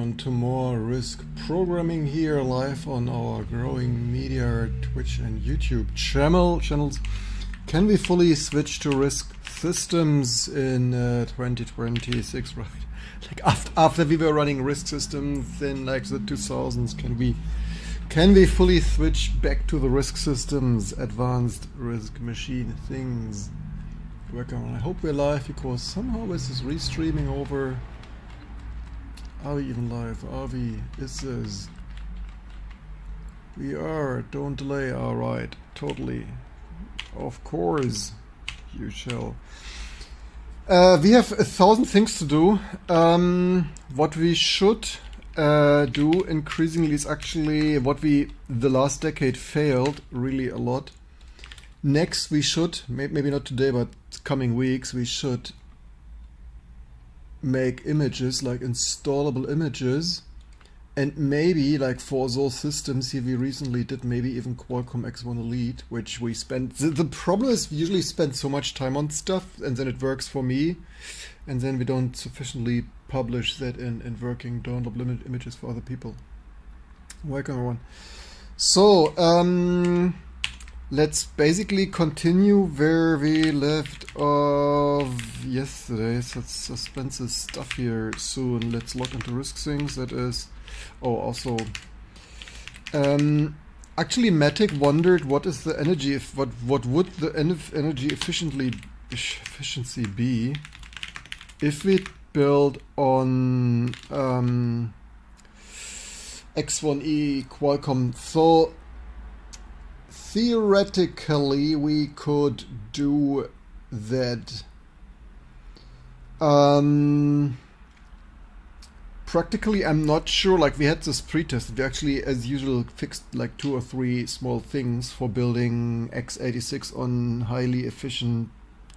everyone to more Risk Programming here live on our growing media Twitch and YouTube channels. Can we fully switch to Risk systems in 2026, right? Like after we were running Risk systems in like the 2000s, can we fully switch back to the Risk systems, advanced Risk machine things? Welcome. I hope we're live because somehow this is restreaming over. Are we even live? Are we? Is this? We are. Don't delay. Alright. Totally. Of course. You shall. We have 1,000 things to do. What we should do increasingly is actually what we the last decade failed really a lot. Next we should, maybe not today but coming weeks, we should make images, like installable images, and maybe like for those systems here we recently did maybe even Qualcomm X1 Elite, which we spent, the problem is we usually spend so much time on stuff and then it works for me and then we don't sufficiently publish that in working downloadable images for other people. Welcome everyone. So let's basically continue where we left off yesterday. So let's suspend this stuff here soon. Let's log into Risk things. That is, oh, also, actually, Matic wondered what is the energy, what would the energy efficiency be if we build on X1E Qualcomm. So theoretically, we could do that. Practically, I'm not sure. Like we had this pre-test. We actually, as usual, fixed like 2 or 3 small things for building x86 on highly efficient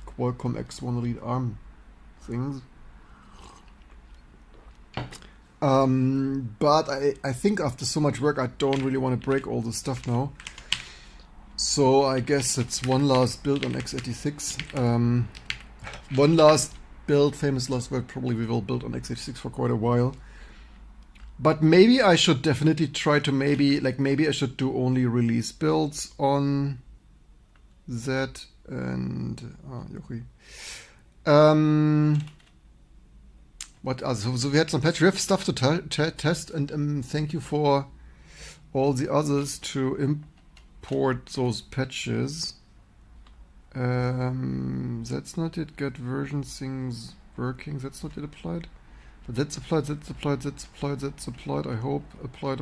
Qualcomm X1 Elite ARM things. But I think after so much work, I don't really want to break all this stuff now. So I guess it's one last build on x86. One last build, famous last word, probably we will build on x86 for quite a while. But maybe I should definitely try to maybe I should do only release builds on that and what else? So we had some patch. We have stuff to test, and thank you for all the others to import those patches. That's not yet get version things working. That's not yet applied. But that's applied, that's applied, that's applied, that's applied. I hope applied.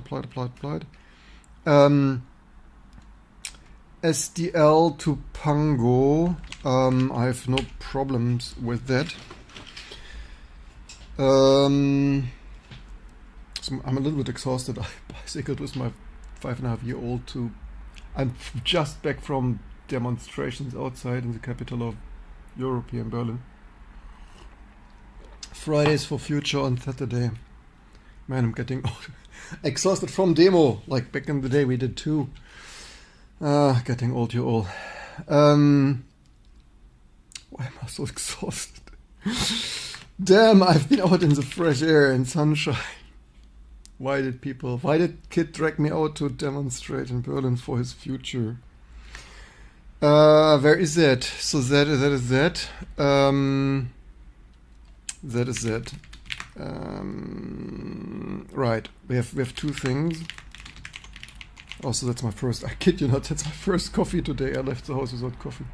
SDL to Pango. I have no problems with that. So I'm a little bit exhausted. I bicycled with my 5.5-year-old to. I'm just back from demonstrations outside in the capital of Europe here in Berlin. Fridays for Future on Saturday. Man, I'm getting old. Exhausted from demo. Like back in the day we did too. Getting old, you all. Why am I so exhausted? Damn, I've been out in the fresh air and sunshine. Why did Kid drag me out to demonstrate in Berlin for his future? Where is that? So that is that. That is that. Right. We have 2 things. Also, that's my first. I kid you not. That's my first coffee today. I left the house without coffee.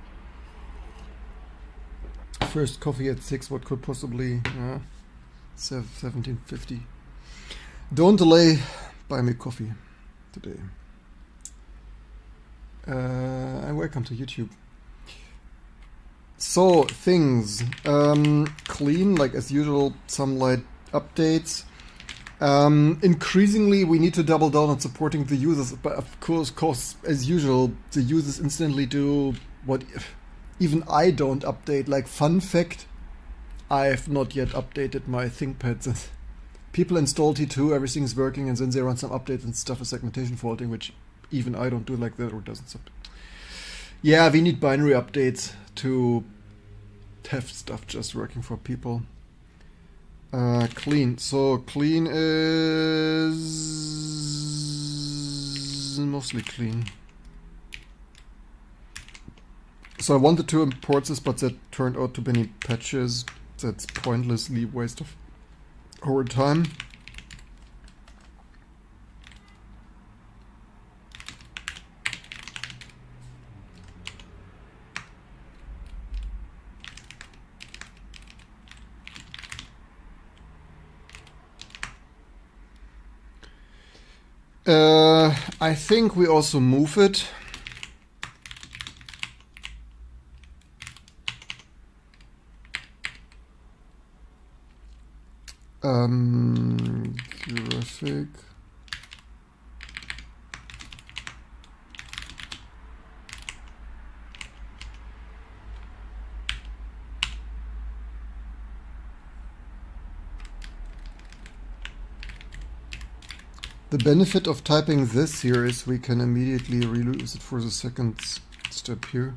First coffee at 6. What could possibly 17:50. Don't delay. Buy me coffee today. And welcome to YouTube. So things clean, like as usual, some light updates. Increasingly, we need to double down on supporting the users, but of course, as usual, the users instantly do what even I don't update. Like fun fact, I have not yet updated my ThinkPads. People install T2, everything's working, and then they run some updates and stuff with segmentation faulting, which even I don't do like that or doesn't support. Yeah, we need binary updates to have stuff just working for people. Clean. So clean is mostly clean. So I wanted to import this, but that turned out too many patches. That's pointlessly waste of our time. I think we also move it. Graphic. The benefit of typing this here is we can immediately reuse it for the second step here.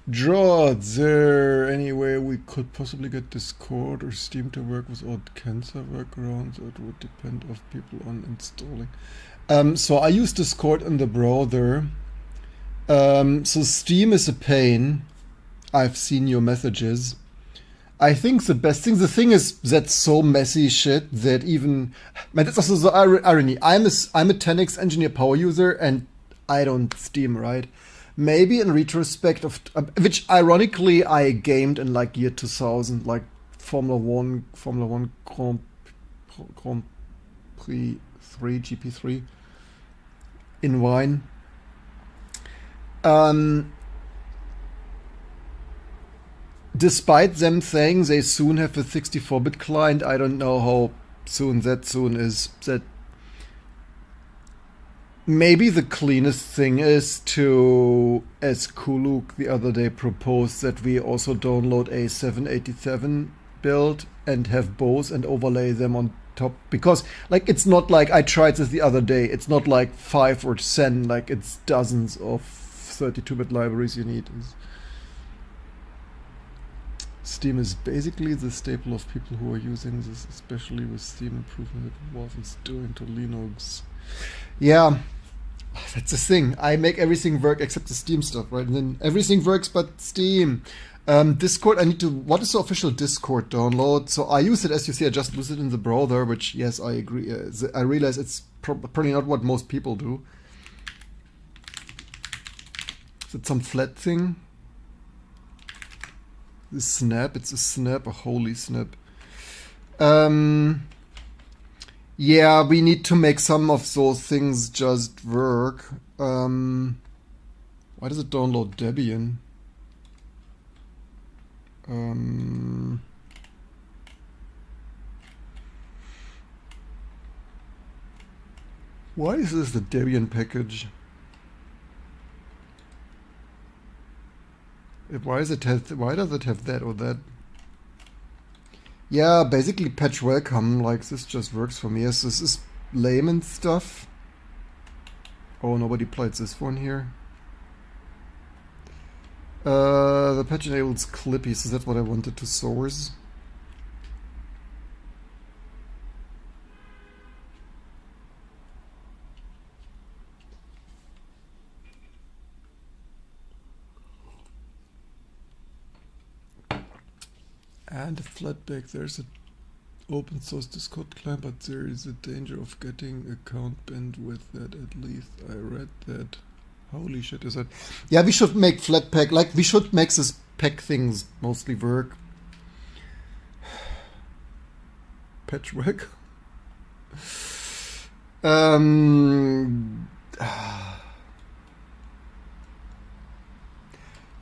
Draw, is there any way we could possibly get Discord or Steam to work without cancer workarounds, or it would depend of people on installing? So I use Discord in the browser. So Steam is a pain. I've seen your messages. I think the best thing, the thing is that's so messy shit that even, man, that's also the irony. I'm a 10x engineer power user and I don't Steam, right? Maybe in retrospect of, which ironically I gamed in like year 2000, like Formula 1 Grand Prix 3, GP3 in Wine. Despite them saying they soon have a 64-bit client, I don't know how soon is. That maybe the cleanest thing is to, as Kuluk the other day proposed, that we also download a 787 build and have both and overlay them on top. Because like it's not like I tried this the other day. It's not like 5 or 10, like it's dozens of 32-bit libraries you need. Steam is basically the staple of people who are using this, especially with Steam improvement that Valve is doing to Linux. Yeah, that's the thing. I make everything work except the Steam stuff, right? And then everything works but Steam. Discord, I need to, what is the official Discord download? So I use it, as you see, I just use it in the browser, which, yes, I agree. I realize it's probably not what most people do. Is it some flat thing? The snap, it's a snap, a holy snap. Yeah, we need to make some of those things just work. Why does it download Debian? Why is this the Debian package? Why does it have that or that? Yeah, basically patch welcome, like this just works for me. Yes, this is layman stuff. Oh, nobody played this one here. The patch enables Clippy, is that what I wanted to source? And a Flatpak, there's an open source Discord client, but there is a danger of getting account banned with that, at least I read that. Holy shit, is that? Yeah, we should make Flatpak, like we should make this pack things mostly work. Patchwork.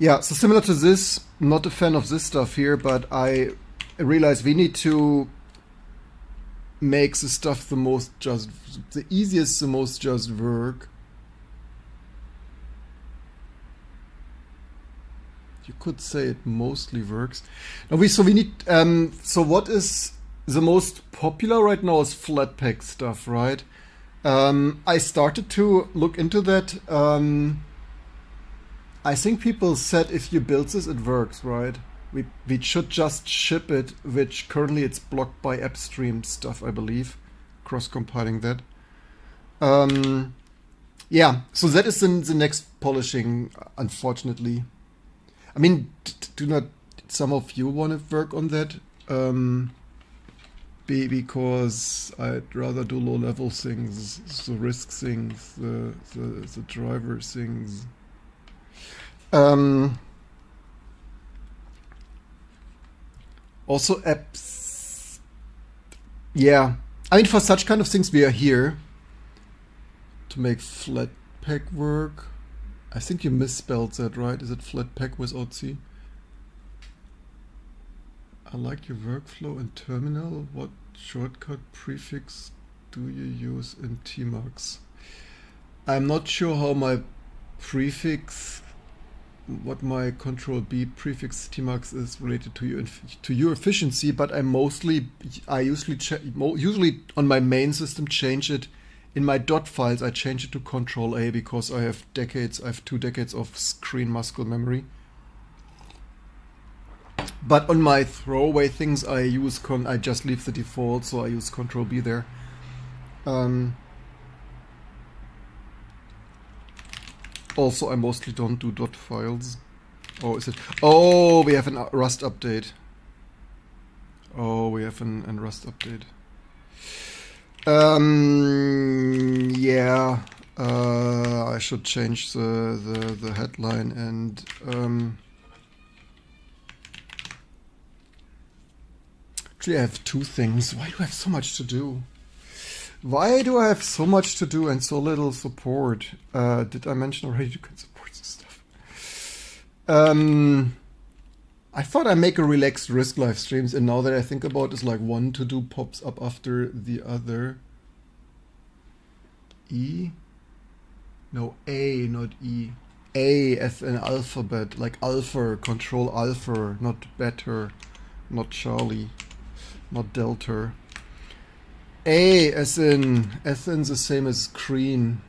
Yeah, so similar to this, not a fan of this stuff here, but I realize we need to make the stuff the easiest, the most just work. You could say it mostly works. Now so we need, so what is the most popular right now is Flatpak stuff, right? I started to look into that. I think people said if you build this, it works, right? we should just ship it, which currently it's blocked by AppStream stuff, I believe. Cross-compiling that. Yeah, so that is the next polishing, unfortunately. I mean, do not some of you want to work on that? Because I'd rather do low-level things, the risk things, the driver things. Also apps. Yeah, I mean, for such kind of things we are here. To make Flatpak work. I think you misspelled that, right? Is it Flatpak without C? I like your workflow in terminal. What shortcut prefix do you use in Tmux? I'm not sure how my prefix, what my control B prefix Tmux is related to your efficiency, but I usually on my main system change it. In my dot files, I change it to Control A because I have 2 decades of screen muscle memory. But on my throwaway things, I just leave the default, so I use Control B there. Also, I mostly don't do dot files. Oh, is it? Oh, we have a Rust update. Oh, we have an Rust update. Yeah, I should change the headline and actually I have 2 things. Why do I have so much to do? Why do I have so much to do and so little support? Did I mention already you can support this stuff? I thought I make a relaxed risk live streams, and now that I think about it, it's like one to do pops up after the other. E? No, A, not E. A as an alphabet, like alpha, control alpha, not better, not Charlie, not delta. A as in the same as screen.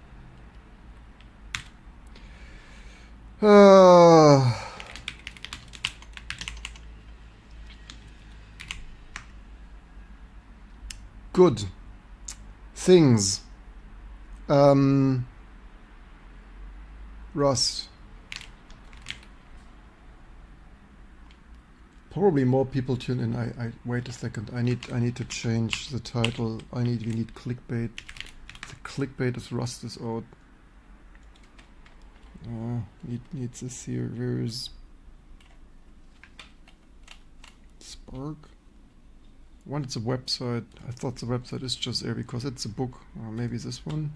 Good things. Rust. Probably more people tune in. I wait a second. I need to change the title. We need clickbait. The clickbait is Rust is out. Needs this here. Where's Spark? I wanted the website. I thought the website is just there because it's a book. Or maybe this one.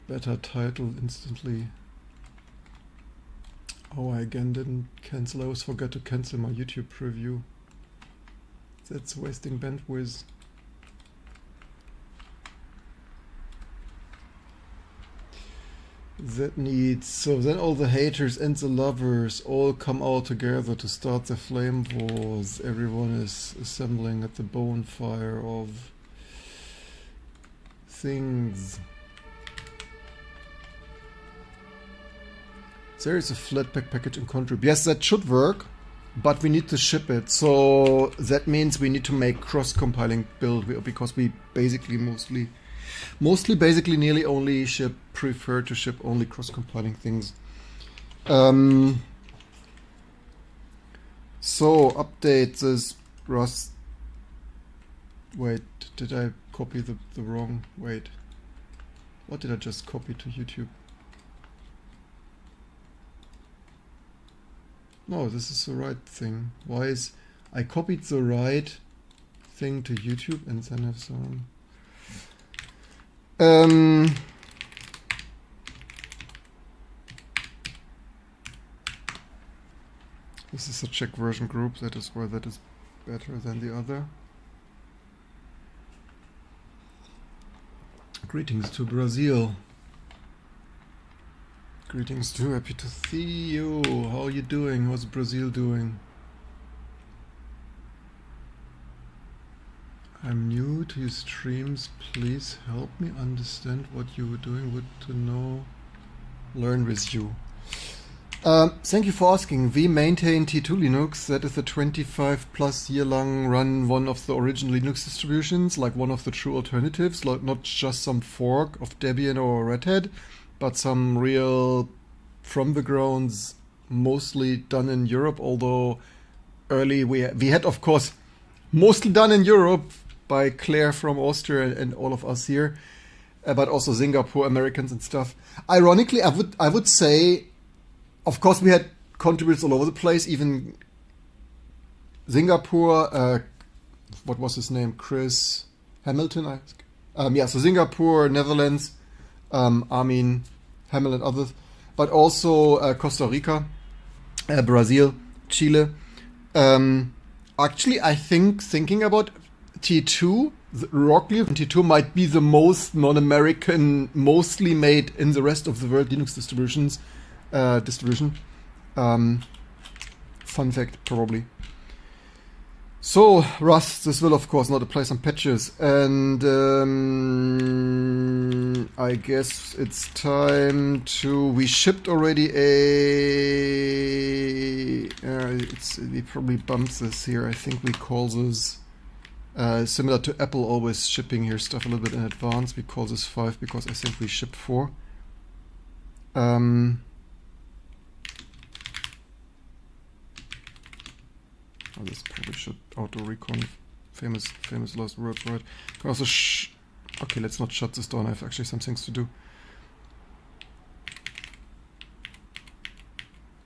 Better title instantly. Oh, I again didn't cancel. I always forgot to cancel my YouTube preview. That's wasting bandwidth. That needs, so then all the haters and the lovers all come out together to start the flame wars. Everyone is assembling at the bonfire of things. There is a Flatpak package in contrib. Yes, that should work, but we need to ship it. So that means we need to make cross-compiling build because we basically basically nearly only prefer to ship only cross-compiling things. So update this Rust. Wait, did I copy the wrong? Wait, what did I just copy to YouTube? No, this is the right thing. Why is I copied the right thing to YouTube and then have some This is a Czech version group, that is why that is better than the other. Greetings to Brazil. Greetings too, happy to see you. How are you doing? How's Brazil doing? I'm new to your streams. Please help me understand what you were doing. Would to know, learn with you. Thank you for asking. We maintain T2 Linux. That is a 25 plus year long run, one of the original Linux distributions, like one of the true alternatives, like not just some fork of Debian or Red Hat, but some real from the grounds, mostly done in Europe, although early we had of course mostly done in Europe by Claire from Austria and all of us here, but also Singapore, Americans and stuff. Ironically, I would say, of course, we had contributors all over the place, even Singapore, what was his name? Chris Hamilton, yeah, so Singapore, Netherlands, Armin Hamel and others, but also Costa Rica, Brazil, Chile. Actually, I think thinking about T2, Rockleaf T2 might be the most non-American, mostly made in the rest of the world Linux distribution. Fun fact, probably. So, Rust, this will of course not apply some patches, and I guess it's time to. We shipped already a. We probably bumped this here. I think we call this similar to Apple always shipping here stuff a little bit in advance. We call this 5 because I think we ship 4. Oh, this probably should auto recon. Famous last words, right? Can also okay, let's not shut this down. I have actually some things to do.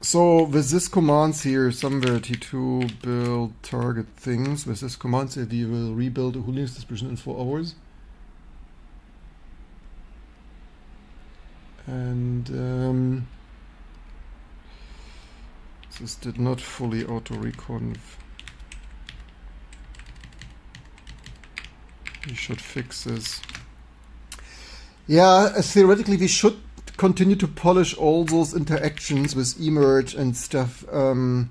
So with this commands here, somewhere T2 build target things. With this command here, we will rebuild a whole Linux distribution in 4 hours. And this did not fully auto-reconf. We should fix this. Yeah, theoretically we should continue to polish all those interactions with emerge and stuff. The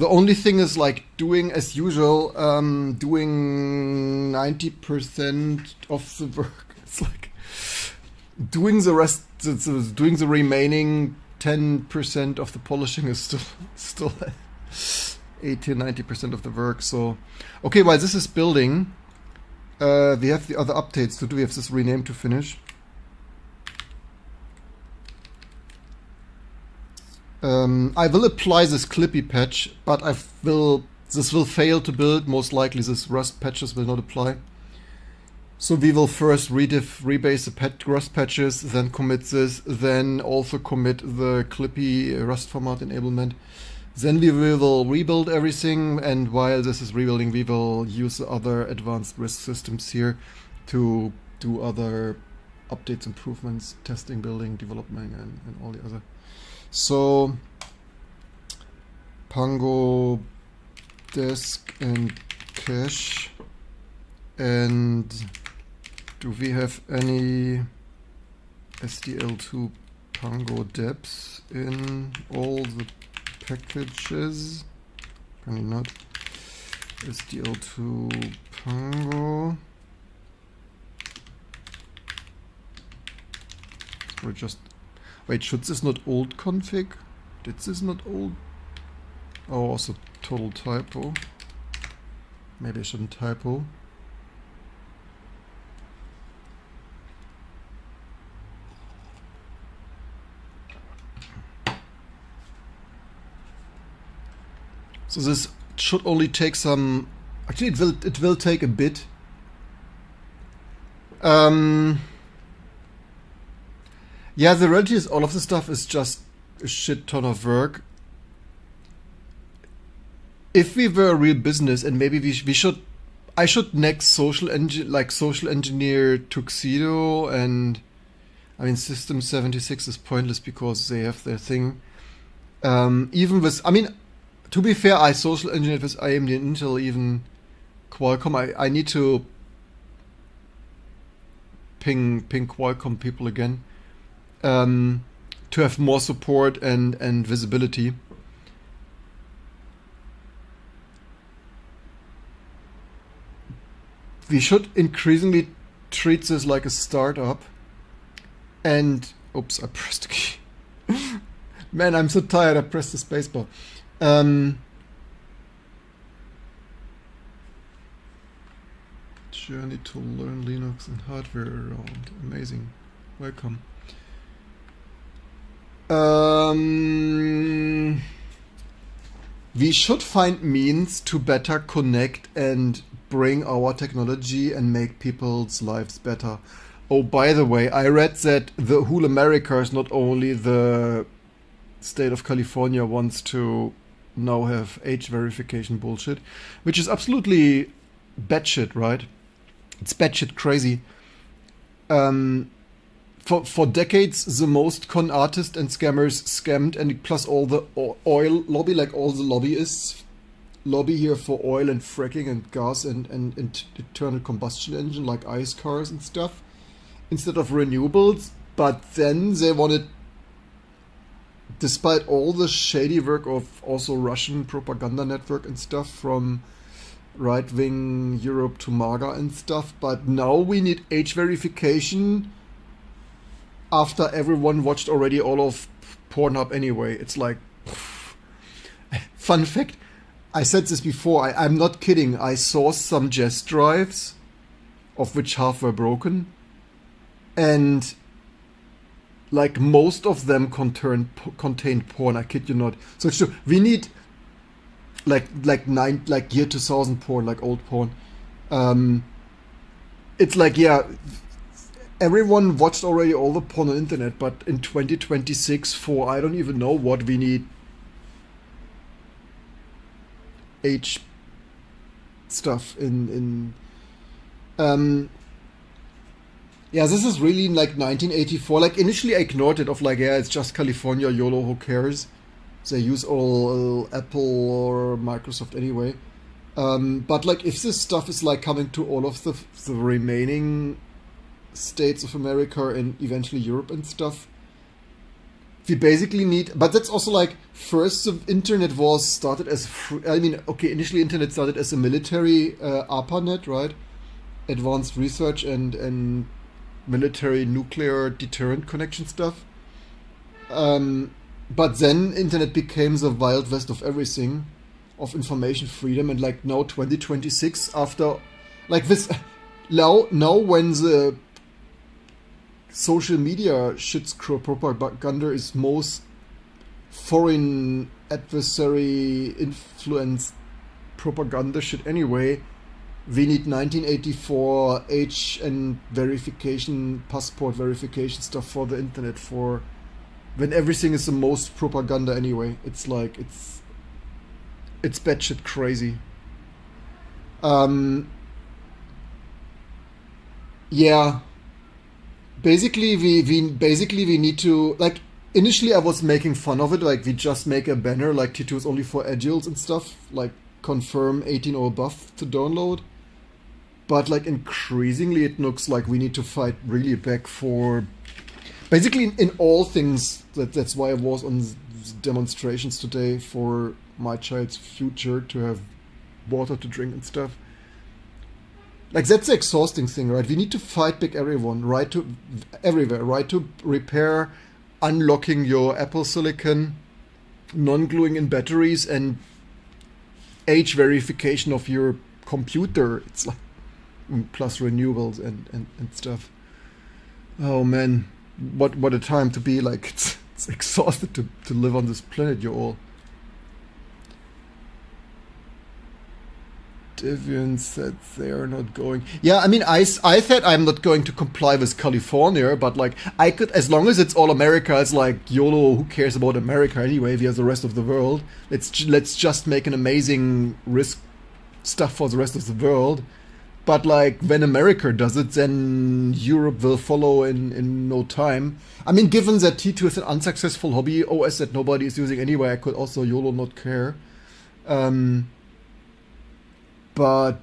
only thing is like doing as usual, doing 90% of the work. It's like doing the rest, doing the remaining 10% of the polishing is still 80-90% of the work. So, okay, while this is building, we have the other updates to do. We have this rename to finish. I will apply this Clippy patch, but this will fail to build. Most likely, this Rust patches will not apply. So we will first rebase the Rust patches, then commit this, then also commit the Clippy Rust format enablement. Then we will rebuild everything, and while this is rebuilding, we will use the other advanced risk systems here to do other updates, improvements, testing, building, development, and all the other. So Pango, desk, and cache, and do we have any SDL2 Pango deps in all the packages? Apparently not. SDL2 Pango. Or just wait, should this not old config? Did this not old? Oh, also total typo. Maybe I shouldn't typo. So this should only take some. Actually, it will take a bit. Yeah, the reality is all of this stuff is just a shit ton of work. If we were a real business, and maybe I should next social engineer Tuxedo, and I mean System 76 is pointless because they have their thing. Even with, I mean, To be fair, I social engineered with AMD and Intel, even Qualcomm. I need to ping Qualcomm people again to have more support and visibility. We should increasingly treat this like a startup. And oops, I pressed the key. Man, I'm so tired. I pressed the spacebar. Journey to learn Linux and hardware around. Amazing. Welcome. We should find means to better connect and bring our technology and make people's lives better. Oh, by the way, I read that the whole America is not only the state of California wants to now have age verification bullshit, which is absolutely batshit, right? It's batshit crazy. For decades, the most con artists and scammers scammed, and plus all the oil lobby, like all the lobbyists, lobby here for oil and fracking and gas and internal combustion engine, like ICE cars and stuff, instead of renewables. But then they wanted, despite all the shady work of also Russian propaganda network and stuff from right-wing Europe to MAGA and stuff, but now we need age verification after everyone watched already all of Pornhub anyway. It's like, fun fact, I said this before, I'm not kidding, I saw some Jess drives, of which half were broken, and like most of them contained porn, I kid you not. So it's true, we need like year 2000 porn, like old porn. It's like, yeah, everyone watched already all the porn on the internet, but in 2026 for I don't even know what, we need age stuff in yeah, this is really like 1984. Like initially I ignored it, of like, yeah, it's just California, YOLO, who cares? They use all Apple or Microsoft anyway. But like if this stuff is like coming to all of the remaining states of America and eventually Europe and stuff, we basically need, but that's also like, first the internet was started as I mean, okay, initially internet started as a military ARPANET, right? Advanced research and military nuclear deterrent connection stuff. But then internet became the wild west of everything, of information freedom, and like now 2026, after like this, now when the social media shit propaganda is most foreign adversary influenced propaganda shit anyway, we need 1984 age and verification, passport verification stuff for the internet, for when everything is the most propaganda anyway. It's like, it's batshit crazy. Yeah. Basically we need to, like, initially I was making fun of it, like we just make a banner like T2 is only for adults and stuff, like confirm 18 or above to download. But like increasingly it looks like we need to fight really back for basically in all things. That's why I was on demonstrations today for my child's future, to have water to drink and stuff. Like that's the exhausting thing, right? We need to fight back everyone, right, to everywhere, right, to repair unlocking your Apple Silicon, non-gluing in batteries, and age verification of your computer. It's like, plus renewables and stuff. Oh man, what a time to be. Like it's exhausted to live on this planet, you all. Devian said they are not going. Yeah, I mean, I said I'm not going to comply with California, but like I could, as long as it's all America, it's like YOLO. Who cares about America anyway? We have the rest of the world. Let's just make an amazing risk stuff for the rest of the world. But like when America does it, then Europe will follow in no time. I mean, given that T2 is an unsuccessful hobby OS that nobody is using anyway, I could also YOLO not care. But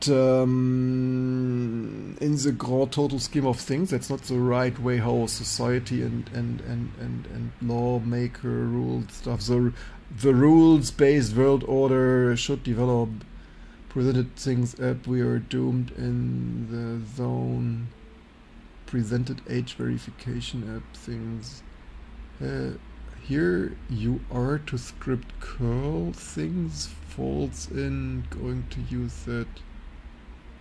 in the grand total scheme of things, that's not the right way how society and lawmaker ruled stuff. So the rules-based world order should develop presented things app. We are doomed in the zone. Presented age verification app things. Here you are to script curl things. False in going to use that.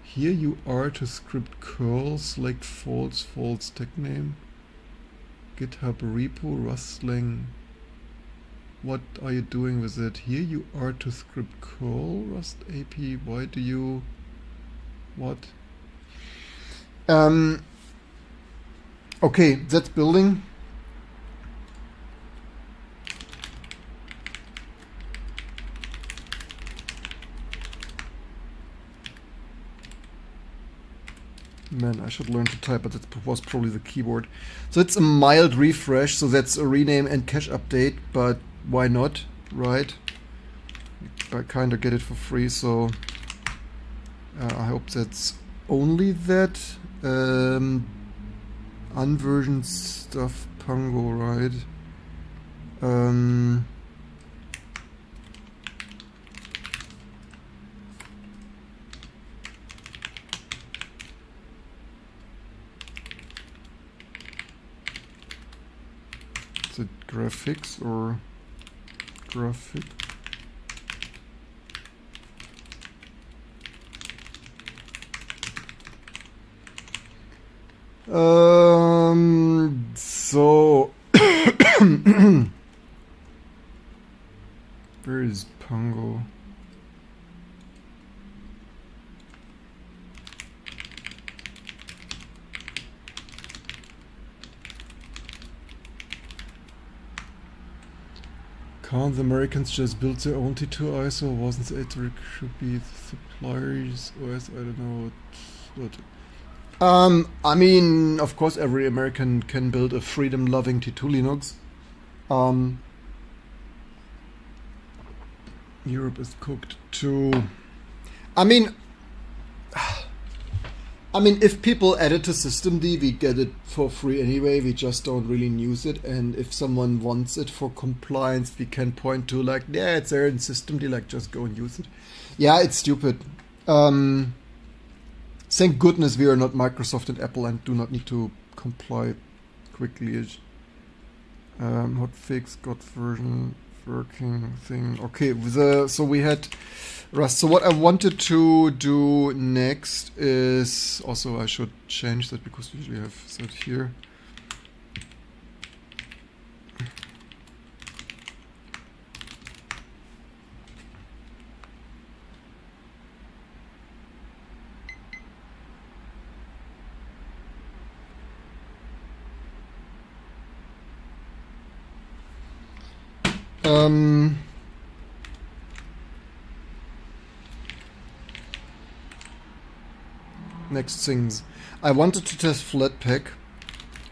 Here you are to script curl. Select false tech name. GitHub repo rustling. What are you doing with it? Here you are to script curl Rust AP. Why do you what? Okay, that's building. Man, I should learn to type, but that was probably the keyboard. So it's a mild refresh, so that's a rename and cache update, but why not, right? I kind of get it for free, so I hope that's only that. Unversioned stuff, Pango, right? Is it graphics or graphic? So where is Pango? Can't the Americans just build their own T2 ISO? Wasn't it should be the suppliers OS? I don't know what. I mean, of course, every American can build a freedom-loving T2 Linux. Europe is cooked too. I mean, if people added to systemd, we get it for free anyway. We just don't really use it. And if someone wants it for compliance, we can point to like, yeah, it's there in systemd. Like, just go and use it. Yeah, it's stupid. Thank goodness we are not Microsoft and Apple and do not need to comply quickly. Hotfix, got version working thing. Okay, so we had Rust. So what I wanted to do next is also I should change that because we usually have that here. Next things. I wanted to test Flatpak,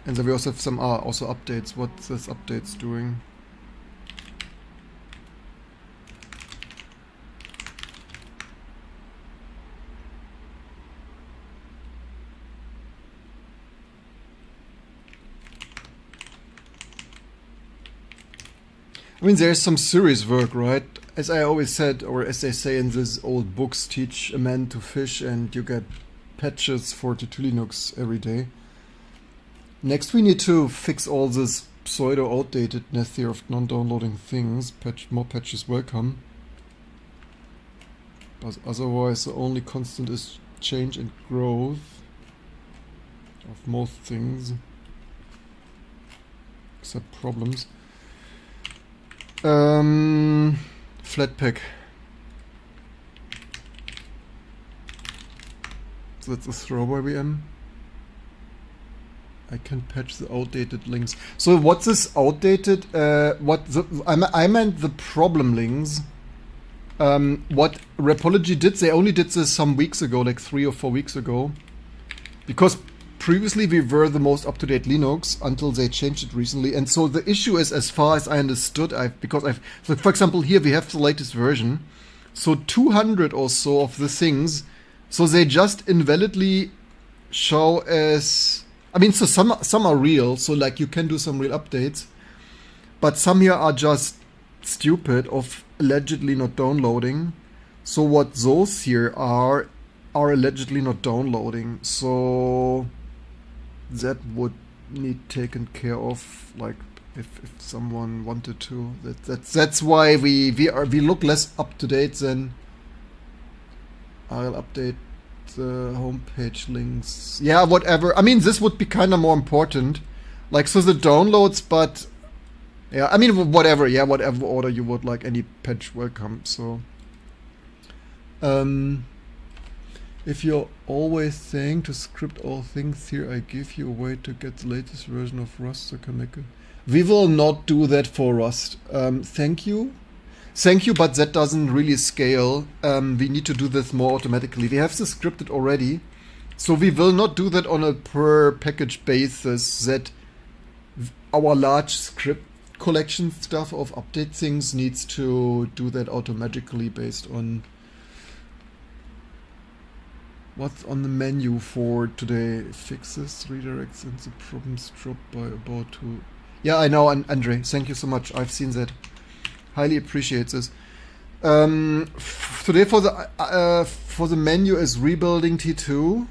and then we also have some also updates. What this update's doing. I mean, there's some serious work, right? As I always said, or as they say in these old books, teach a man to fish and you get patches for T2 Linux every day. Next we need to fix all this pseudo-outdatedness here of non-downloading things. More patches welcome. But otherwise the only constant is change and growth of most things. Except problems. Flatpak. So that's a throwaway VM. I can patch the outdated links. So what's this outdated? I meant the problem links. What Repology did, they only did this some weeks ago, like 3 or 4 weeks ago. Because previously we were the most up-to-date Linux until they changed it recently. And so the issue is, as far as I understood, so for example, here we have the latest version. So 200 or so of the things, so they just invalidly show as, I mean, so some are real, so like you can do some real updates, but some here are just stupid of allegedly not downloading. So what those here are allegedly not downloading, so that would need taken care of, like if someone wanted to. That's why we look less up to date than. I'll update the homepage links. Yeah, whatever. I mean, this would be kind of more important. Like, so the downloads, but yeah, I mean, whatever. Yeah, whatever order you would like. Any patch welcome. So, if you're always saying to script all things here, I give you a way to get the latest version of Rust so can make it. We will not do that for Rust. Thank you. Thank you, but that doesn't really scale. We need to do this more automatically. We have this scripted already. So we will not do that on a per package basis, that our large script collection stuff of update things needs to do that automatically based on what's on the menu for today. Fixes, redirects, and the problems dropped by about 2. Yeah, I know, Andre. Thank you so much. I've seen that. Highly appreciate this. Today for the menu is rebuilding T2,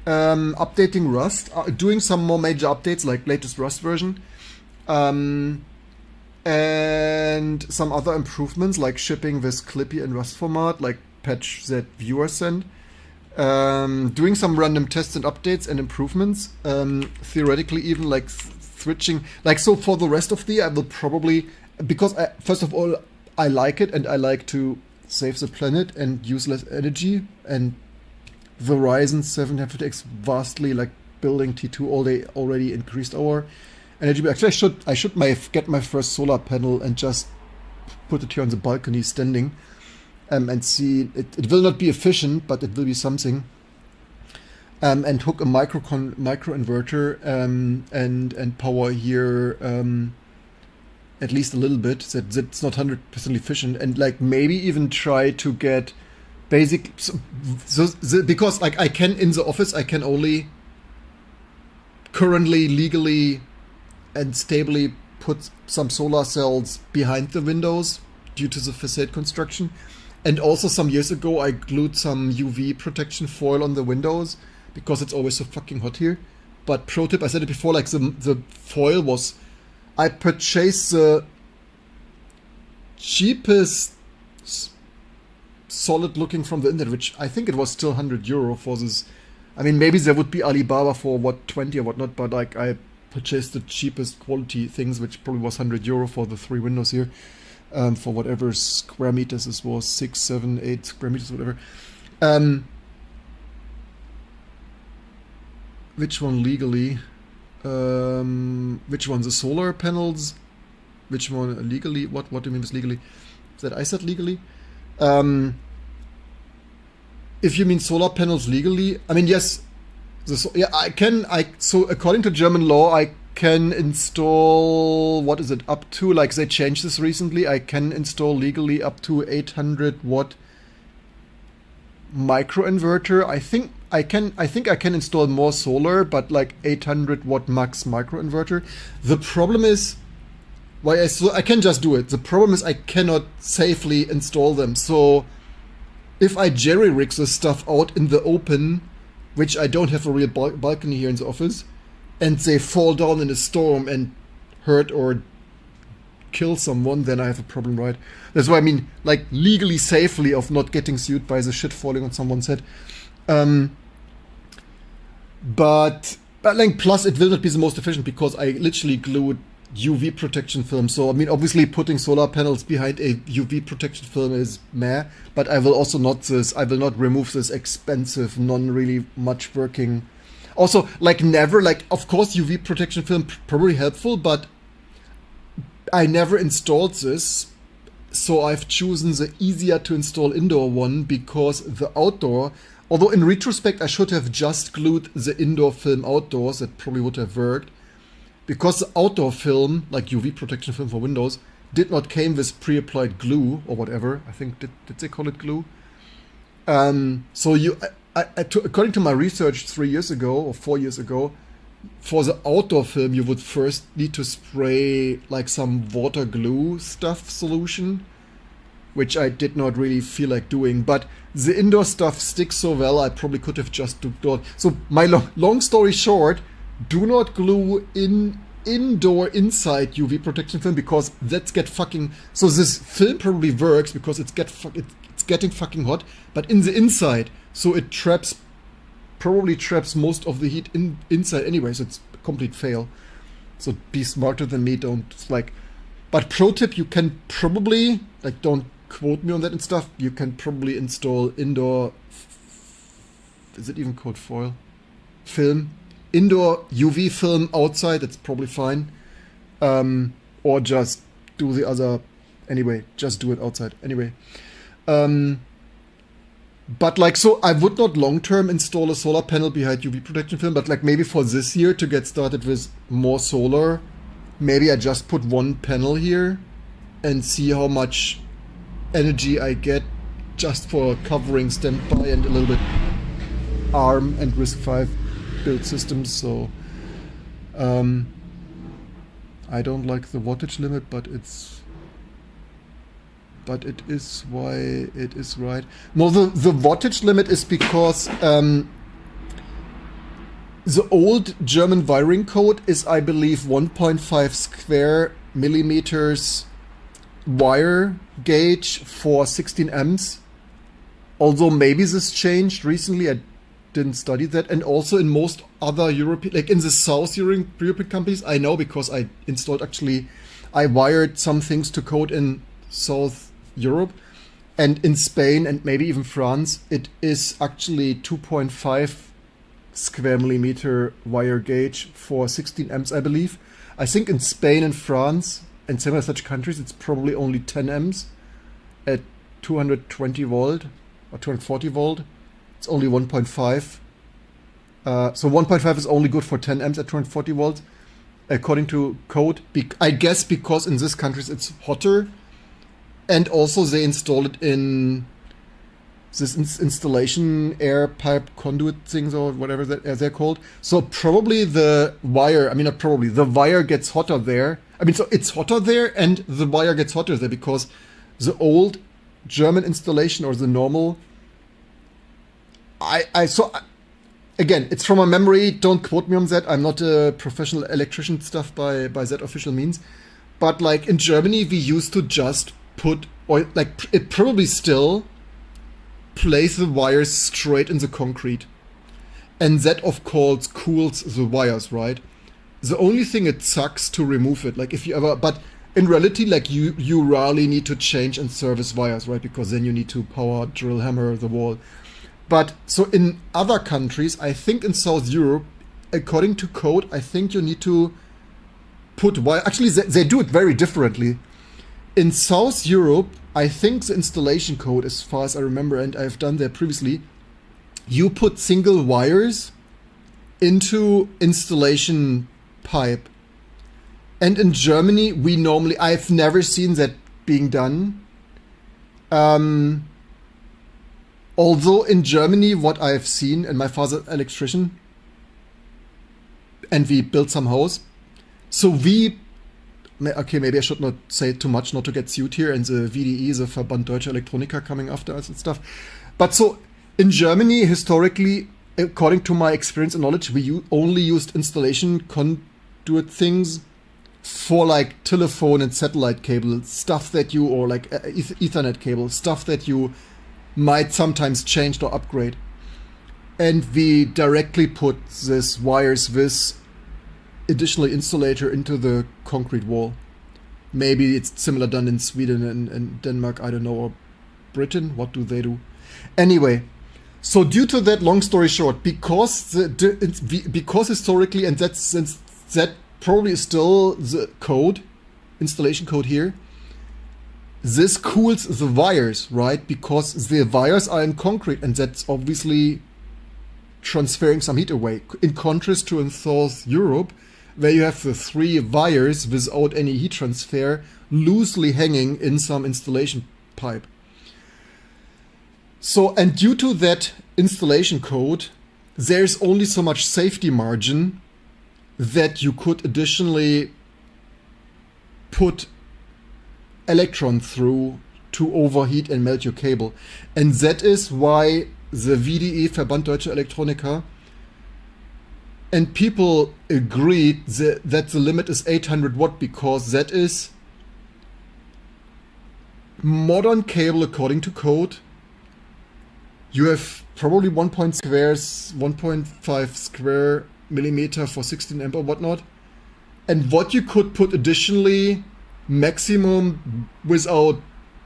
updating Rust, doing some more major updates like latest Rust version, and some other improvements like shipping with Clippy and Rust format, like patch that viewer sent. Doing some random tests and updates and improvements. Theoretically, even like switching. Like, so for the rest of the year, I will probably, because first of all, I like it and I like to save the planet and use less energy. And Verizon 700X vastly, like building T2 all day, already increased our energy. But actually, I should get my first solar panel and just put it here on the balcony standing. And see, it will not be efficient, but it will be something. And hook a micro inverter and power here at least a little bit. That's not 100% efficient, and like maybe even try to get basic. Because like I can in the office, I can only currently legally and stably put some solar cells behind the windows due to the facade construction. And also some years ago, I glued some UV protection foil on the windows because it's always so fucking hot here. But pro tip, I said it before, like the foil was, I purchased the cheapest solid looking from the internet, which I think it was still €100 for this. I mean, maybe there would be Alibaba for what, 20 or whatnot, but like I purchased the cheapest quality things, which probably was €100 for the 3 windows here. For whatever square meters this was, 6, 7, 8 square meters, whatever. Which one legally? Which one? The solar panels? Which one legally? What do you mean with legally? Is that I said legally? If you mean solar panels legally, I mean yes. Yeah, I can. So according to German law, I can install, what is it, up to, like they changed this recently, I can install legally up to 800 watt microinverter. I think I can install more solar, but like 800 watt max microinverter. The problem is, I can just do it. The problem is I cannot safely install them. So if I jerry-rig this stuff out in the open, which I don't have a real balcony here in the office, and they fall down in a storm and hurt or kill someone, then I have a problem, right? That's why I mean, like, legally safely of not getting sued by the shit falling on someone's head. But like, plus it will not be the most efficient because I literally glued UV protection film. So I mean, obviously putting solar panels behind a UV protection film is meh, but I will also not remove this expensive, non-really much working. Also, like never, like of course UV protection film probably helpful, but I never installed this, so I've chosen the easier to install indoor one because the outdoor, although in retrospect I should have just glued the indoor film outdoors, that probably would have worked, because the outdoor film, like UV protection film for Windows, did not came with pre-applied glue or whatever. I think did they call it glue? So according to my research 3 years ago or 4 years ago, for the outdoor film, you would first need to spray like some water glue stuff solution, which I did not really feel like doing. But the indoor stuff sticks so well, I probably could have just done. So my long story short, do not glue indoor inside UV protection film, because that's get fucking. So this film probably works because it's getting fucking hot, but in the inside, so it probably traps most of the heat inside anyway, so it's a complete fail. So be smarter than me, don't like. But pro tip, you can probably, like, don't quote me on that and stuff, you can probably install indoor, is it even called foil? Film. Indoor UV film outside, that's probably fine. Or just do the other, anyway, just do it outside, anyway. But like, so I would not long-term install a solar panel behind UV protection film, but like maybe for this year to get started with more solar, maybe I just put one panel here and see how much energy I get just for covering standby and a little bit ARM and riscv build systems. So I don't like the wattage limit, but it is why it is right. No, the wattage limit is because the old German wiring code is, I believe, 1.5 square millimeters wire gauge for 16 amps. Although maybe this changed recently, I didn't study that. And also in most other European, like in the South European companies, I know because I installed, actually, I wired some things to code in South Europe, and in Spain and maybe even France, it is actually 2.5 square millimeter wire gauge for 16 amps, I believe. I think in Spain and France and some of such countries, it's probably only 10 amps at 220 volt or 240 volt. It's only 1.5. So 1.5 is only good for 10 amps at 240 volts, according to code. I guess because in these countries it's hotter. And also they install it in this installation air pipe conduit things or whatever they're called. So probably the wire, the wire gets hotter there. So it's hotter there and the wire gets hotter there because the old German installation or the normal, again, it's from my memory, don't quote me on that. I'm not a professional electrician stuff by that official means. But like in Germany, we used to just put, or like it probably still place the wires straight in the concrete, and that of course cools the wires, right? The only thing, it sucks to remove it, like if you ever, but in reality, like you rarely need to change and service wires, right? Because then you need to power drill hammer the wall. But so in other countries, I think in South Europe, according to code, I think you need to put wire, actually they do it very differently. In South Europe, I think the installation code, as far as I remember, and I've done that previously, you put single wires into installation pipe. And in Germany, we normally, I've never seen that being done. Although in Germany, what I've seen, and my father's an electrician, and we built some house, so okay, maybe I should not say too much, not to get sued here, and the VDE, the Verband Deutsche Elektroniker, coming after us and stuff. But so in Germany, historically, according to my experience and knowledge, we only used installation conduit things for like telephone and satellite cable stuff that you, or like Ethernet cable stuff that you might sometimes change or upgrade. And we directly put this wires with additional insulator into the concrete wall. Maybe it's similar done in Sweden and Denmark, I don't know, or Britain. What do they do? Anyway, so due to that, long story short, because historically, and that probably is still the code, installation code here, this cools the wires, right? Because the wires are in concrete, and that's obviously transferring some heat away. In contrast to in South Europe, where you have the 3 wires without any heat transfer loosely hanging in some installation pipe. So, and due to that installation code, there's only so much safety margin that you could additionally put electron through to overheat and melt your cable. And that is why the VDE, Verband Deutsche Elektroniker, and people agreed that the limit is 800 watt, because that is modern cable according to code. You have probably 1.5 square millimeter for 16 amp or whatnot. And what you could put additionally, maximum, without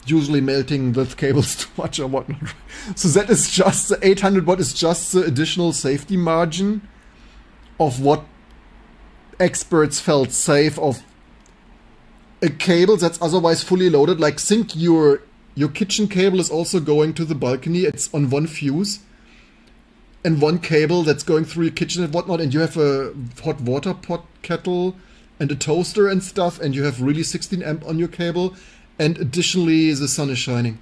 usually melting the cables too much or whatnot. So that is just, the 800 watt is just the additional safety margin of what experts felt safe of a cable that's otherwise fully loaded. Like, think your kitchen cable is also going to the balcony. It's on one fuse and one cable that's going through your kitchen and whatnot, and you have a hot water pot kettle and a toaster and stuff, and you have really 16 amp on your cable, and additionally the sun is shining.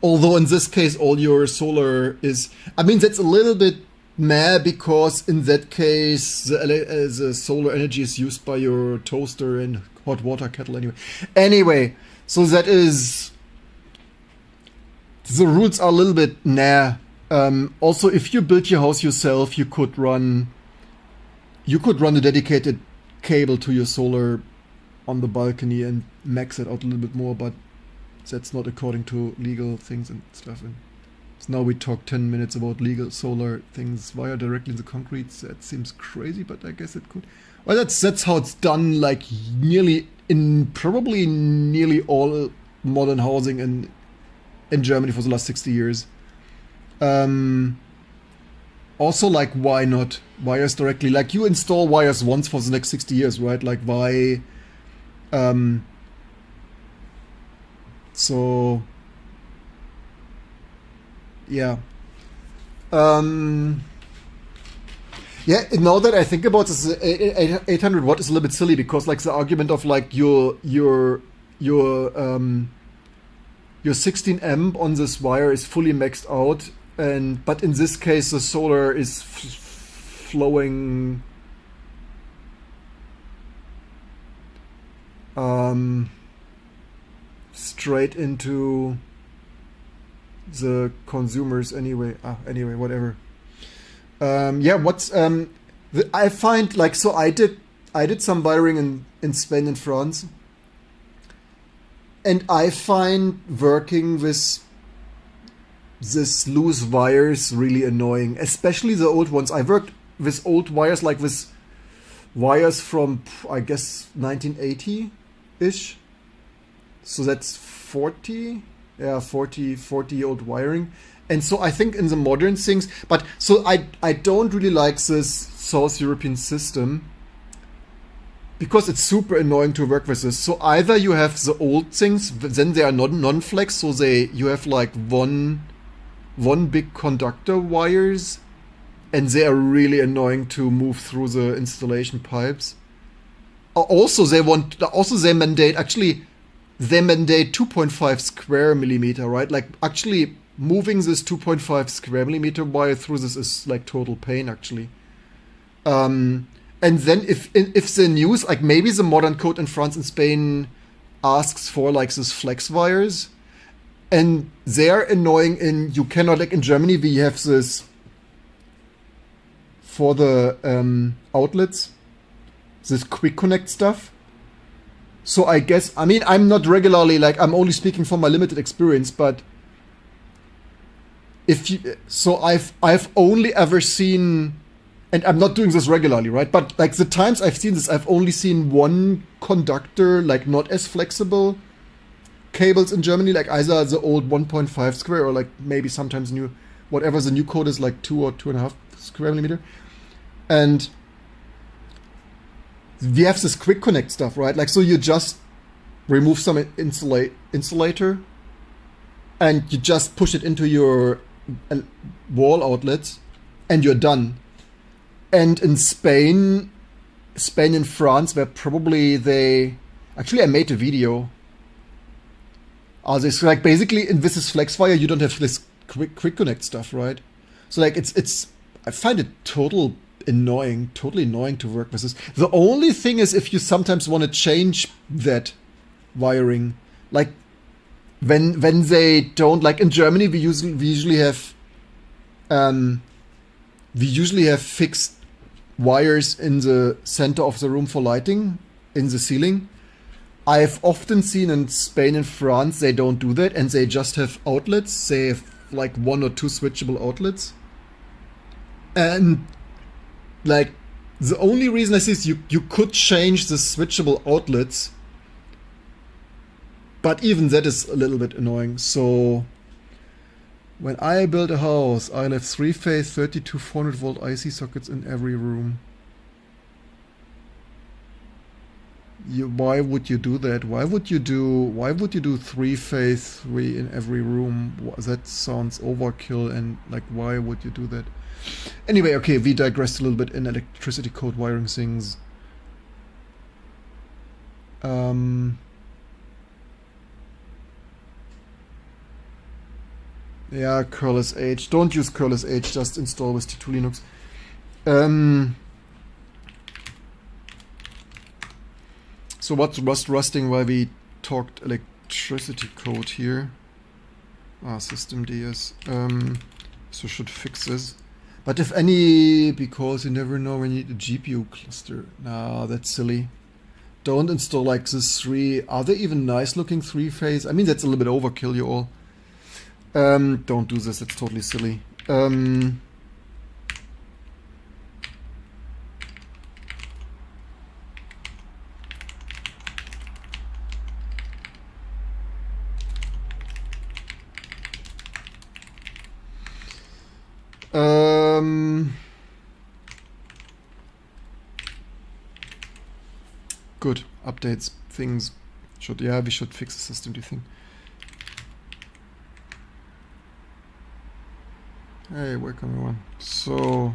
Although in this case all your solar is, I mean, that's a little bit meh, because in that case the solar energy is used by your toaster and hot water kettle anyway. So that is, the rules are a little bit nah. Also, if you build your house yourself, you could run a dedicated cable to your solar on the balcony and max it out a little bit more, but that's not according to legal things and stuff. And so now we talk 10 minutes about legal solar things wired directly in the concrete. That seems crazy, but I guess it could. Well, that's how it's done, like probably nearly all modern housing in Germany for the last 60 years. Also, like, why not wires directly? Like, you install wires once for the next 60 years, right? Like, why? So, yeah. Yeah, now that I think about this, 800 watt is a little bit silly, because, like, the argument of, like, your 16 amp on this wire is fully maxed out, but in this case the solar is flowing straight into the consumers anyway. Anyway, whatever. Yeah, I find, like, so I did some wiring in Spain and France. And I find working with this loose wires really annoying, especially the old ones. I worked with old wires, like with wires from, I guess, 1980-ish. So that's 40 old wiring. And so I think in the modern things, but so I don't really like this South European system, because it's super annoying to work with this. So either you have the old things, then they are non-flex, so you have like one big conductor wires, and they are really annoying to move through the installation pipes. Also they mandate 2.5 square millimeter, right? Like, actually moving this 2.5 square millimeter wire through this is like total pain, actually. And then if the news, like, maybe the modern code in France and Spain asks for like this flex wires, and they're annoying you cannot, like in Germany we have this for the outlets, this quick connect stuff. So I guess, I mean, I'm not regularly, like, I'm only speaking from my limited experience, but I've only ever seen, and I'm not doing this regularly, right? But like the times I've seen this, I've only seen one conductor, like not as flexible cables in Germany, like either the old 1.5 square or like maybe sometimes whatever the new code is, like 2 or 2.5 square millimeter. And we have this quick connect stuff, right? Like, so you just remove some insulator and you just push it into your wall outlets and you're done. And in Spain, Spain and France, where probably they... Actually, I made a video. It's like basically in this is FlexFire, you don't have this quick connect stuff, right? So like it's I find it totally annoying to work with this. The only thing is if you sometimes want to change that wiring, like when they don't, like in Germany we usually have fixed wires in the center of the room for lighting in the ceiling. I've often seen in Spain and France they don't do that, and they just have outlets. They have like 1 or 2 switchable outlets. And like the only reason I see is you could change the switchable outlets, but even that is a little bit annoying. So when I build a house, I'll have 3-phase 32 400 volt IC sockets in every room. Why would you do that? Why would you do 3-phase 3 in every room? That sounds overkill, and like why would you do that? Anyway, okay, we digressed a little bit in electricity code wiring things. Yeah, curl-sh. Don't use curl-sh, just install with T2 Linux. So what's rusting while we talked electricity code here? Systemd. So should fix this. But if any, because you never know when you need a GPU cluster. Nah, that's silly. Don't install like this 3. Are they even nice looking 3-phase? I mean, that's a little bit overkill, you all. Don't do this, it's totally silly. Good. Updates, things. We should fix the system, do you think? Hey, welcome everyone. So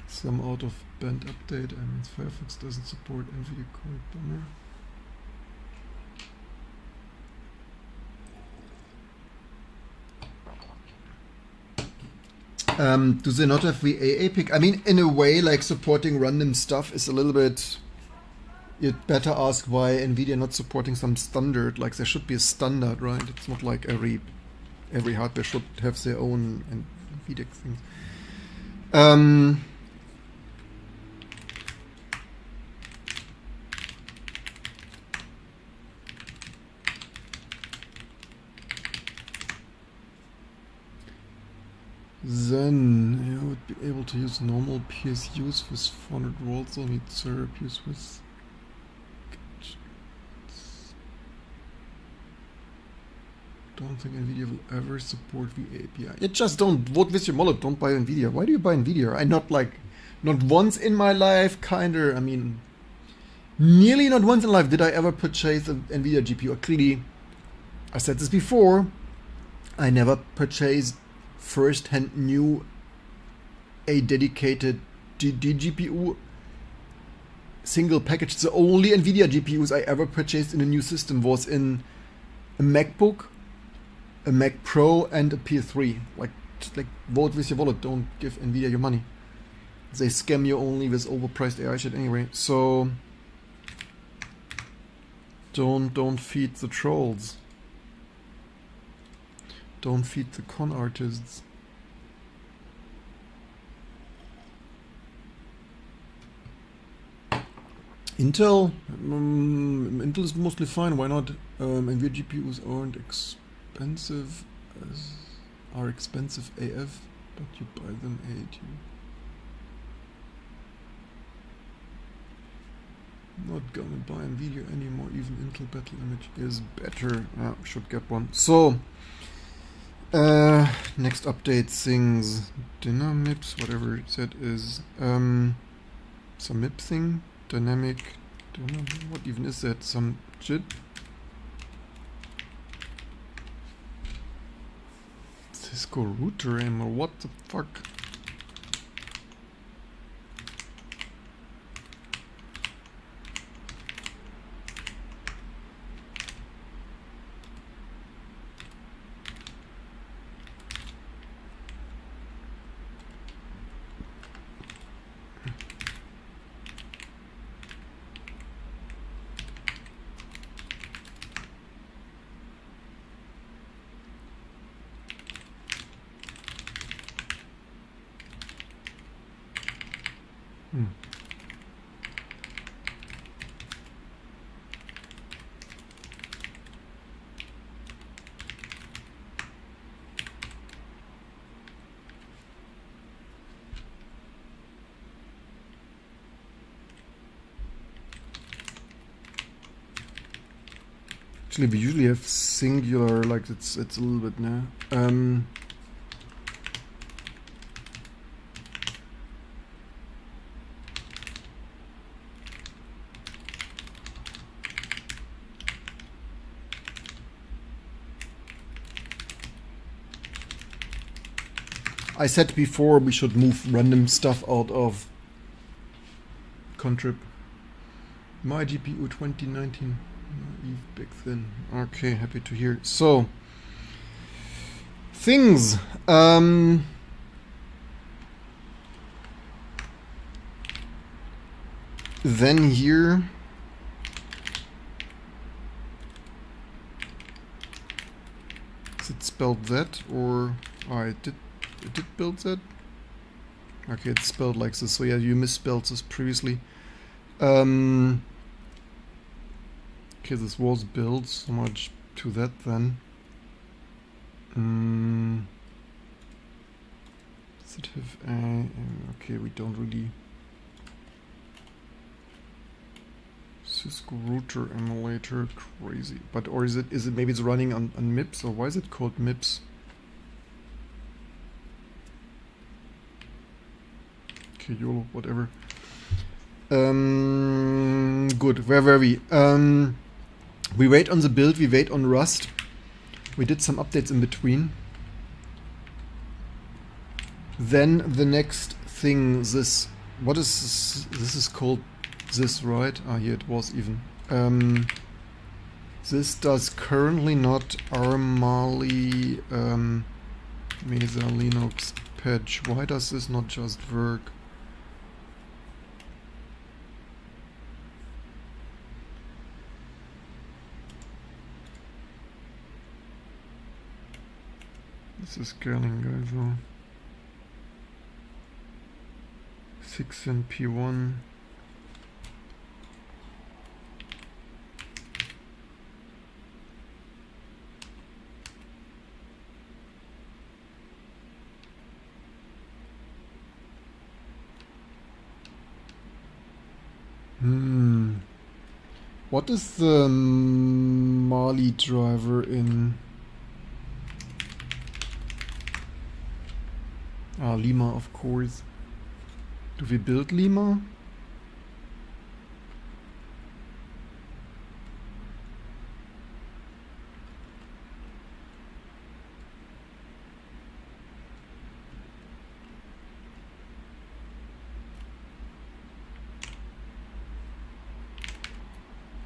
some out of band update, and Firefox doesn't support NVIDIA code, bummer. Do they not have VA APIC? I mean, in a way, like supporting random stuff is a little bit... You'd better ask why NVIDIA not supporting some standard. Like there should be a standard, right? It's not like every hardware should have their own NVIDIA things. Then you would be able to use normal PSUs with 400 volts, or need CPUs with... Don't think NVIDIA will ever support VA API. Yeah, just don't vote with your wallet. Don't buy NVIDIA. Why do you buy NVIDIA? I not once in my life, kinda. I mean, nearly not once in life did I ever purchase an NVIDIA GPU. Clearly, I said this before. I never purchased first-hand new a dedicated GPU single package. The only NVIDIA GPUs I ever purchased in a new system was in a MacBook, a Mac Pro, and a PS3. Like vote with your wallet. Don't give NVIDIA your money. They scam you only with overpriced AI shit anyway. So don't feed the trolls. Don't feed the con artists. Intel is mostly fine. Why not? NVIDIA GPUs aren't expensive, are expensive AF, but you buy them AT. Not gonna buy NVIDIA anymore. Even Intel Battle Image is better. Should get one. So next update things, dynamics, whatever that is. Some MIP thing, dynamic, don't know what even is that, some JIT. Cisco router ammo, what the fuck? Actually, we usually have singular, like it's a little bit now. I said before we should move random stuff out of contrib. My GPU 2019. Eve back then. Okay, happy to hear. So things. Then here. Is it spelled that or it did build that? Okay, it's spelled like this. So yeah, you misspelled this previously. Okay, this was built, so much to that then. Does it have a... Okay, we don't really... Cisco router emulator, crazy. But, or is it maybe it's running on MIPS, or why is it called MIPS? Okay, YOLO, whatever. Good, where were we? We wait on the build, we wait on Rust. We did some updates in between. Then the next thing, this, what is this? This is called this, right? Ah, here it was even. This does currently not Armali Mesa Linux patch. Why does this not just work? This is scaling, guys. 6 and P1. What is the Mali driver in? Ah, Lima, of course. Do we build Lima?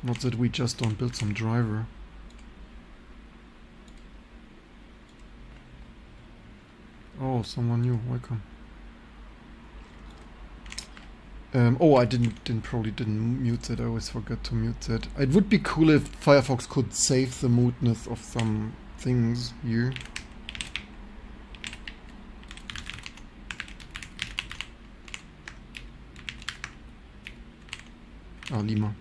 Not that we just don't build some driver. Oh, someone new, welcome. Oh, I probably didn't mute that. I always forgot to mute that. It would be cool if Firefox could save the moodness of some things here. Ah, Lima.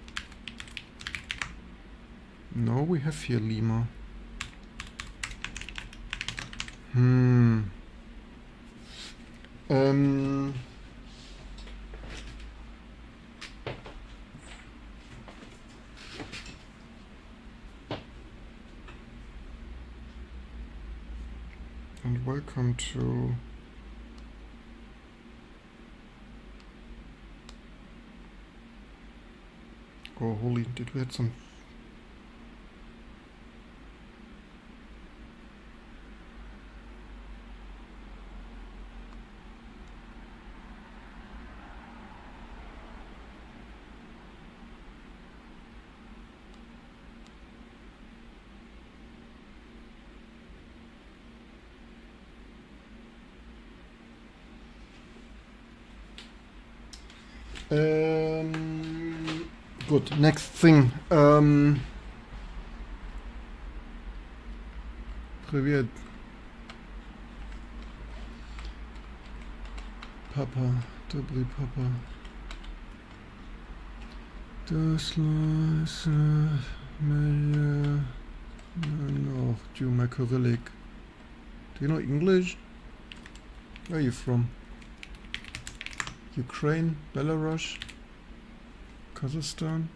No, we have here Lima. And welcome to oh holy, did we have some Good. Next thing. Привет. Papa. Добрый Papa. Das leise mir noch do my Cyrillic. Do you know English? Where are you from? Ukraine? Belarus? Kazakhstan?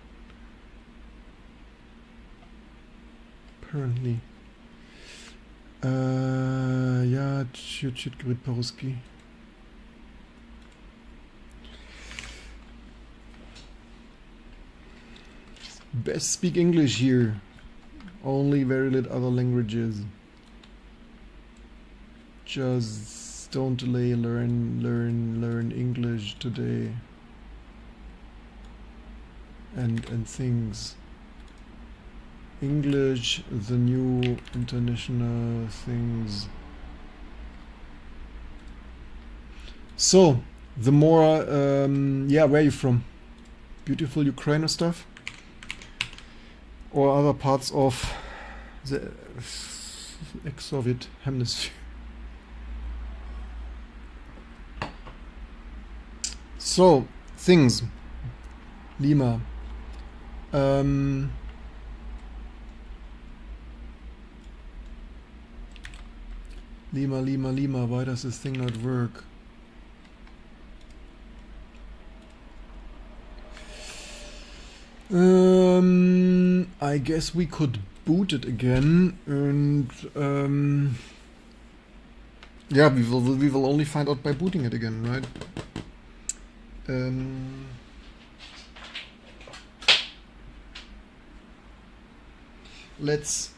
Apparently. Ja, чуть-чуть говорит по-русски. Best speak English here. Only very little other languages. Just don't delay. Learn English today. And things. English, the new international things. So, the more, yeah, where are you from? Beautiful Ukraine or stuff? Or other parts of the ex-Soviet hemisphere? So, things. Lima. Lima, why does this thing not work? I guess we could boot it again, and yeah, we will only find out by booting it again, right? Let's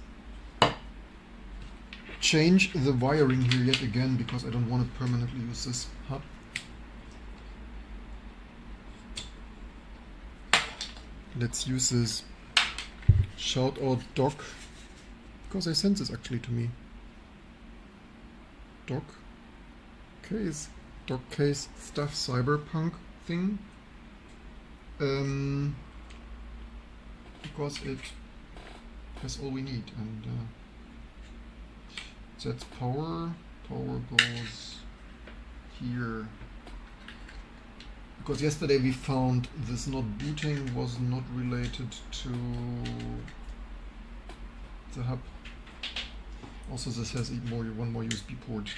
change the wiring here yet again, because I don't want to permanently use this hub. Let's use this shout out doc, because I sent this actually to me. Doc case stuff cyberpunk thing, because it has all we need, and that's power goes here. Because yesterday we found this not booting was not related to the hub. Also, this has one more USB port.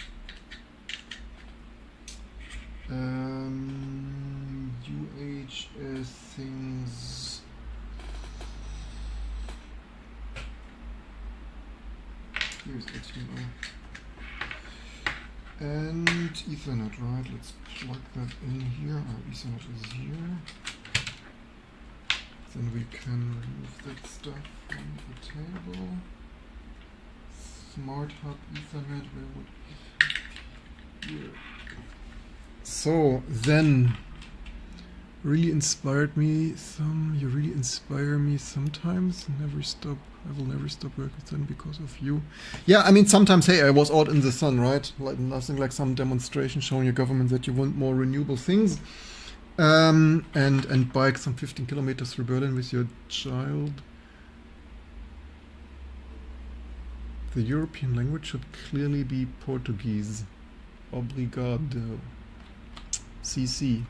UHS things. Here's HDMI. And Ethernet, right? Let's plug that in here. Our Ethernet is here. Then we can remove that stuff from the table. Smart hub Ethernet, where would it be? Here. So then, really inspired me you really inspire me sometimes. Never stop. I will never stop working with them because of you. Yeah, I mean, sometimes, hey, I was out in the sun, right? Like nothing like some demonstration showing your government that you want more renewable things. And bike some 15 kilometers through Berlin with your child. The European language should clearly be Portuguese. Obrigado. CC.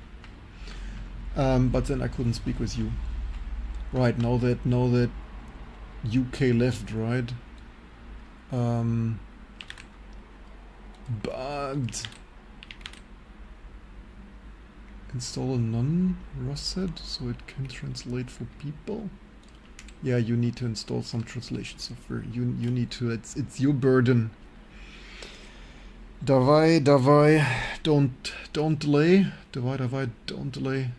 But then I couldn't speak with you. Right, now that UK left, right? But install a non-Russet so it can translate for people. Yeah, you need to install some translation software. You need to. It's your burden. Давай, don't delay. Давай, don't delay.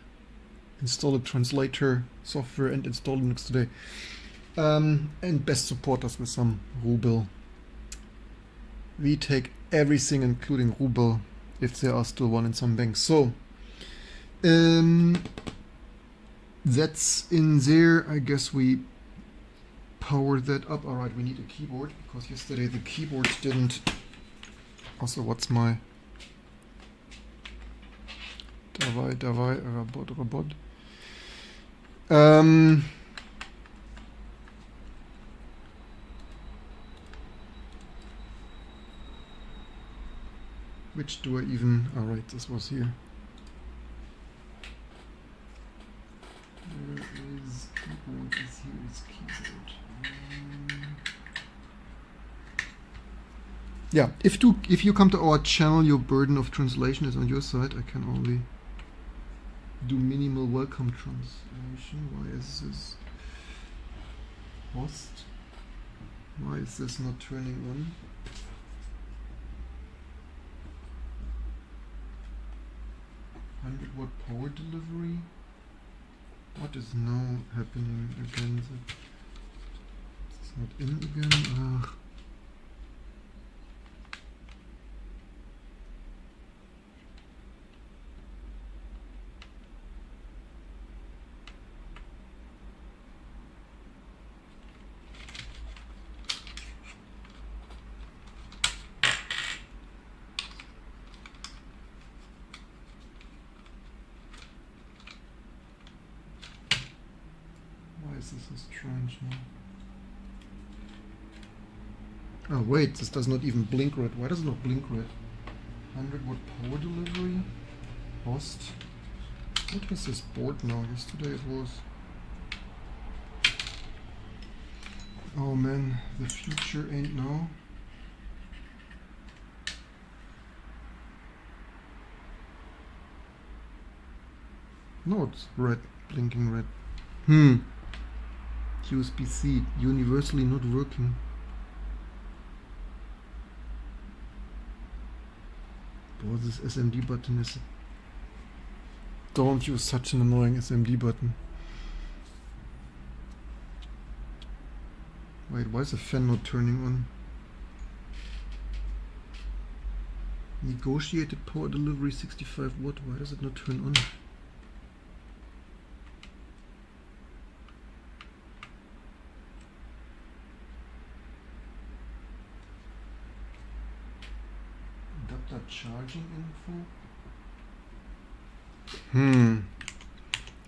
Install a translator software and install Linux today. And best support us with some ruble. We take everything including ruble if there are still one in some banks. So that's in there. I guess we powered that up. Alright, we need a keyboard because yesterday the keyboard didn't. Also, what's my Dabei, Rabot. Which do I even... Alright, this was here. Where is keyboard? Is here is keyboard. Yeah, if you come to our channel, your burden of translation is on your side. I can only do minimal welcome translation. Why is this host? Why is this not turning on? Watt power delivery. What is now happening again? It's not in again. This is strange now. Oh wait, this does not even blink red. Why does it not blink red? 100 watt power delivery. Host. What is this board now? Yesterday it was. Oh man, the future ain't now. No, it's red, blinking red. USB-C, universally not working. Boy, this SMD button is... Don't use such an annoying SMD button. Wait, why is the fan not turning on? Negotiated power delivery 65 watt, why does it not turn on? Charging info.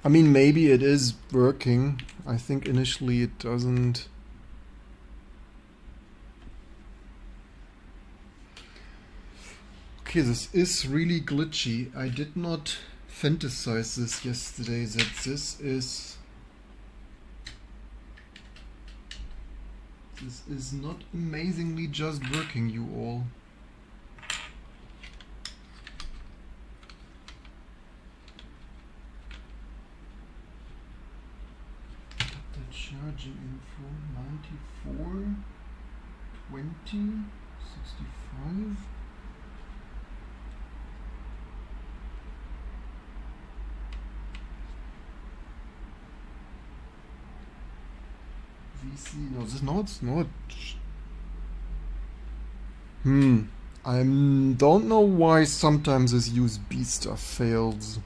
I mean, maybe it is working. I think initially it doesn't. Okay, this is really glitchy. I did not fantasize this yesterday that this is not amazingly just working, you all. Charging info 94 20 65. VC, no, this no, it's not. I don't know why sometimes this USB stuff fails.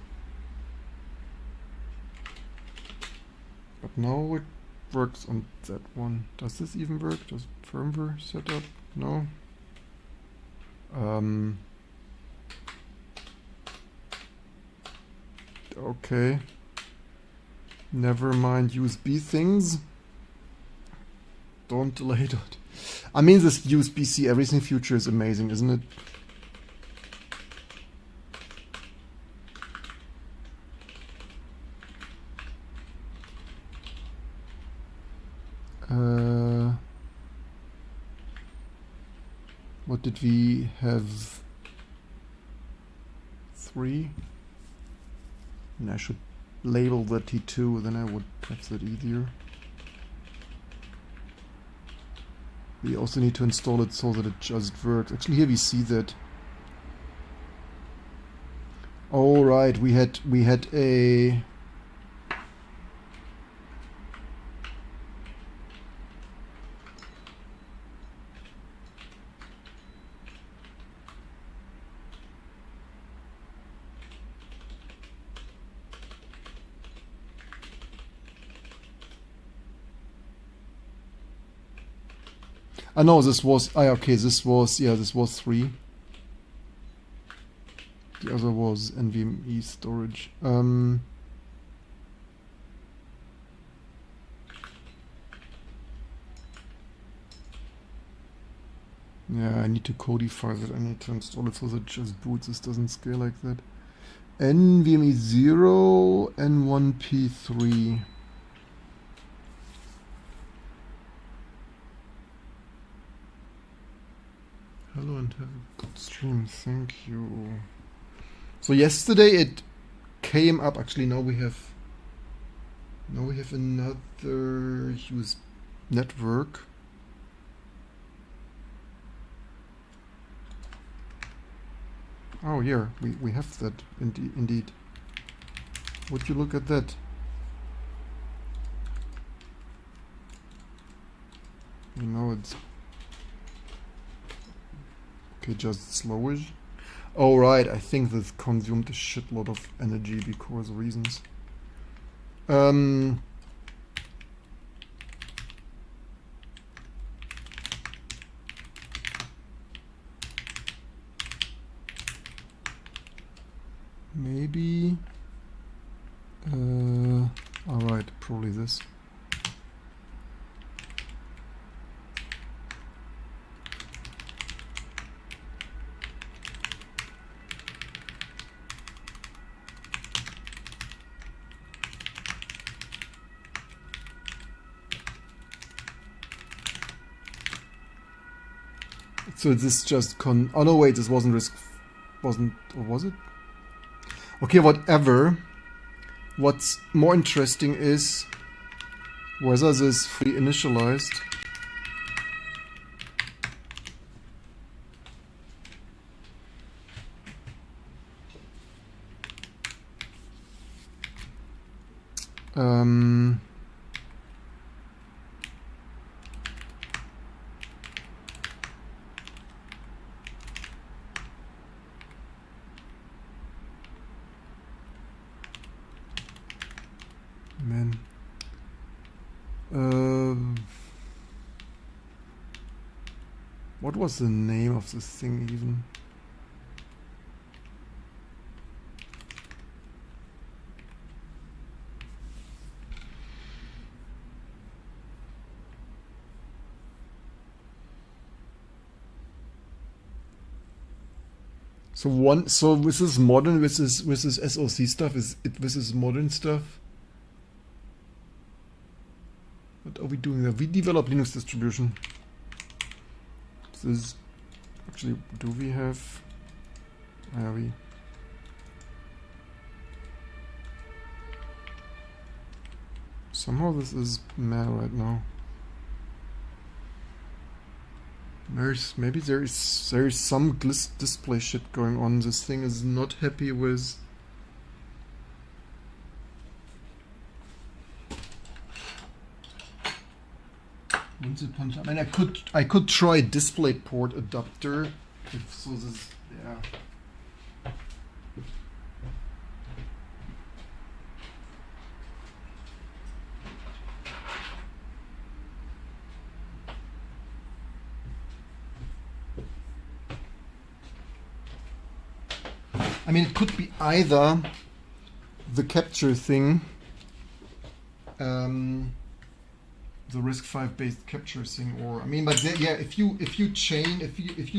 But now it works on that one. Does this even work? Does firmware setup? No. Okay. Never mind USB things. Don't delay it. I mean, this USB-C everything future is amazing, isn't it? What did we have? 3? And I should label the T2, then I would have that easier. We also need to install it so that it just works. Actually, here we see that. Oh right, we had a no, this was okay, this was 3. The other was NVMe storage. Yeah, I need to codify that. I need to install it so that it just boots. This doesn't scale like that. NVMe 0 and 1P3. Hello and have a good stream. Thank you. So yesterday it came up. Actually, now we have another use network. Oh, yeah, we have that indeed. Would you look at that? You know, it's okay, just slowish. Oh, right, I think this consumed a shitload of energy because of reasons. Maybe. Alright, probably this. So this just oh no, wait, this wasn't or was it? Okay, whatever. What's more interesting is whether this free initialized. Man. What was the name of this thing even? So this is modern with this SOC stuff. This is modern stuff. What are we doing there? We develop Linux distribution. This is actually, do we have? Yeah, we. Somehow this is mad right now. Maybe there is some display shit going on. This thing is not happy with. I mean, I could try DisplayPort adapter. If so, this yeah. I mean, it could be either the capture thing, the riscv based capture thing, or I mean, but yeah, if you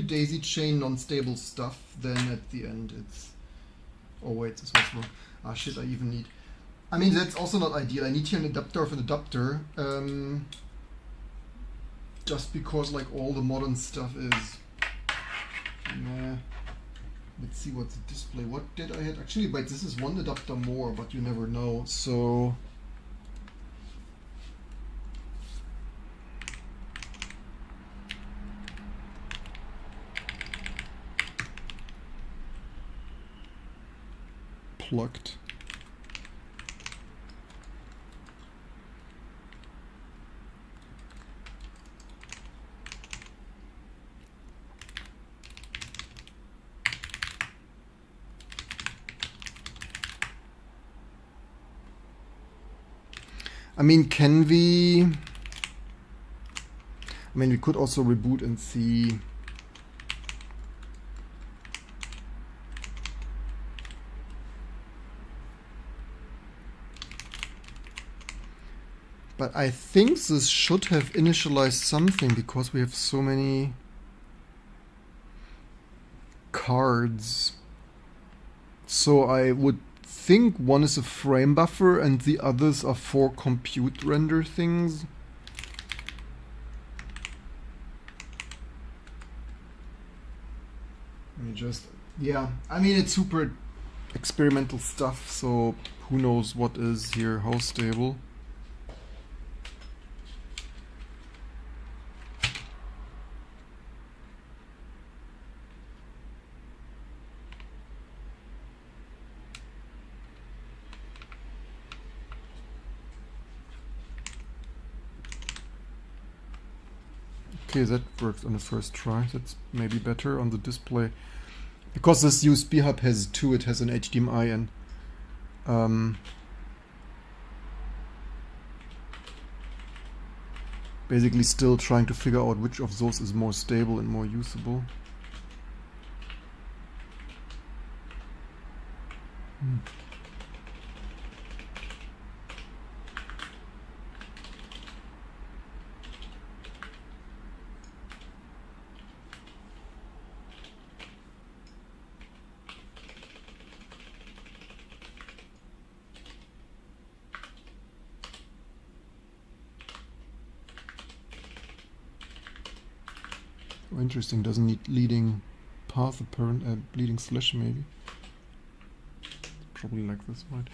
daisy chain non-stable stuff, then at the end it's. Oh wait, this was wrong. Ah shit, I even need. I mean, that's also not ideal. I need here an adapter of an adapter, just because like all the modern stuff is. Nah. Let's see what's the display. What did I had? Actually, wait, this is one adapter more, but you never know. So. Plugged. I mean, can we? I mean, we could also reboot and see. But I think this should have initialized something because we have so many cards. So I would think one is a frame buffer and the others are 4 compute render things. Let me just, yeah, I mean it's super experimental stuff, so who knows what is here, how stable. Okay, that works on the first try. That's maybe better on the display. Because this USB hub has 2, it has an HDMI and basically still trying to figure out which of those is more stable and more usable. Oh, interesting, doesn't need leading path apparent, leading slash maybe. Probably like this, right?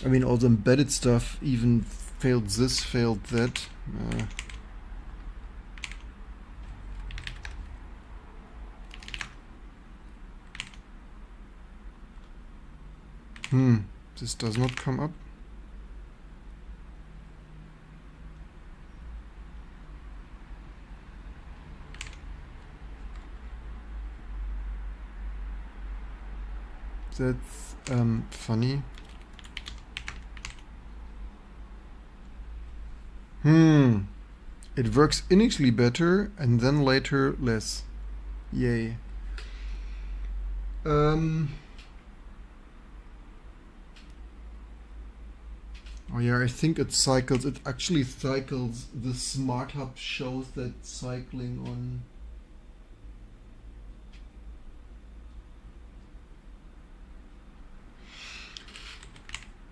I mean, all the embedded stuff even failed this, failed that. This does not come up. That's funny. It works initially better and then later less. Yay. Oh yeah, I think it cycles. It actually cycles. The Smart Hub shows that cycling on.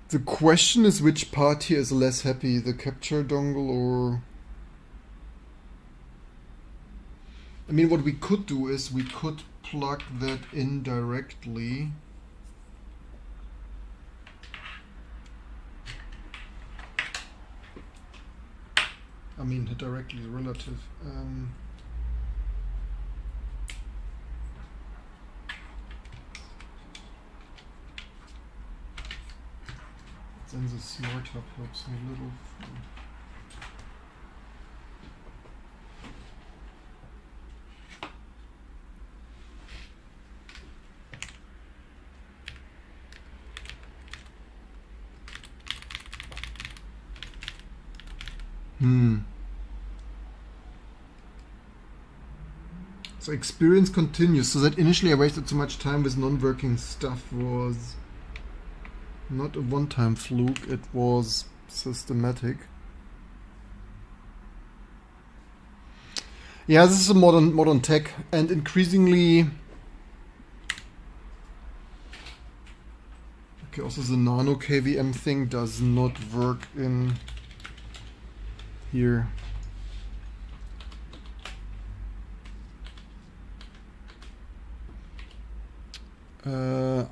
The question is which part here is less happy, the capture dongle or... I mean, what we could do is we could plug that in directly. I mean, directly is relative. Then the Smart Hub helps me a little. So experience continues. So that initially I wasted so much time with non-working stuff was not a one-time fluke, it was systematic. Yeah, this is a modern tech, and increasingly. Okay, also the nano KVM thing does not work in here.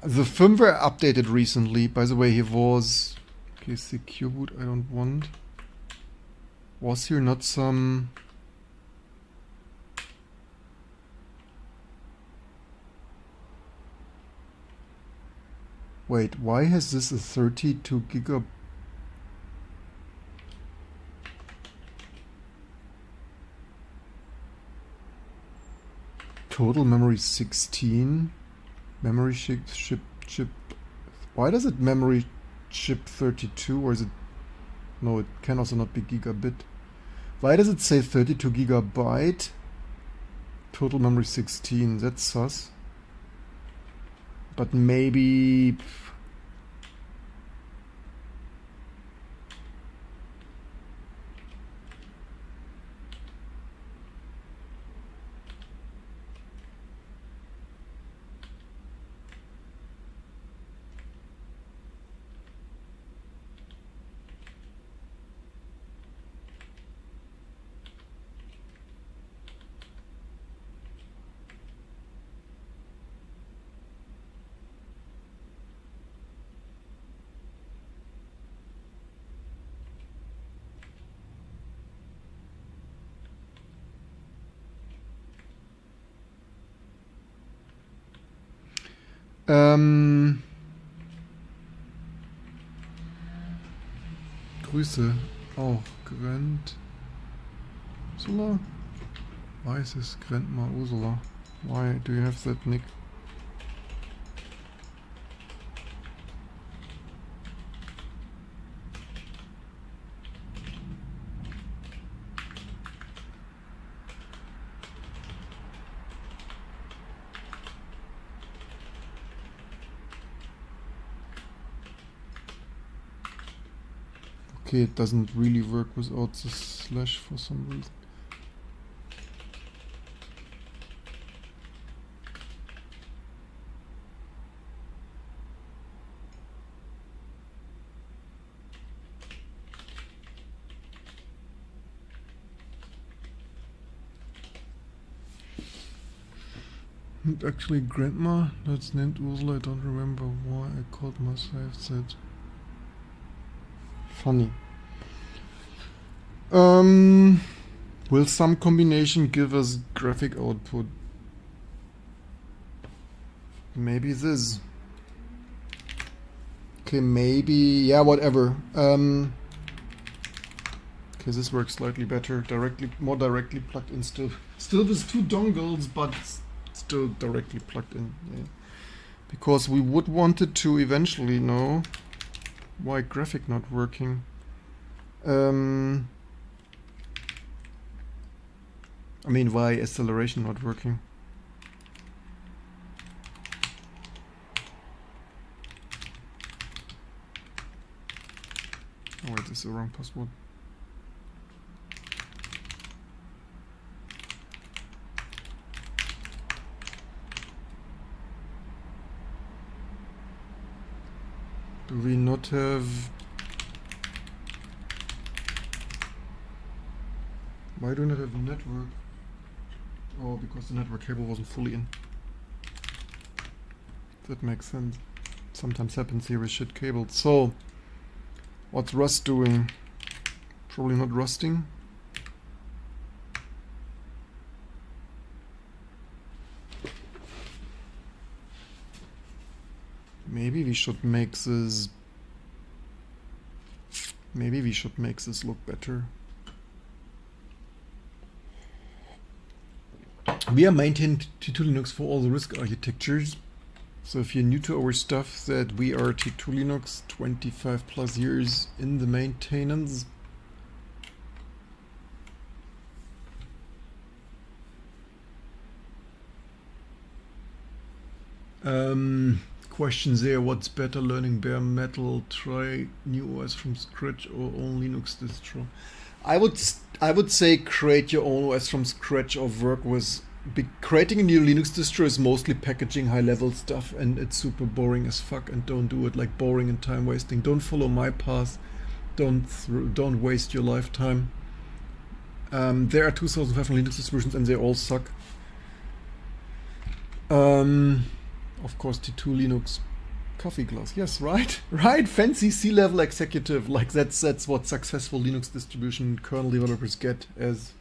The firmware updated recently. By the way, here was... Okay, secure boot I don't want. Was here not some... Wait, why has this a 32 gigab... Total memory 16. Memory chip. Why does it memory chip 32, or is it? No, it can also not be gigabit. Why does it say 32 gigabyte? Total memory 16. That's sus. But maybe. Grüße. Auch Grant. Ursula? Why is this Grandma Ursula? Why do you have that nick? Okay, it doesn't really work without the slash for some reason. And actually, Grandma, that's named Ursula. I don't remember why I called myself that. Funny. Will some combination give us graphic output? Maybe this. Okay, maybe, yeah, whatever. Okay, this works slightly better. More directly plugged in still. Still with two dongles, but still directly plugged in. Yeah. Because we would want it to eventually know why graphic not working. I mean, why acceleration not working? Oh wait, this is the wrong password. Do we not have... Why do we not have a network? Oh, because the network cable wasn't fully in. That makes sense. Sometimes happens here with shit cables. So, what's Rust doing? Probably not rusting. Maybe we should make this... Maybe we should make this look better. We are maintaining T2 Linux for all the RISC architectures. So if you're new to our stuff, that we are T2 Linux, 25 plus years in the maintenance. Questions there, what's better, learning bare metal, try new OS from scratch, or own Linux distro? I would say create your own OS from scratch or work with... Creating a new Linux distro is mostly packaging high level stuff, and it's super boring as fuck, and don't do it. Like, boring and time wasting. Don't follow my path. Don't waste your lifetime. There are 2,500 Linux distributions and they all suck. Of course, T2 Linux coffee glass. Yes, right? Right? Fancy C-level executive. Like, that's what successful Linux distribution kernel developers get as...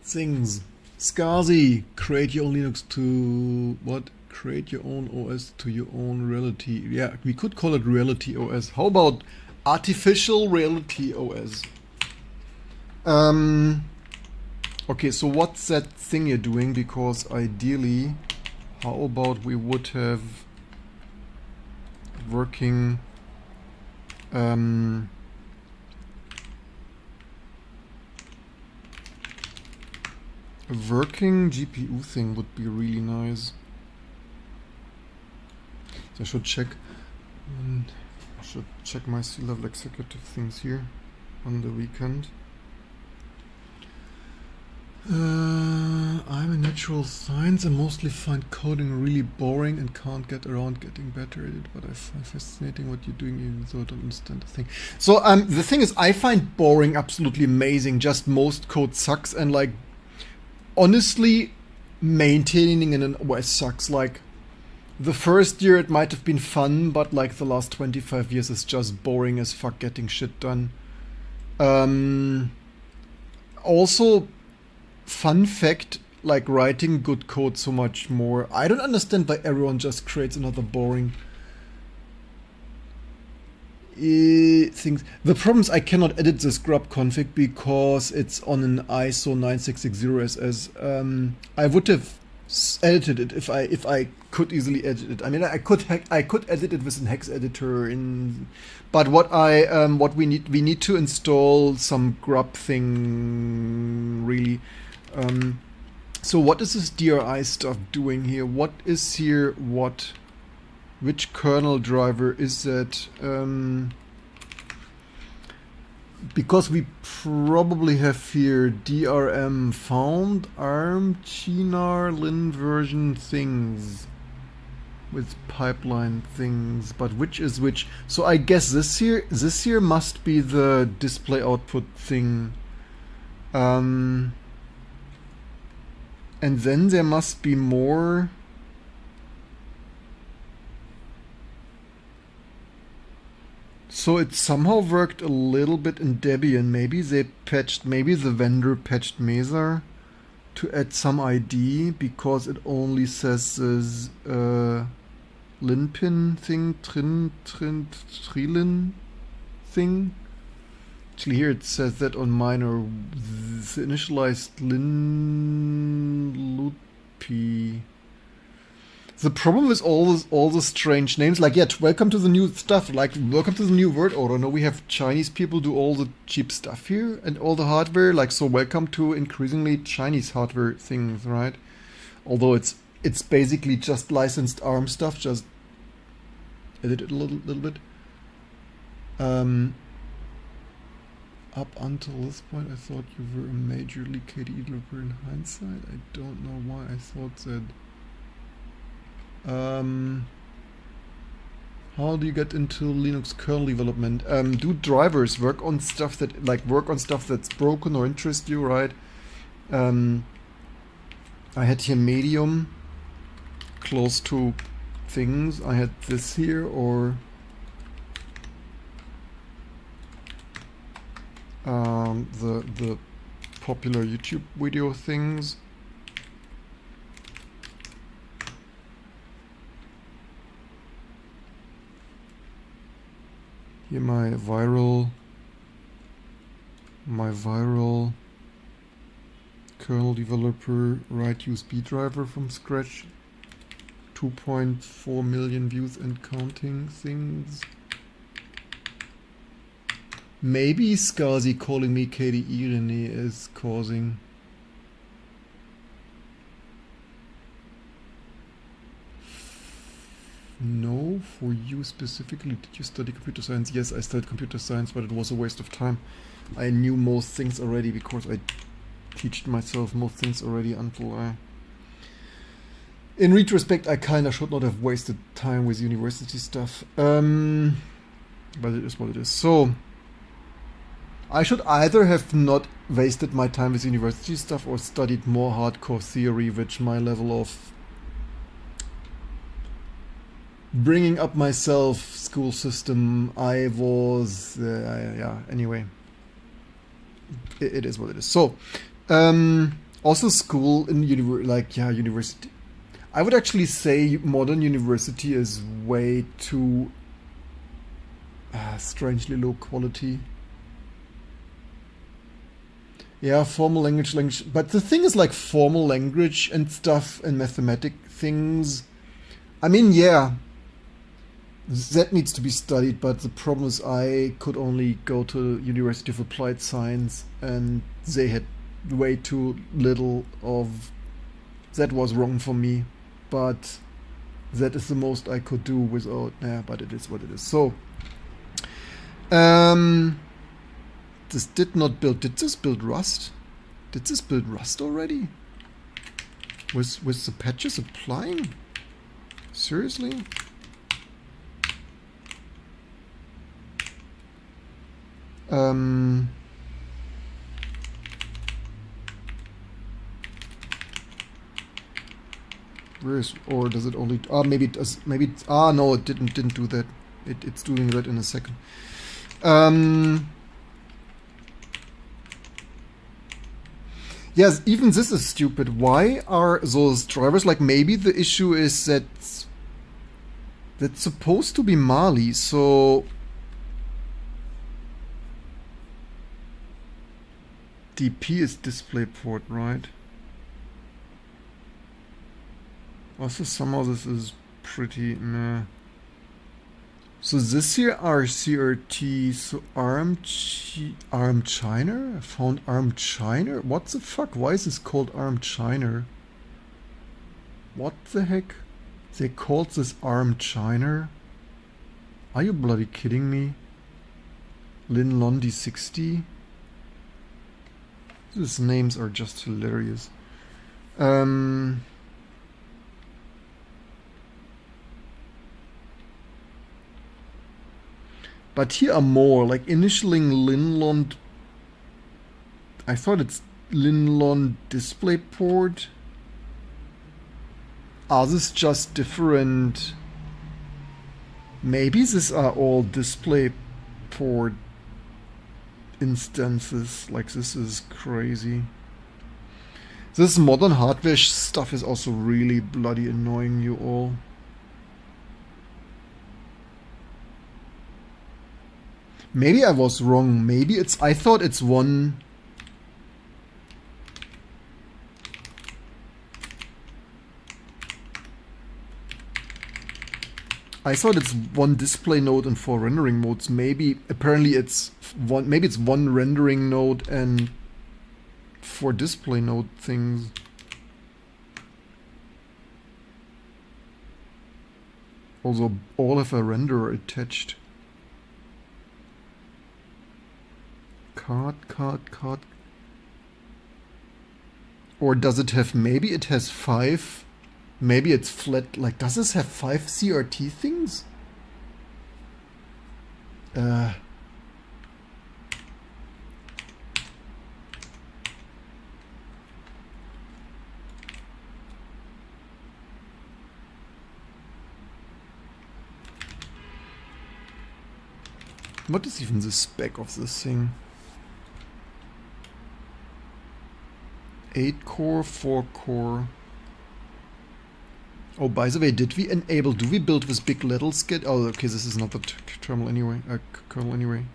things. Scarzy, create your own Linux to... what? Create your own OS to your own reality. Yeah, we could call it reality OS. How about artificial reality OS? Okay, so what's that thing you're doing? Because ideally... How about we would have working a working GPU thing would be really nice. So I should check. I should check my C-level executive things here on the weekend. I'm in natural science and mostly find coding really boring and can't get around getting better at it, but I find fascinating what you're doing even though I don't understand the thing. So the thing is, I find boring absolutely amazing, just most code sucks, and like honestly maintaining an OS sucks. Like the first year it might have been fun, but like the last 25 years is just boring as fuck getting shit done. Also, fun fact, like writing good code so much more. I don't understand why everyone just creates another boring things. The problem is I cannot edit this grub config because it's on an ISO 9660 SS. I would have edited it if I could easily edit it. I mean, I could edit it with an hex editor but what we need to install some grub thing really. So what is this DRI stuff doing here? What is here? Which kernel driver is that? Because we probably have here DRM found ARM chinar lin version things with pipeline things, but which is which? So I guess this here must be the display output thing. And then there must be more. So it somehow worked a little bit in Debian. Maybe the vendor patched Mesa to add some ID because it only says this linpin thing, trilin thing. Actually, here it says that on mine, or the initialized lin loopy. The problem with all the strange names, like welcome to the new stuff, like welcome to the new word order. No, we have Chinese people do all the cheap stuff here and all the hardware, like, so welcome to increasingly Chinese hardware things, right? Although it's basically just licensed ARM stuff, just edit it a little bit. Up until this point, I thought you were a majorly KDE developer in hindsight. I don't know why I thought that. How do you get into Linux kernel development? Do drivers, work on stuff that's broken or interest you, right? I had here medium close to things. I had this here, or the popular YouTube video things. Here my viral kernel developer write USB driver from scratch, 2.4 million views and counting things. Maybe SCSI calling me KDE René is causing. No, for you specifically. Did you study computer science? Yes, I studied computer science, but it was a waste of time. I knew most things already because I taught myself most things already until I... In retrospect, I kinda should not have wasted time with university stuff. But it is what it is. So, I should either have not wasted my time with university stuff or studied more hardcore theory, which my level of bringing up myself school system, I was anyway, it is what it is. So also school in university, I would actually say modern university is way too strangely low quality. Yeah, formal language. But the thing is, like, formal language and stuff and mathematic things. I mean, yeah, that needs to be studied, but the problem is I could only go to University of Applied Science, and they had way too little of... That was wrong for me, but that is the most I could do without... Yeah, but it is what it is. So, this did not build... Did this build Rust? Did this build Rust already? With the patches applying? Seriously? Where is... Or does it only... maybe it does... Maybe it's... no, it didn't do that. It's doing that in a second. Yes, even this is stupid. Why are those drivers... Like, maybe the issue is that... That's supposed to be Mali, so... DP is DisplayPort, right? Also, somehow this is pretty meh. So this here are CRT, so ARM Chiner? I found ARM Chiner? What the fuck? Why is this called ARM Chiner? What the heck? They called this ARM Chiner? Are you bloody kidding me? Lin Londi 60? These names are just hilarious. But here are more, like initialing Linlond. I thought it's Linlond DisplayPort. Are this just different? Maybe these are all DisplayPort instances. Like, this is crazy. This modern hardware stuff is also really bloody annoying you all. Maybe I was wrong. Maybe it's... I thought it's one... I thought it's one display node and 4 rendering modes. Maybe... Apparently it's one... Maybe it's one rendering node and 4 display node things. Also, all have a renderer attached. Card. Or does it have... Maybe it has 5... Maybe it's flat... Like, does this have 5 CRT things? What is even the spec of this thing? 8 core, 4 core. Oh, by the way, did we enable... Do we build this big little skid? Oh, okay, this is not the kernel anyway. Kernel anyway.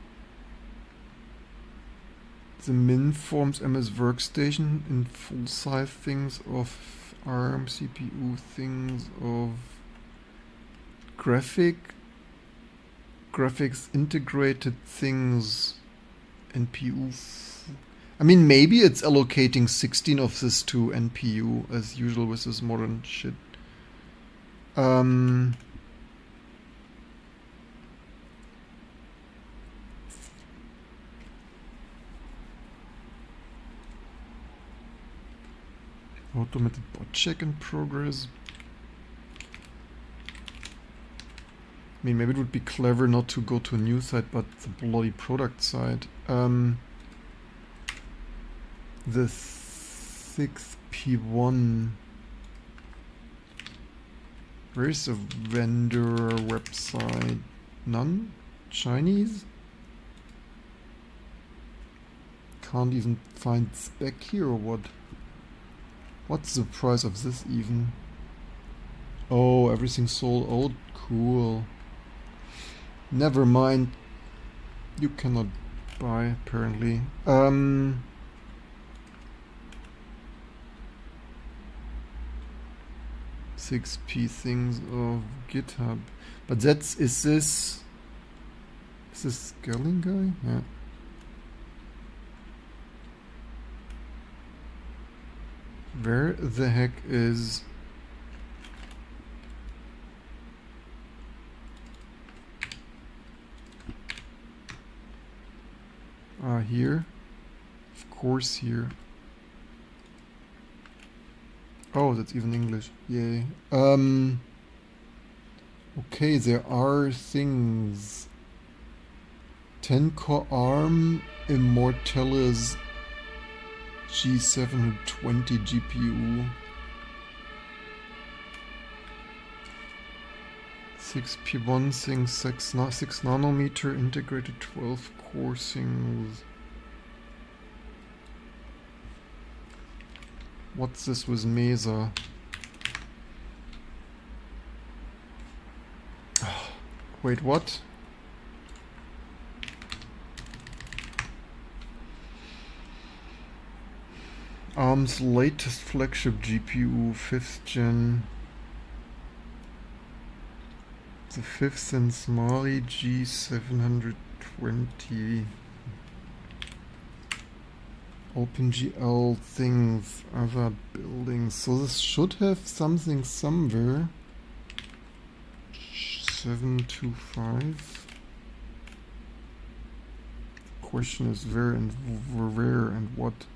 The min forms MS workstation in full size things of ARM CPU things of graphics integrated things NPU. I mean, maybe it's allocating 16 of this to NPU as usual with this modern shit. Automated bot check in progress. I mean, maybe it would be clever not to go to a new site, but the bloody product site. The 6th P1. Where's the vendor website? None? Chinese? Can't even find spec here or what? What's the price of this even? Oh, everything sold out? Cool. Never mind. You cannot buy, apparently. 6p things of GitHub. But that's, is this scaling guy? Yeah. Where the heck is... here. Of course here. Oh, that's even English. Yay. Okay, there are things. 10 core ARM Immortalis G720 GPU. 6P1 things, 6 nanometer integrated 12 core things. What's this with Mesa? Wait, what? ARM's latest flagship GPU, 5th gen. The 5th in Smalley G720. OpenGL things, other buildings. So this should have something somewhere. 725. Question is where and what.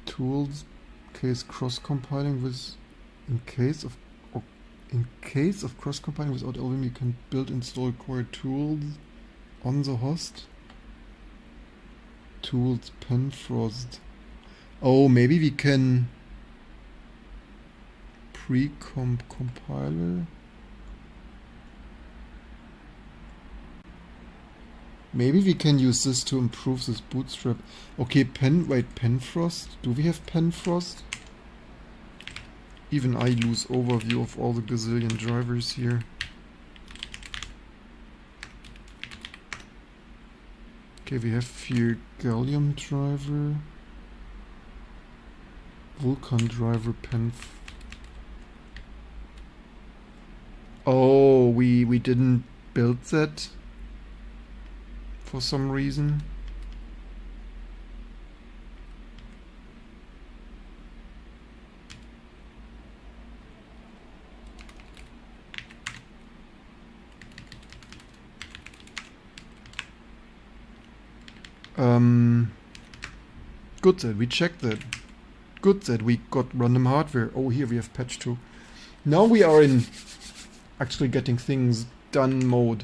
Tools, case cross-compiling with, in case of cross-compiling without LVM, you can build install core tools on the host. Tools penfrost. Oh, maybe we can compiler. Maybe we can use this to improve this bootstrap. Okay, penfrost. Do we have penfrost? Even I lose overview of all the gazillion drivers here. Okay, we have here gallium driver, Vulkan driver, Oh, we didn't build that for some reason. Good that we checked that. Good that we got random hardware. Oh, here we have patch 2. Now we are in actually getting things done mode.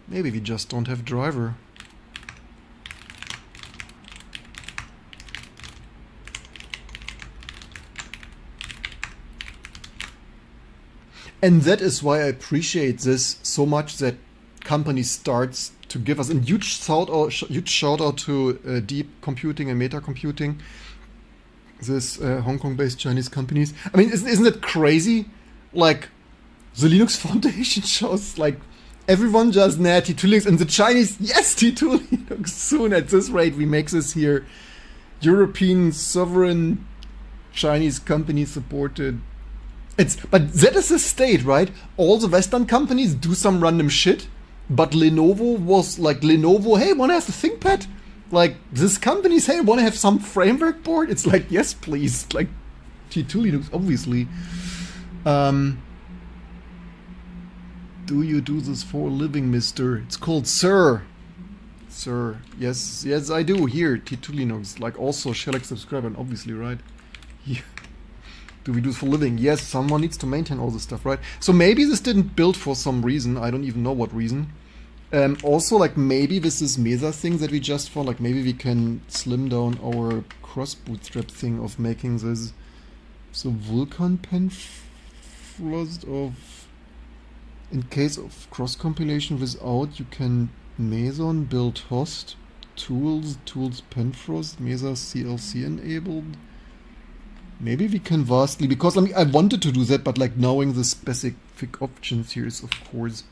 Maybe we just don't have driver. And that is why I appreciate this so much, that company starts to give us a huge shout out to Deep Computing and Meta Computing, this Hong Kong-based Chinese companies. I mean, isn't it crazy? Like, the Linux Foundation shows like everyone just nah T2 Linux, and the Chinese, yes, T2 Linux. Soon at this rate, we make this here European sovereign Chinese company supported. But that is the state, right? All the Western companies do some random shit, but Lenovo was like, hey, wanna have a ThinkPad? Like, this company say, wanna have some framework board? It's like, yes, please. Like, T2 Linux, obviously. Do you do this for a living, mister? It's called Sir. Sir. Yes, I do. Here, T2 Linux. Like, also, shall I subscribe? And obviously, right? Yeah. Do we do this for a living? Yes, someone needs to maintain all this stuff, right? So maybe this didn't build for some reason. I don't even know what reason. Also, like, maybe with this Mesa thing that we just found, like, maybe we can slim down our cross-bootstrap thing of making this. So Vulkan penfrost of... In case of cross-compilation without, you can Meson build host, tools penfrost, Mesa CLC enabled. Maybe we can vastly, because I mean, I wanted to do that, but like knowing the specific options here is of course.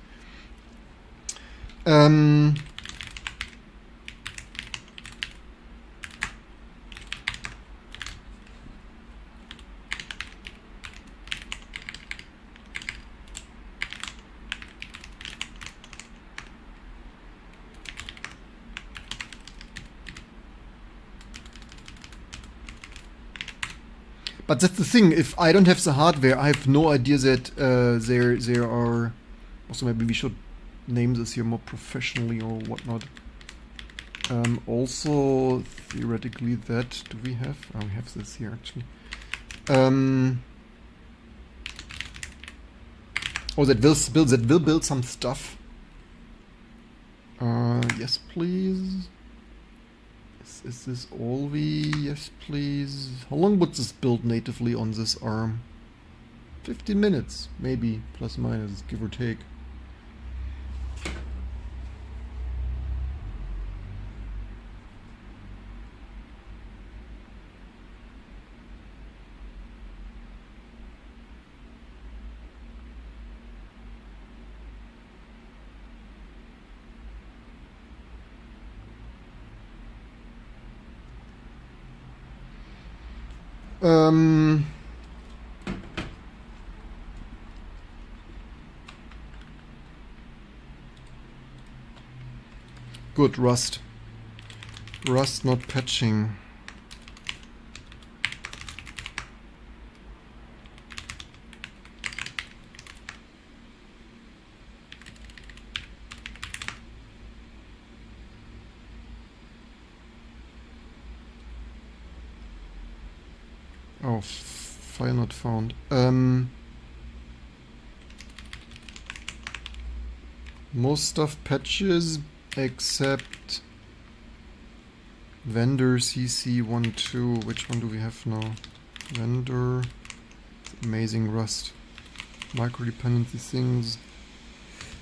But that's the thing. If I don't have the hardware, I have no idea that there are. Also, maybe we should name this here more professionally or whatnot. Also, theoretically, that do we have? Oh, we have this here actually. Oh, that will build some stuff. Yes, please. Is this all we? Yes, please. How long would this build natively on this ARM? 15 minutes, maybe, plus minus, give or take. Good, Rust. Rust not patching. Oh, file not found. Most stuff patches except vendor CC12. Which one do we have now? Vendor. Amazing Rust. Micro dependency things.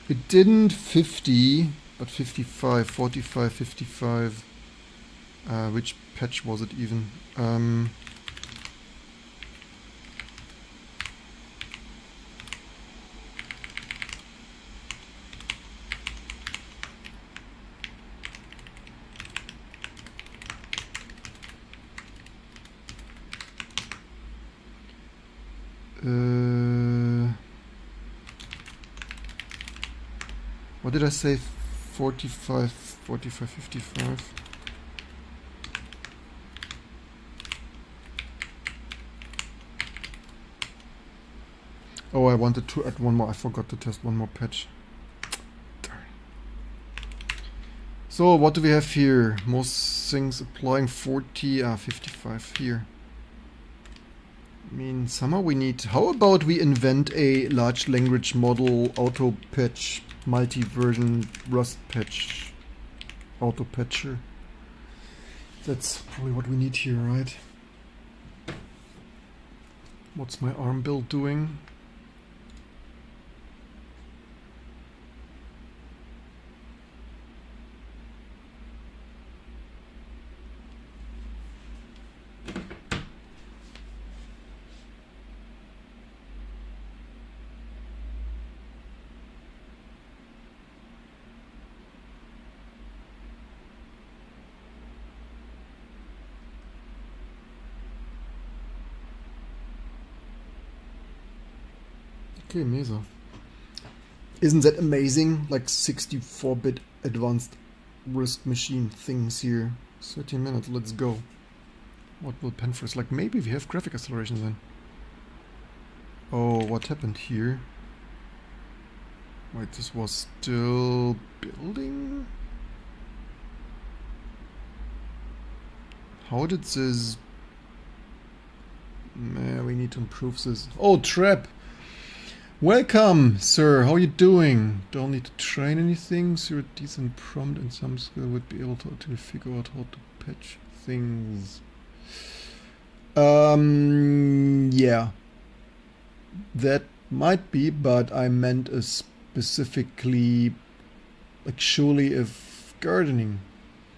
It didn't 50, but 55, 45, 55. Which patch was it even? What did I say? 45, 45, 55. Oh, I wanted to add one more. I forgot to test one more patch. Darn. So what do we have here? Most things applying 40, 55 here. I mean, somehow we need... How about we invent a large language model auto patch, multi-version Rust patch, auto patcher? That's probably what we need here, right? What's my ARM build doing? Okay, Mesa. Isn't that amazing? Like 64-bit advanced RISC machine things here. 30 minutes, let's go. What will pen first? Like maybe we have graphic acceleration then. Oh, what happened here? Wait, this was still building? How did this... Man, we need to improve this. Oh, trap! Welcome, sir. How are you doing? Don't need to train anything, so a decent prompt and some skill would be able to figure out how to patch things. Yeah. That might be, but I meant a specifically, like surely if gardening.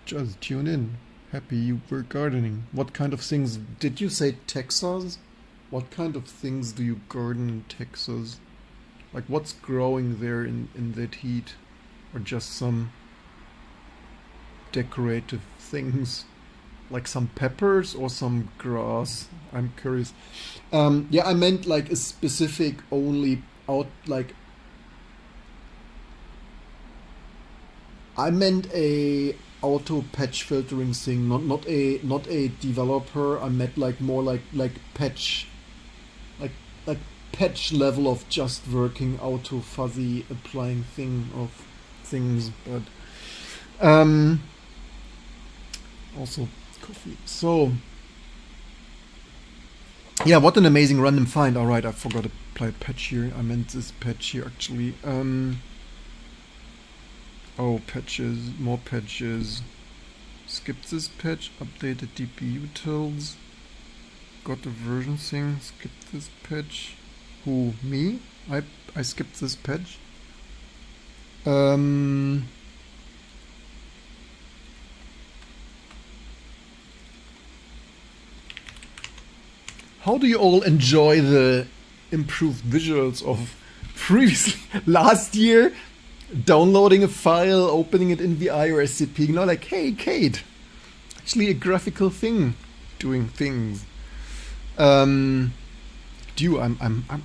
Just tune in. Happy you were gardening. What kind of things, did you say Texas? What kind of things do you garden in Texas? Like what's growing there in that heat? Or just some decorative things? Like some peppers or some grass? I'm curious. Yeah, I meant like a specific only out, like I meant a auto patch filtering thing, not a developer. I meant like more like patch, like patch level of just working auto fuzzy applying thing of things, but also coffee. So yeah, what an amazing random find. All right, I forgot to apply a patch here. I meant this patch here actually. Oh, patches, more patches. Skip this patch, updated DP utils. Got the version thing, skip this patch. Who, me? I skipped this patch. How do you all enjoy the improved visuals of previously last year? Downloading a file, opening it in VI or SCP, you know, like, hey, Kate, actually a graphical thing, doing things. I'm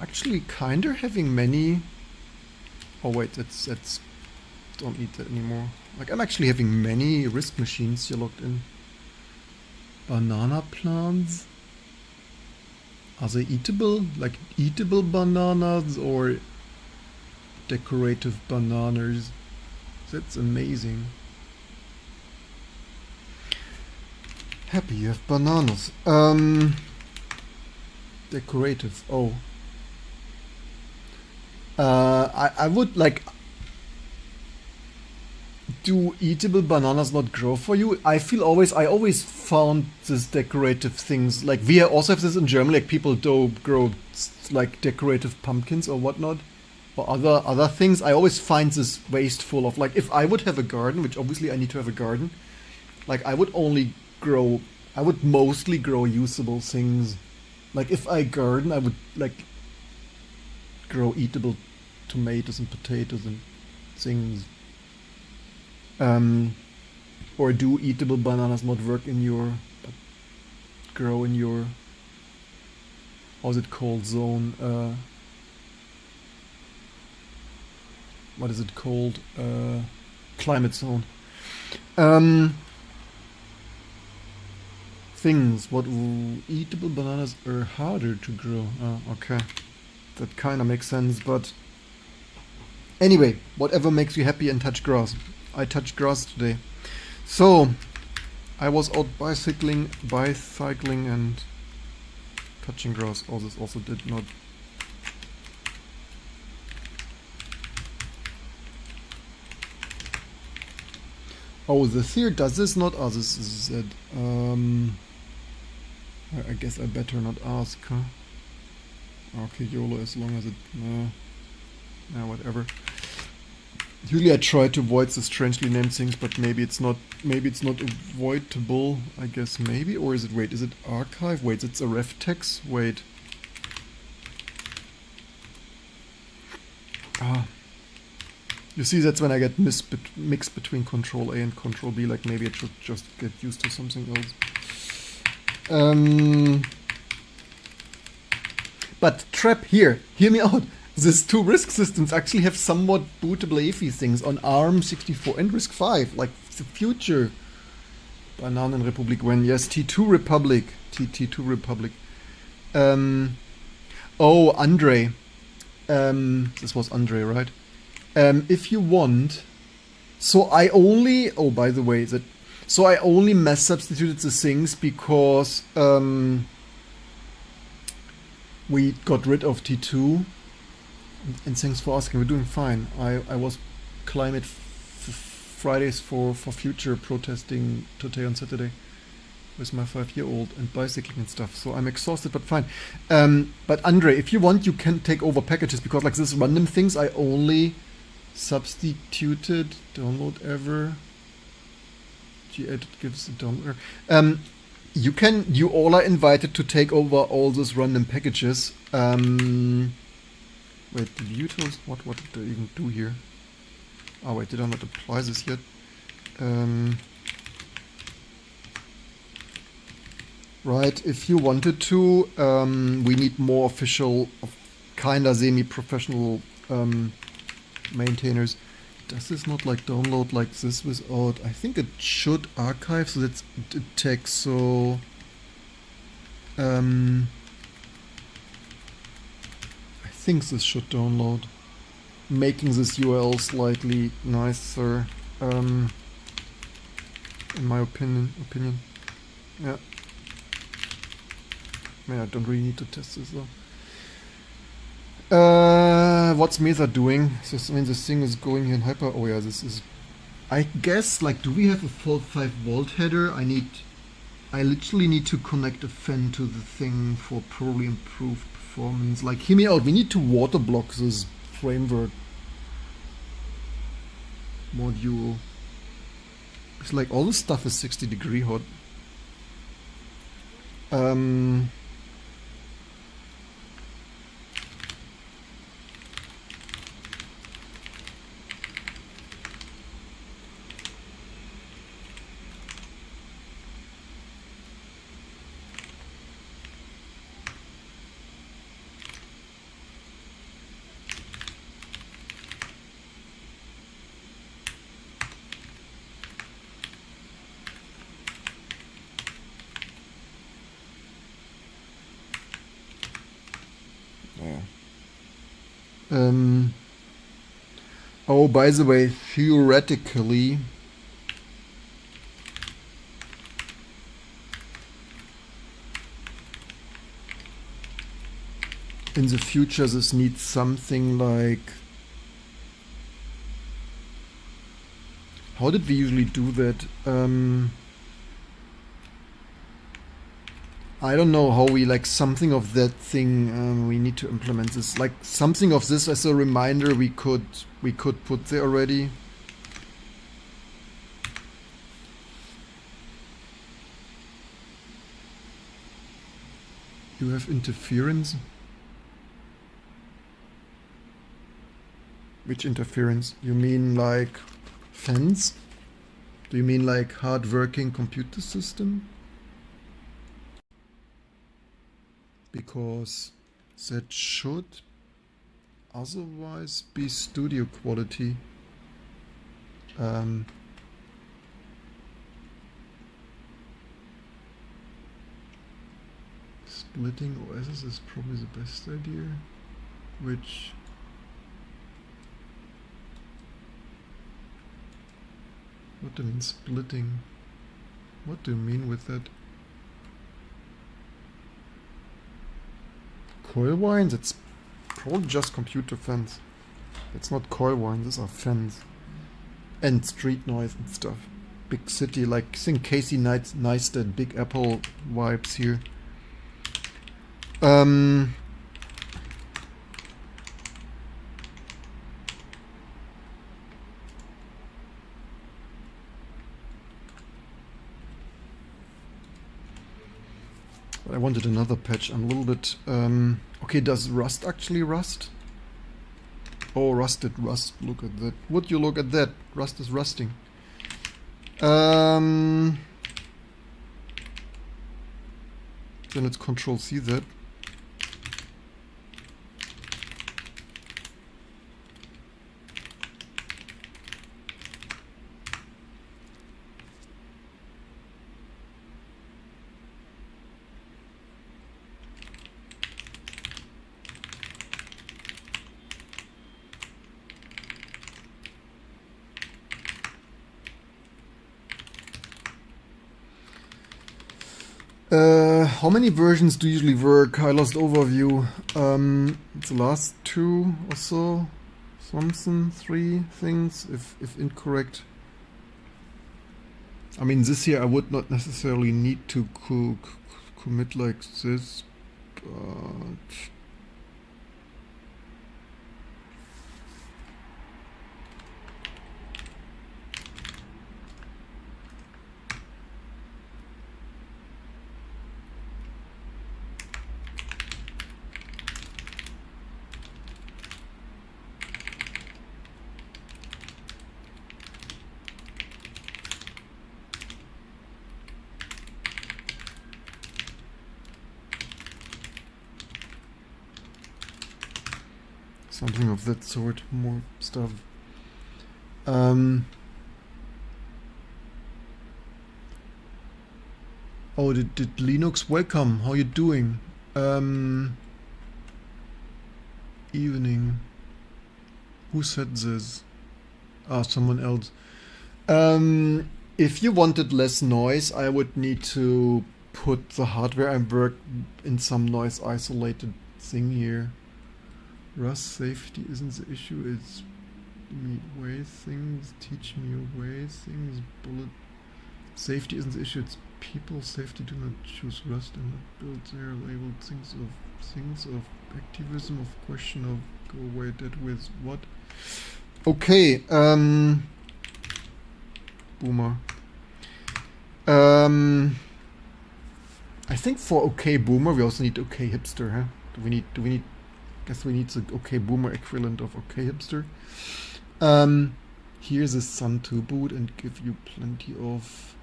actually kinda having many. Oh wait, that's don't need that anymore. Like, I'm actually having many RISC machines here logged in. Banana plants. Are they eatable? Like eatable bananas or decorative bananas? That's amazing. Happy you have bananas. Decorative. Oh. I would like. Do eatable bananas not grow for you? I always found this decorative things, like we also have this in Germany, like people do grow like decorative pumpkins or whatnot, or other things. I always find this wasteful of, like, if I would have a garden, which obviously I need to have a garden, like I would mostly grow usable things. Like if I garden, I would like grow eatable tomatoes and potatoes and things. Or do eatable bananas not work in your, grow in your, how's it called, zone? What is it called? Climate zone. Things. What eatable bananas are harder to grow. Oh, okay. That kind of makes sense, but anyway, whatever makes you happy and touch grass. I touched grass today. So, I was out bicycling and touching grass. Oh, this also did not. Oh, this here, does this not? Oh, this is it. I guess I better not ask, huh? Okay, YOLO, as long as it, whatever. Usually I try to avoid the strangely named things, but maybe it's not avoidable, I guess, maybe, or is it archive? Wait, it's a ref text? Wait. You see, that's when I get mixed between Control A and Control B, like maybe I should just get used to something else. But trap here, hear me out. These two RISC systems actually have somewhat bootable AFI things on ARM64 and RISC-V, like the future. Bananen Republic when, yes, T2 Republic. T2 Republic. Oh, Andre. This was Andre, right? If you want, so I only, oh, by the way, so I only mass substituted the things because we got rid of T2. And thanks for asking, we're doing fine. I was climate Fridays for future protesting today on Saturday with my 5-year-old and bicycling and stuff, so I'm exhausted but fine. But Andre, if you want, you can take over packages, because like this random things I only substituted. Download ever. gedit gives a download error. You all are invited to take over all those random packages. Wait, the utils, what did I even do here? Oh wait, did I not apply this yet? Right, if you wanted to, we need more official, kinda semi-professional maintainers. does this not like download like this without? I think it should archive, so that's the text. So I think this should download, making this URL slightly nicer, in my opinion. Yeah. Man, I don't really need to test this though. What's Mesa doing? So I mean, this thing is going here in hyper. Oh yeah, this is. I guess like, do we have a full 5-volt header? I literally need to connect a fan to the thing for probably improved performance. Like, hear me out. We need to water block this framework module. It's like all this stuff is 60-degree hot. Oh, by the way, theoretically, in the future this needs something like, how did we usually do that? I don't know how we, like, something of that thing, we need to implement this, like something of this as a reminder we could put there already. You have interference? Which interference? You mean like fans? Do you mean like hard working computer system? Because that should otherwise be studio quality. Splitting OSs is probably the best idea. Which what do you mean splitting? What do you mean with that? Coil wines? It's probably just computer fans. It's not coil wines, these are fans. And street noise and stuff. Big city, like, think Casey Neistat, Big Apple vibes here. I wanted another patch. I'm a little bit... okay, does Rust actually rust? Oh, rusted Rust. Look at that. Would you look at that? Rust is rusting. Then let's Control-C that. How many versions do usually work? I lost overview. It's the last 2 or so. Something, 3 things, if incorrect. I mean, this here I would not necessarily need to commit like this, but... something of that sort, more stuff. Oh, did Linux welcome? How you doing? Evening. Who said this? Ah, someone else. If you wanted less noise, I would need to put the hardware I work in some noise isolated thing here. Rust safety isn't the issue, it's me way things, teach me a way things, bullet. Safety isn't the issue, it's people safety. Do not choose Rust and not build their labeled things of activism, of question of go away dead with what? Okay, Boomer. I think for okay Boomer we also need okay hipster, huh? Do we need guess we need the okay Boomer equivalent of okay hipster. Here's a Sun to boot and give you plenty of.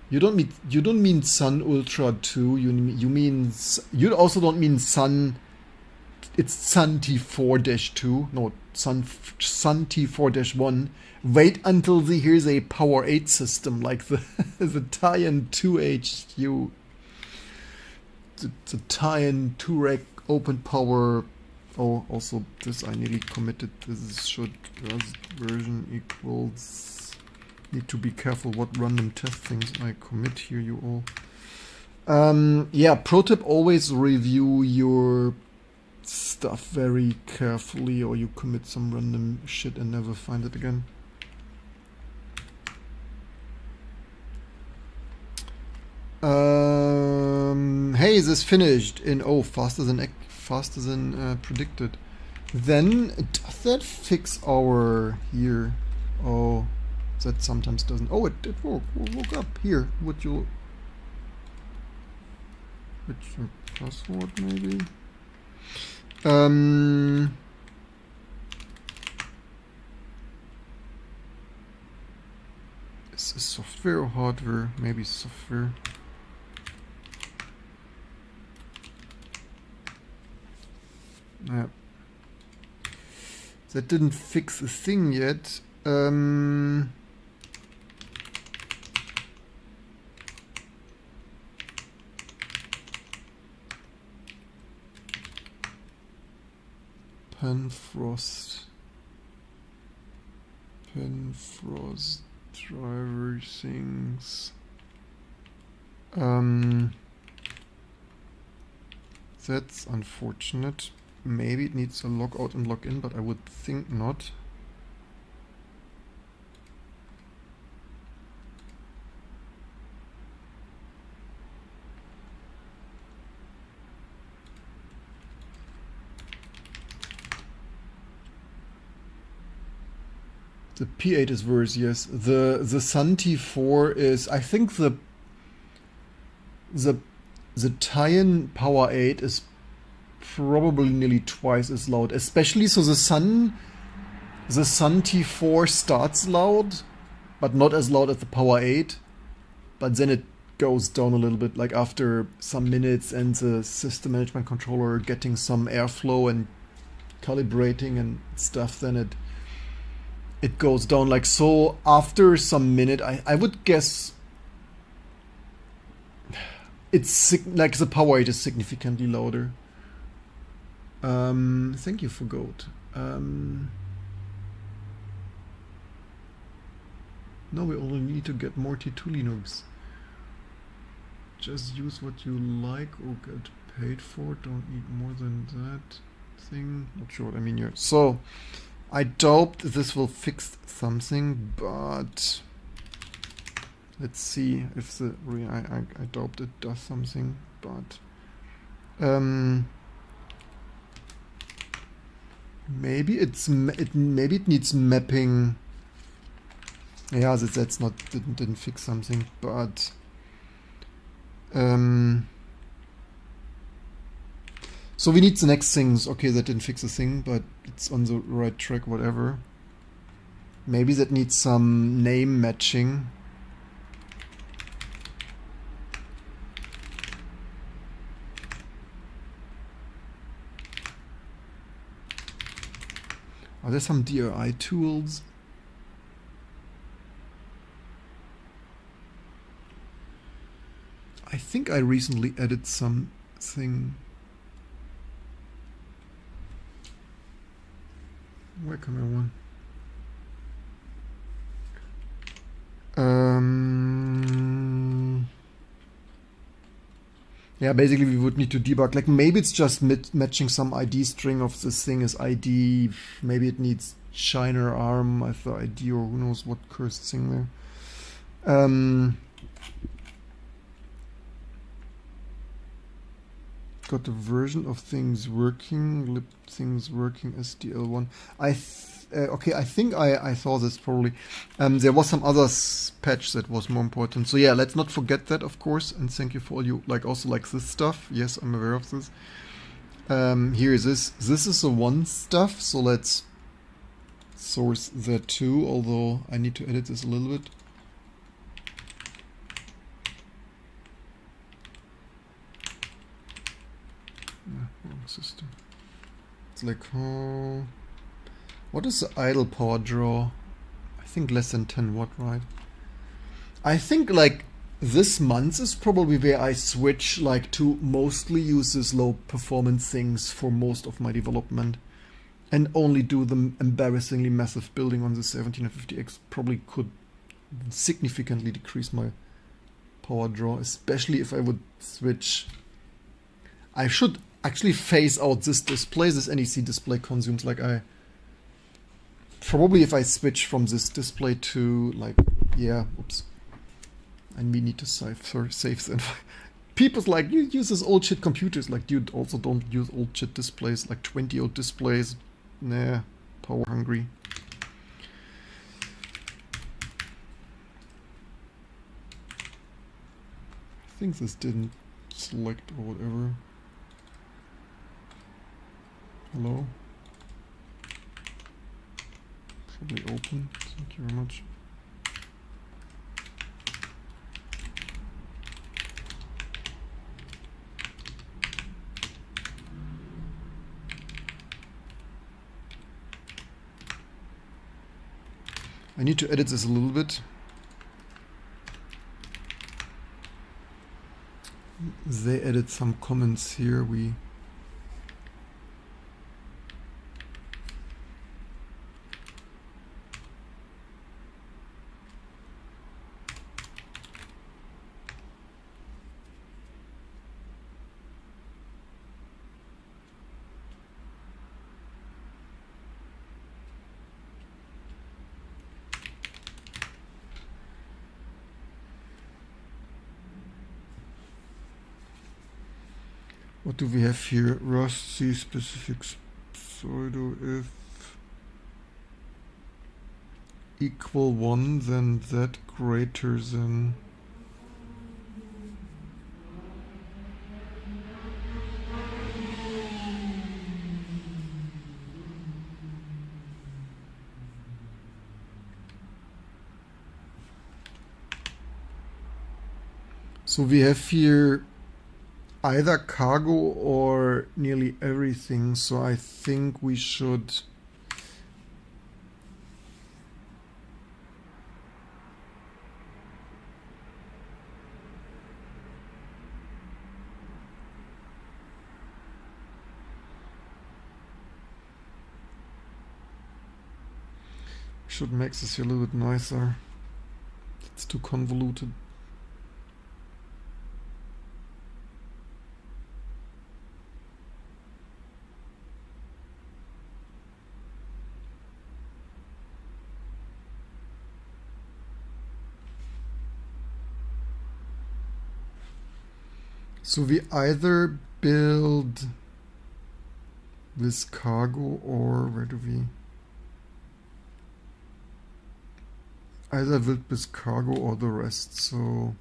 You don't mean Sun Ultra 2. You also don't mean Sun. It's Sun T4-2. No, Sun T4-1. Wait until here's a Power 8 system like the the Tyan 2HU. The Tyan 2-rack open power. Oh, also this I nearly committed. This should version equals. Need to be careful what random test things I commit here, you all. Yeah, pro tip: always review your stuff very carefully, or you commit some random shit and never find it again. Hey, this finished in faster than predicted. Then does that fix our here? Oh, that sometimes doesn't. Oh, it did work. Woke up here. Would you? What's your password maybe? Is this software or hardware? Maybe software. Yeah. That didn't fix the thing yet. Penfrost driver things. That's unfortunate. Maybe it needs a log out and log in, but I would think not. The P8 is worse, yes. The Sun T4 is, I think the Tyan Power 8 is probably nearly twice as loud. Especially so the Sun T4 starts loud, but not as loud as the Power 8. But then it goes down a little bit, like after some minutes and the system management controller getting some airflow and calibrating and stuff, then it goes down like so. After some minute, I would guess it's like the Power 8 is significantly louder. Thank you for goat. No, we only need to get more T2 Linux. Just use what you like or get paid for. Don't need more than that thing. Not sure what I mean here. So I doubt this will fix something, but let's see if I doubt it does something, but maybe maybe it needs mapping. Yeah, that's not didn't fix something, but so we need the next things. Okay, that didn't fix a thing, but it's on the right track, whatever. Maybe that needs some name matching. Are there some DRI tools? I think I recently added something. Where camera one? Yeah, basically we would need to debug. Like maybe it's just matching some ID string of this thing as ID. Maybe it needs Shiner arm as the ID, or who knows what cursed thing there. Got the version of things working, lib things working, SDL1. Okay, I think I saw this probably. There was some other patch that was more important. So yeah, let's not forget that, of course. And thank you for all you also like this stuff. Yes, I'm aware of this. Here is this. This is the one stuff. So let's source that too. Although I need to edit this a little bit. Wrong system. It's like, oh, what is the idle power draw? I think less than 10 watt, right? I think like this month is probably where I switch like to mostly use this low performance things for most of my development, and only do the embarrassingly massive building on the 1750X. Probably could significantly decrease my power draw, especially if I would switch. I should actually phase out this display. This NEC display consumes like probably if I switch from this display to like, yeah, oops. And we need to save them. People's like, you use this old shit computers. Like, dude, also don't use old shit displays, like 20 old displays. Nah, power hungry. I think this didn't select or whatever. Hello? Probably open. Thank you very much. I need to edit this a little bit. They added some comments here. What do we have here? Rust C specific pseudo if equal 1, then that greater than. So we have here either cargo or nearly everything, so I think we should make this here a little bit nicer. It's too convoluted. So we either build this cargo, or where do we? Either build this cargo or the rest, so.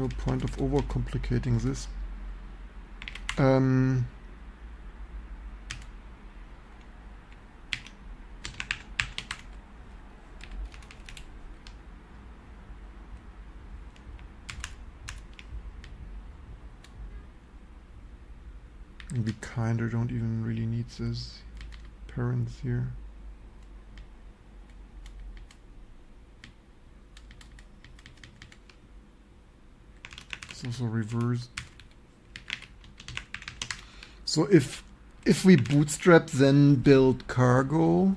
no point of overcomplicating this. We kinda don't even really need this parents here. It's also reversed. So if we bootstrap, then build cargo,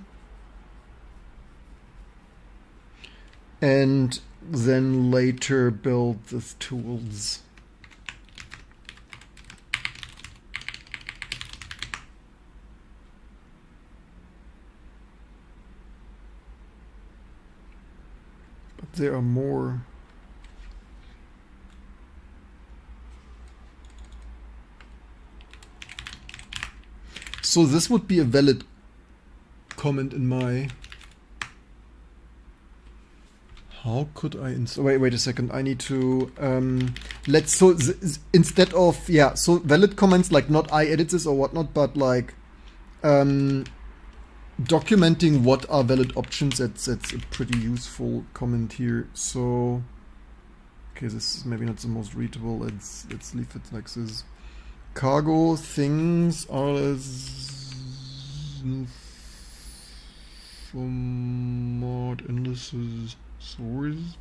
and then later build the tools. But there are more. So this would be a valid comment in my... How could I install... Wait a second. I need to... let's... So instead of... Yeah, so valid comments, like not I edit this or whatnot, but like... documenting what are valid options. That's a pretty useful comment here. So... Okay, this is maybe not the most readable. Let's leave it like this. Cargo things are as format analysis source.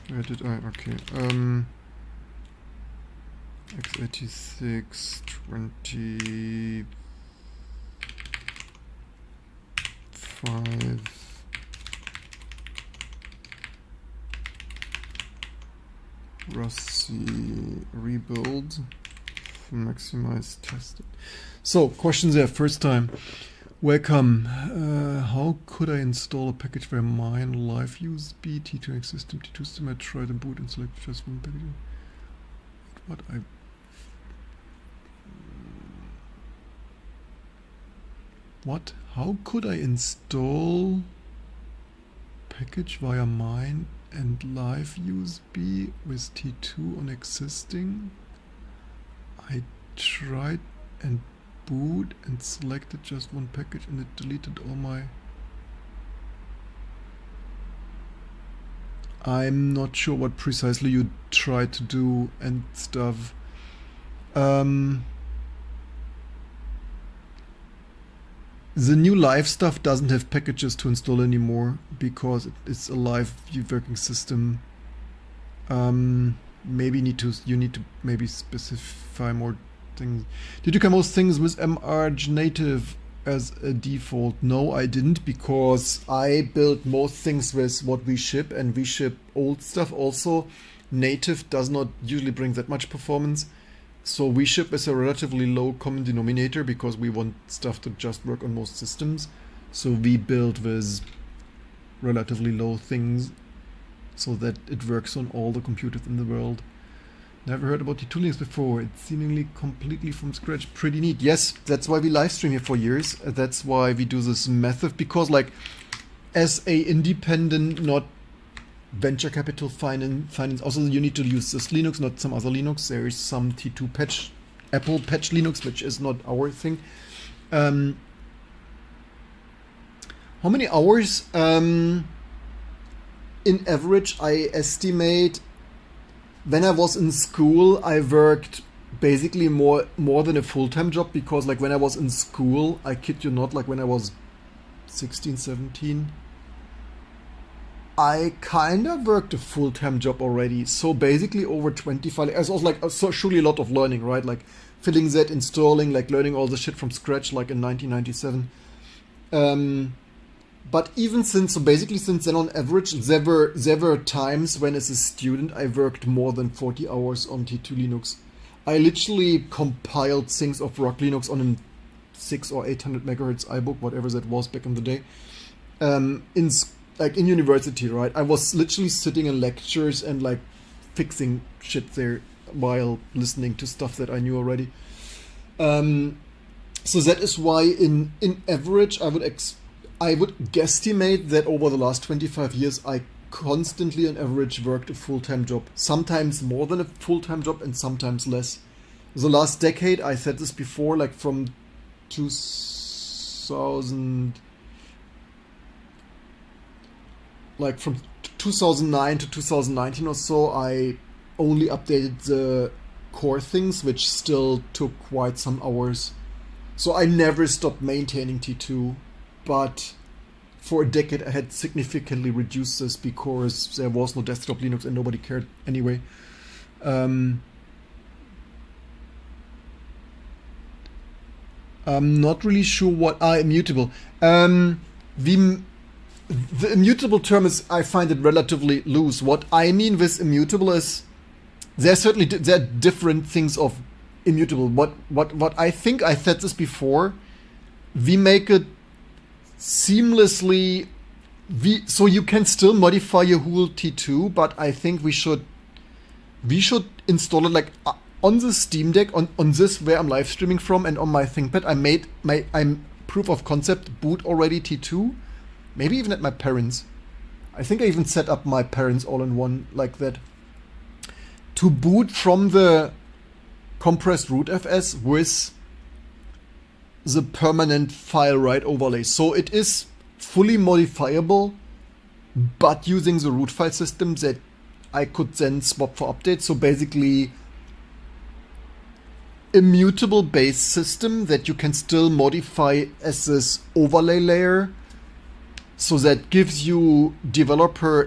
Where did I? Okay. x86 20. 5 Rusty rebuild maximize tested. So questions there. First time. Welcome. How could I install a package via mine live USB T2X system T2 system? I tried and boot and select just one package. What I What? How could I install package via mine and live USB with T2 on existing? I tried and boot and selected just one package and it deleted all my... I'm not sure what precisely you tried to do and stuff. The new live stuff doesn't have packages to install anymore because it's a live working system. Maybe you need to maybe specify more things. Did you come most things with mRg native as a default? No, I didn't, because I built most things with what we ship, and we ship old stuff also. Native does not usually bring that much performance. So we ship as a relatively low common denominator because we want stuff to just work on most systems. So we build with relatively low things so that it works on all the computers in the world. Never heard about T2 Linux before. It's seemingly completely from scratch. Pretty neat. Yes, that's why we live stream here for years. That's why we do this method, because like as a independent, not venture capital finance, also you need to use this Linux, not some other Linux. There is some T2 patch, Apple patch Linux, which is not our thing. How many hours? In average, I estimate, when I was in school, I worked basically more than a full-time job, because like when I was in school, I kid you not, like when I was 16, 17, I kind of worked a full-time job already. So basically over 25, it's also like so surely a lot of learning, right? Like filling that, installing, like learning all the shit from scratch, like in 1997. But even since, so basically since then on average, there were times when as a student I worked more than 40 hours on T2 Linux. I literally compiled things of Rock Linux on a 600 or 800 megahertz iBook, whatever that was back in the day. In university, right? I was literally sitting in lectures and like fixing shit there while listening to stuff that I knew already. So that is why in average I would guesstimate that over the last 25 years I constantly on average worked a full-time job. Sometimes more than a full-time job and sometimes less. The last decade, I said this before, like from 2000, like from 2009 to 2019 or so, I only updated the core things, which still took quite some hours. So I never stopped maintaining T2, but for a decade I had significantly reduced this because there was no desktop Linux and nobody cared anyway. I'm not really sure what immutable. The immutable term is, I find it relatively loose. What I mean with immutable is there are different things of immutable. What I think, I said this before, we make it seamlessly, so you can still modify your whole T2, but I think we should install it like on the Steam Deck, on this where I'm live streaming from, and on my ThinkPad. I'm proof of concept boot already T2, maybe even at my parents'. I think I even set up my parents' all-in-one like that to boot from the compressed rootfs with the permanent file write overlay. So it is fully modifiable, but using the root file system that I could then swap for updates. So basically immutable base system that you can still modify as this overlay layer. So that gives you developer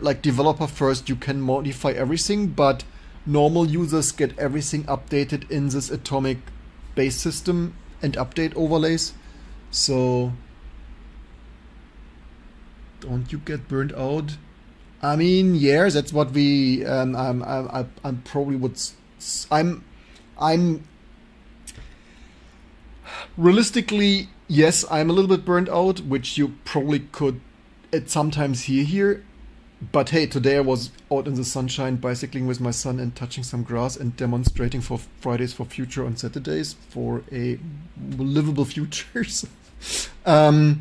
first, you can modify everything, but normal users get everything updated in this atomic base system and update overlays. So don't you get burnt out? I mean, yeah, that's what we. I'm probably would. I'm realistically, yes, I'm a little bit burnt out, which you probably could sometimes hear here. But hey, today I was out in the sunshine bicycling with my son and touching some grass and demonstrating for Fridays for Future on Saturdays for a livable future. I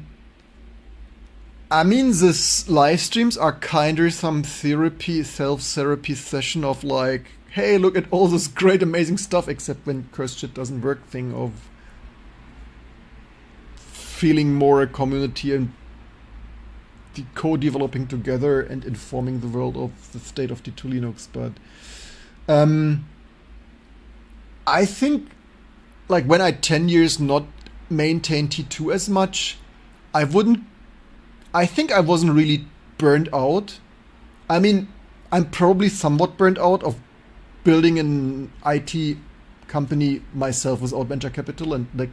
mean, this live streams are kind of some self-therapy session of like, hey, look at all this great, amazing stuff, except when cursed shit doesn't work thing of feeling more a community and co-developing together and informing the world of the state of T2 Linux. But I think like when I 10 years not maintain T2 as much, I think I wasn't really burned out. I mean, I'm probably somewhat burned out of building an IT company myself without venture capital and like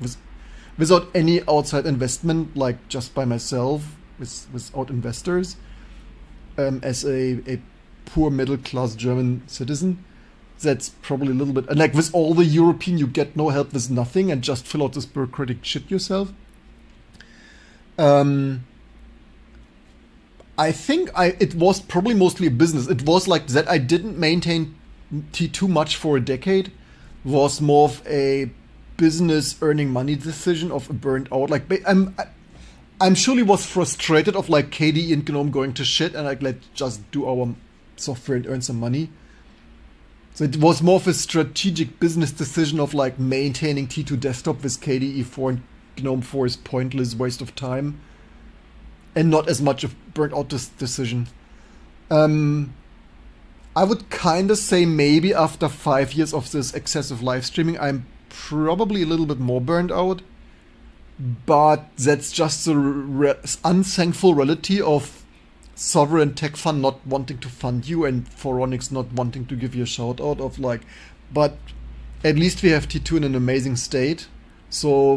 without any outside investment, like just by myself. Without investors, as a poor middle class German citizen, that's probably a little bit. And like with all the European, you get no help with nothing and just fill out this bureaucratic shit yourself. I think it was probably mostly a business. It was like that. I didn't maintain T2 much for a decade. Was more of a business earning money decision of a burnt out. Like I'm surely was frustrated of like KDE and GNOME going to shit and like let's just do our software and earn some money. So it was more of a strategic business decision of like maintaining T2 desktop with KDE 4 and GNOME 4 is pointless waste of time, and not as much of burnt out decision. I would kind of say maybe after 5 years of this excessive live streaming, I'm probably a little bit more burned out. But that's just the unthankful reality of sovereign tech fund not wanting to fund you and Phoronix not wanting to give you a shout out of like, but at least we have T2 in an amazing state. So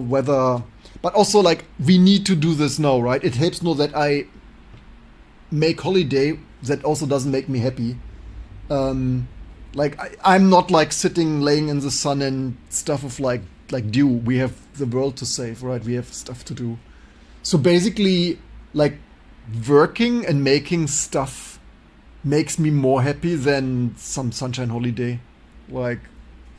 but also like we need to do this now, right? It helps know that I make holiday. That also doesn't make me happy. Like I'm not like sitting laying in the sun and stuff of like we have the world to save, right? We have stuff to do. So basically, like working and making stuff makes me more happy than some sunshine holiday. Like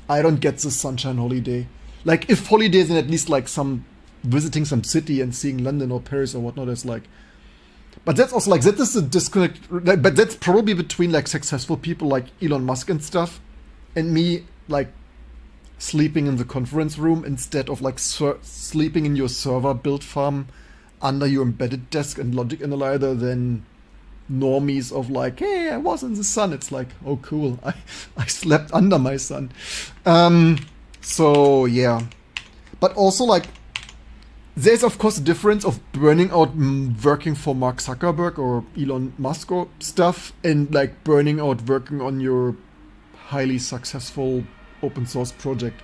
I don't get the sunshine holiday. like if holidays, then at least like some visiting some city and seeing London or Paris or whatnot is like. But that's also like, that is a disconnect. But that's probably between like successful people like Elon Musk and stuff, and me like sleeping in the conference room instead of like sleeping in your server build farm under your embedded desk and logic analyzer than normies of like, hey, I was in the sun. It's like, oh cool, I slept under my sun. So yeah, but also like there's of course a difference of burning out working for Mark Zuckerberg or Elon Musk or stuff, and like burning out working on your highly successful open source project.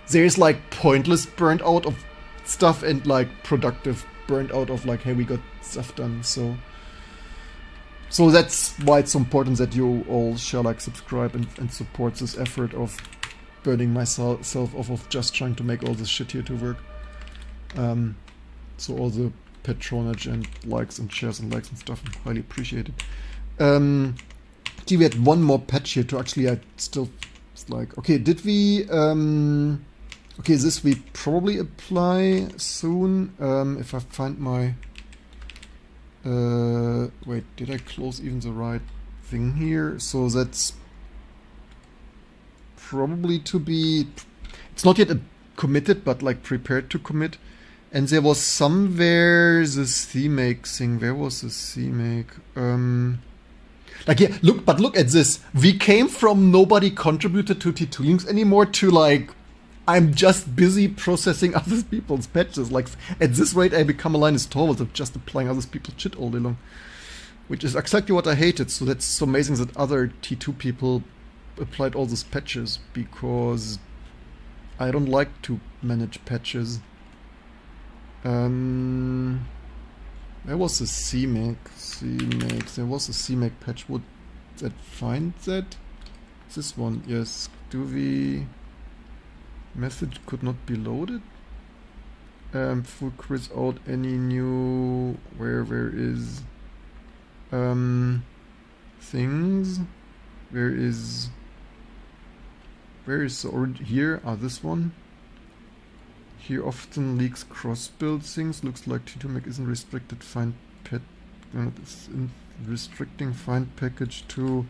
There's like pointless burnt out of stuff and like productive burnt out of like, hey, we got stuff done. So that's why it's so important that you all shall like subscribe and support this effort of burning myself off of just trying to make all this shit here to work. So all the patronage and likes and shares and likes and stuff, highly appreciated. We had one more patch here to actually, I still, it's like, okay, did we, okay, this we probably apply soon, if I find my, wait, did I close even the right thing here? So that's probably to be, it's not yet committed, but like prepared to commit. And there was somewhere this CMake thing. Where was the CMake? Like, yeah, look at this. We came from nobody contributed to T2Links anymore to like, I'm just busy processing other people's patches. Like, at this rate, I become a Linus Torvalds of just applying other people's shit all day long. Which is exactly what I hated. So that's so amazing that other T2 people applied all these patches, because I don't like to manage patches. There was a CMake. There was a CMake patch. Would that find that? This one, yes. Do we... Message could not be loaded. Full quiz out any new... Where is... things? Where is the orange? Here, this one. Here often leaks cross-build things. Looks like T2Mac isn't restricted. Find pet. It's restricting find package to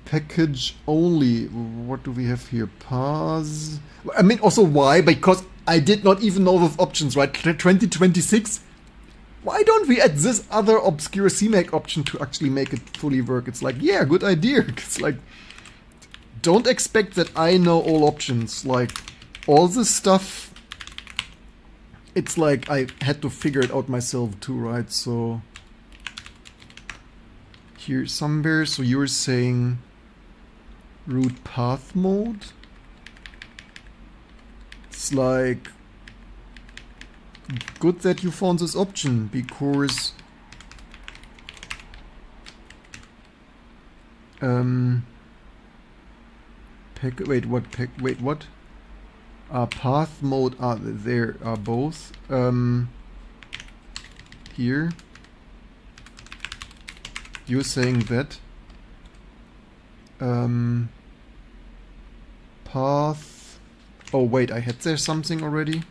package only. What do we have here? Pause. I mean, also why? Because I did not even know those options, right? 2026. Why don't we add this other obscure CMake option to actually make it fully work? It's like, yeah, good idea. It's like, don't expect that I know all options. Like, all this stuff, it's like I had to figure it out myself too, right? So here somewhere, so you're saying root path mode. It's like good that you found this option, because wait, what? Path mode, there are both. Here. You're saying that. Path. Oh wait, I had there something already.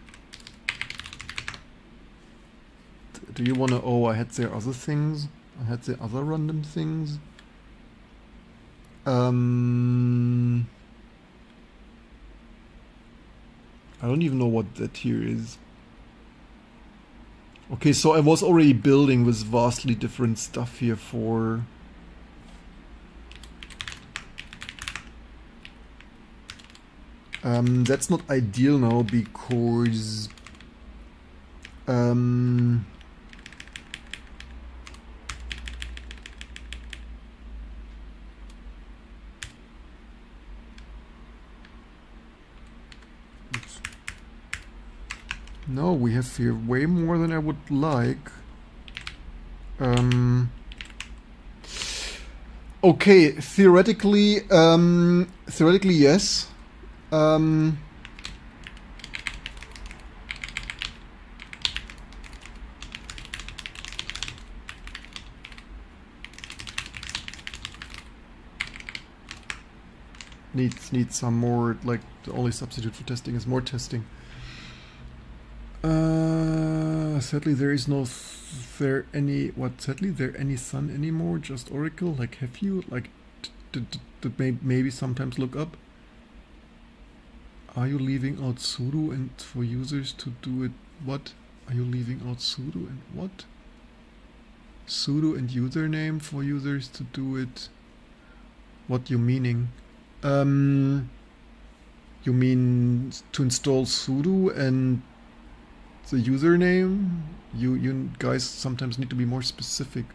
Do you wanna, oh, I had there other things. I had there other random things. I don't even know what that here is. Okay, so I was already building with vastly different stuff here for... that's not ideal now, because... No, we have here way more than I would like. Okay, theoretically, yes. needs some more, like the only substitute for testing is more testing. Sadly there is no sadly there any sun anymore, just Oracle. Like, have you like maybe sometimes look up? Are you leaving out sudo and for users to do it? What? Are you leaving out sudo and what? Sudo and username for users to do it? What you meaning? You mean to install sudo and the username? You guys sometimes need to be more specific.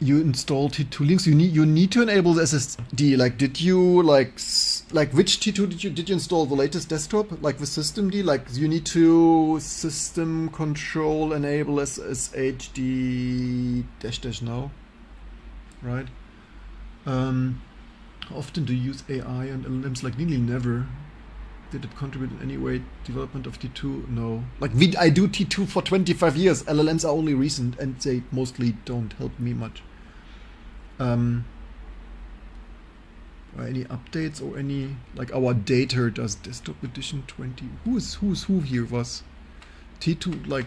You install T2 links. You need to enable the SSD. Like, did you like which T2 did you install? The latest desktop, like the systemd? Like, you need to system control enable SSHD -- now, right? How often do you use AI and LLMs? Like, nearly never. Did it contribute in any way development of T2? No. Like, I do T2 for 25 years. LLMs are only recent and they mostly don't help me much. Or any updates or any, like, our data does desktop edition 20. Who's who here was T2, like,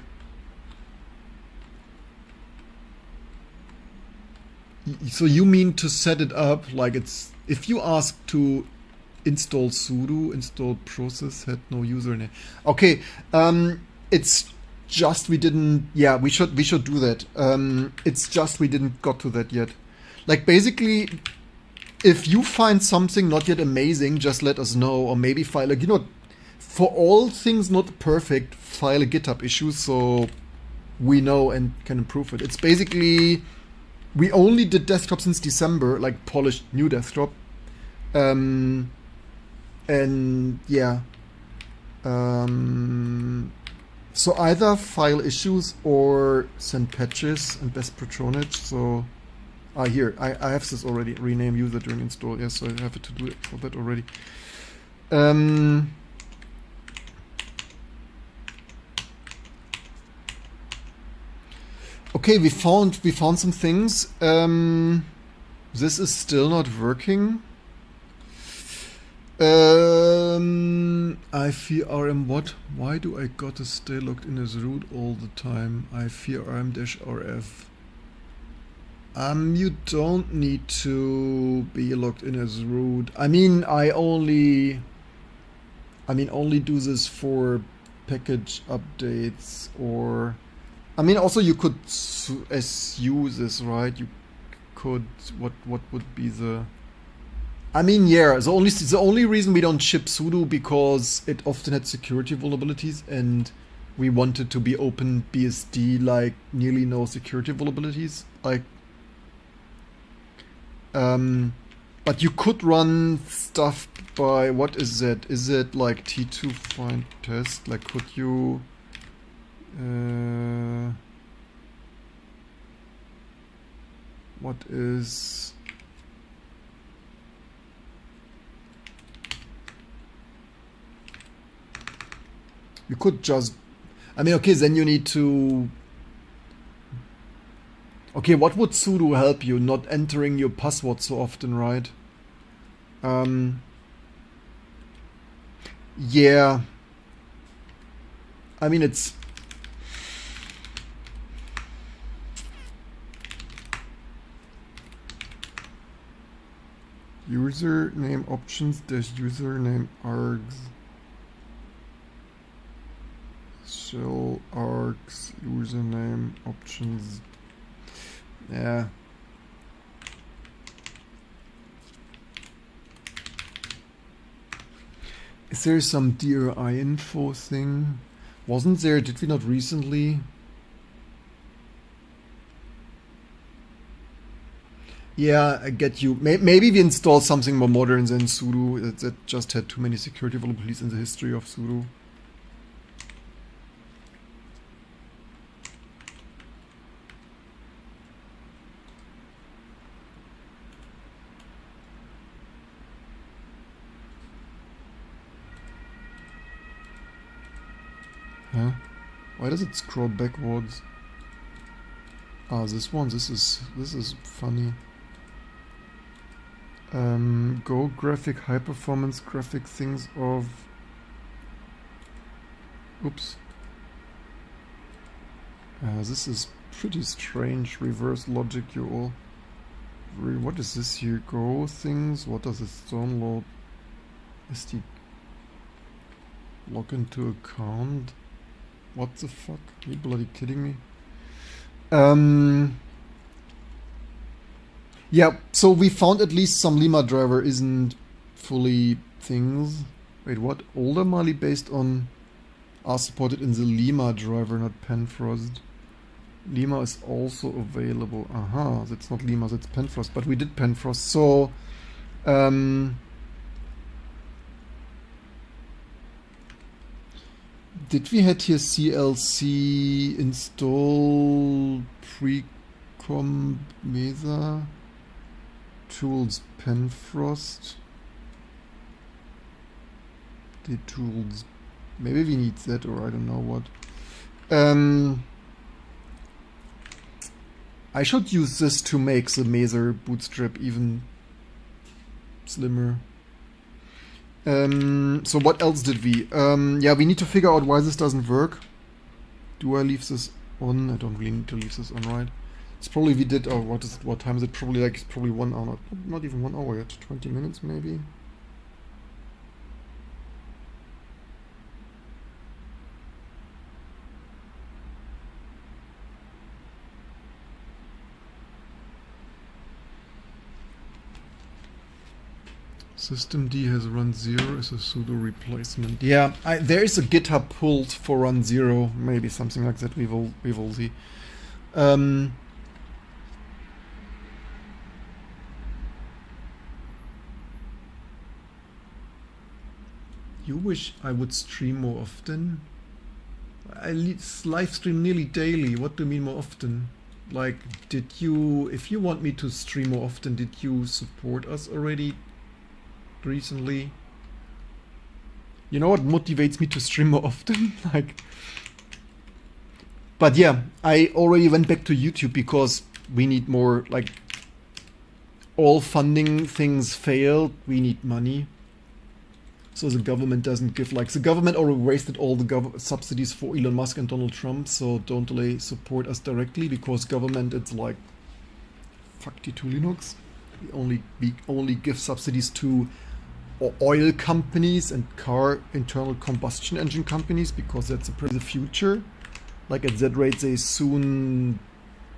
so you mean to set it up like it's, if you ask to install sudo, install process had no username. Okay, it's just we didn't, yeah, we should do that. It's just we didn't got to that yet. Like, basically, if you find something not yet amazing, just let us know, or maybe file a, for all things not perfect, file a GitHub issue so we know and can improve it. It's basically, we only did desktop since December, like polished new desktop. And yeah. So either file issues or send patches and best patronage. So here, I have this already. Rename user during install. Yes, so I have to do it for that already. Okay, we found some things. This is still not working. I fear RM what? Why do I gotta stay logged in as root all the time? I fear RM-RF. You don't need to be logged in as root. I mean, I only do this for package updates, or I mean, also you could SU this, right? You could, what would be the, I mean, yeah, the only reason we don't ship sudo because it often had security vulnerabilities and we wanted to be open BSD, like nearly no security vulnerabilities. Like, but you could run stuff by, what is that? Is it like T2 find test? Like, could you what is, you could just, I mean, okay, then you need to, okay, what would sudo help you? Not entering your password so often, right? Yeah. I mean, it's, username options dash username args. Shell args username options. Yeah. Is there some DRI info thing? Wasn't there? Did we not recently? Yeah, I get you. Maybe we installed something more modern than sudo that just had too many security vulnerabilities in the history of sudo. Huh? Why does it scroll backwards? Ah, this one, this is funny. Go graphic high performance graphic things of. Oops. This is pretty strange reverse logic, you all. What is this here? Go things? What does this download? SD log into account? What the fuck? Are you bloody kidding me? Yeah, so we found at least some Lima driver isn't fully things. Wait, what? Older Mali based on are supported in the Lima driver, not Penfrost. Lima is also available. Aha, that's not Lima, that's Penfrost. But we did Penfrost, so did we had here CLC install precom Mesa tools Penfrost? The tools. Maybe we need that, or I don't know what. I should use this to make the Mesa bootstrap even slimmer. So what else did we? Yeah, we need to figure out why this doesn't work. Do I leave this on? I don't really need to leave this on, right? It's probably we did. Oh, what time is it? Probably like it's probably 1 hour. Not even 1 hour yet. 20 minutes maybe. Systemd has run 0 as a sudo replacement. Yeah, there is a GitHub pull for run 0, maybe something like that. We will see. You wish I would stream more often? I live stream nearly daily. What do you mean more often? Like, if you want me to stream more often, did you support us already recently? You know what motivates me to stream more often? Like, but yeah, I already went back to YouTube because we need more, like, all funding things failed, we need money. So the government doesn't give, like, the government already wasted all the subsidies for Elon Musk and Donald Trump, so don't delay support us directly, because government, it's like, fuck you to Linux. We only give subsidies to oil companies and car internal combustion engine companies, because that's the future. Like at that rate, they soon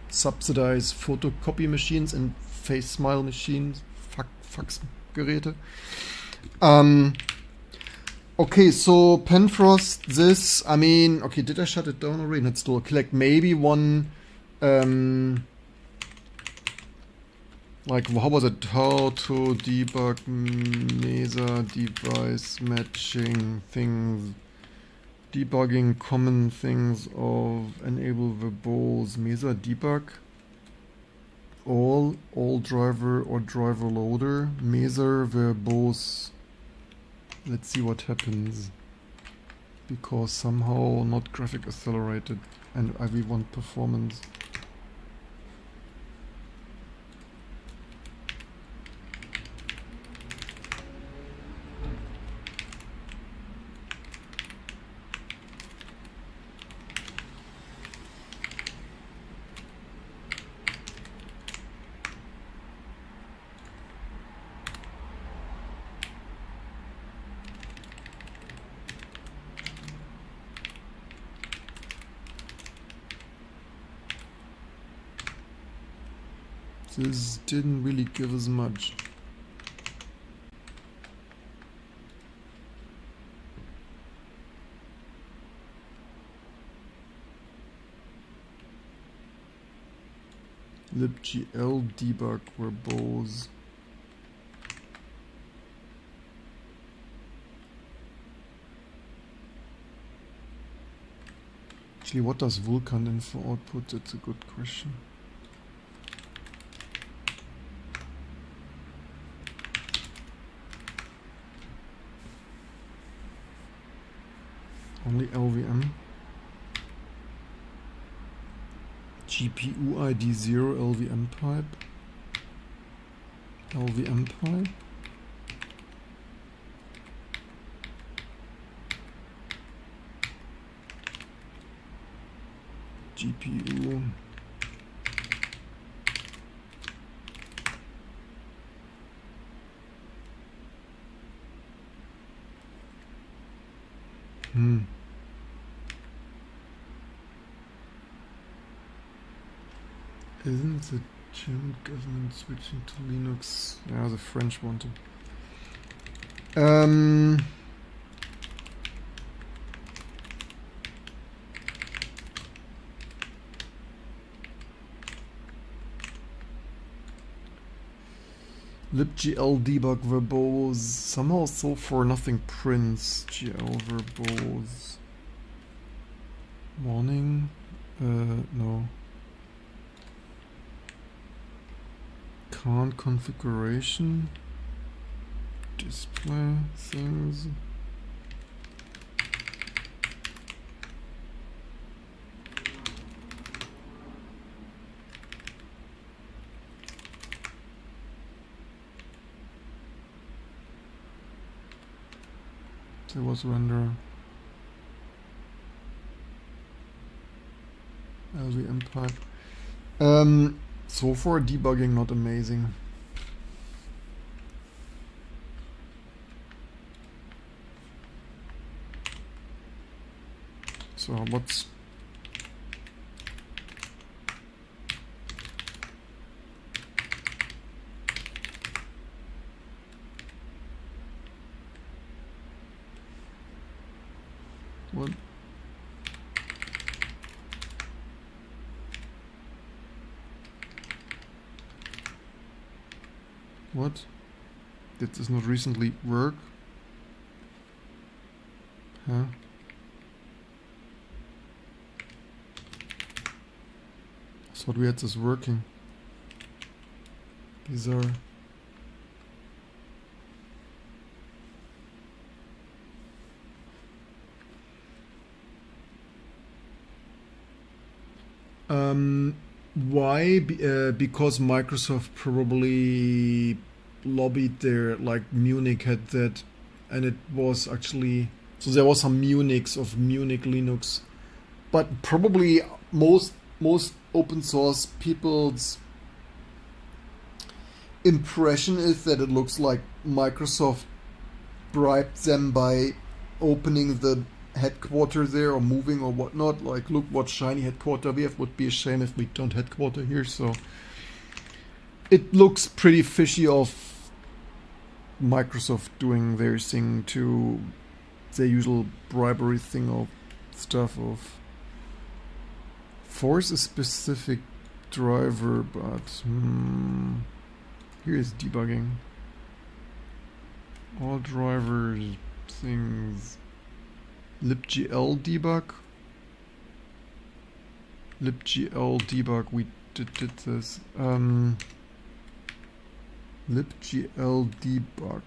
subsidize photocopy machines and face smile machines, Faxgeräte. Okay, so Penfrost, this, I mean, okay, did I shut it down already? Not still. Like maybe one, like, how was it? How to debug Mesa device matching things, debugging common things of enable verbose Mesa debug, all driver or driver loader, Mesa verbose. Let's see what happens, because somehow not graphic accelerated and we want performance. This didn't really give us much. libgl debug verbose. Actually, what does Vulkan info output? That's a good question. Only LVM. GPU ID 0 LVM pipe. LVM pipe. GPU. Isn't the German government switching to Linux? Yeah, the French want to. libgl debug verbose. Somehow so far nothing prints. GL verbose. Warning. No. Can't configuration. Display things. There was render. LVM pipe. So far debugging not amazing. So what's what? What? Did this not recently work? Huh? I thought we had this working. Bizarre. Why? Because Microsoft probably lobbied there, like Munich had that, and it was actually, so there was some Munich of Munich Linux, but probably most open source people's impression is that it looks like Microsoft bribed them by opening the headquarters there or moving or whatnot. Like, look what shiny headquarter we have. Would be a shame if we don't headquarter here. So it looks pretty fishy of Microsoft doing their thing to their usual bribery thing of stuff of force a specific driver, but here is debugging. All drivers things. libgl debug. libgl debug. We did this. libgl debug.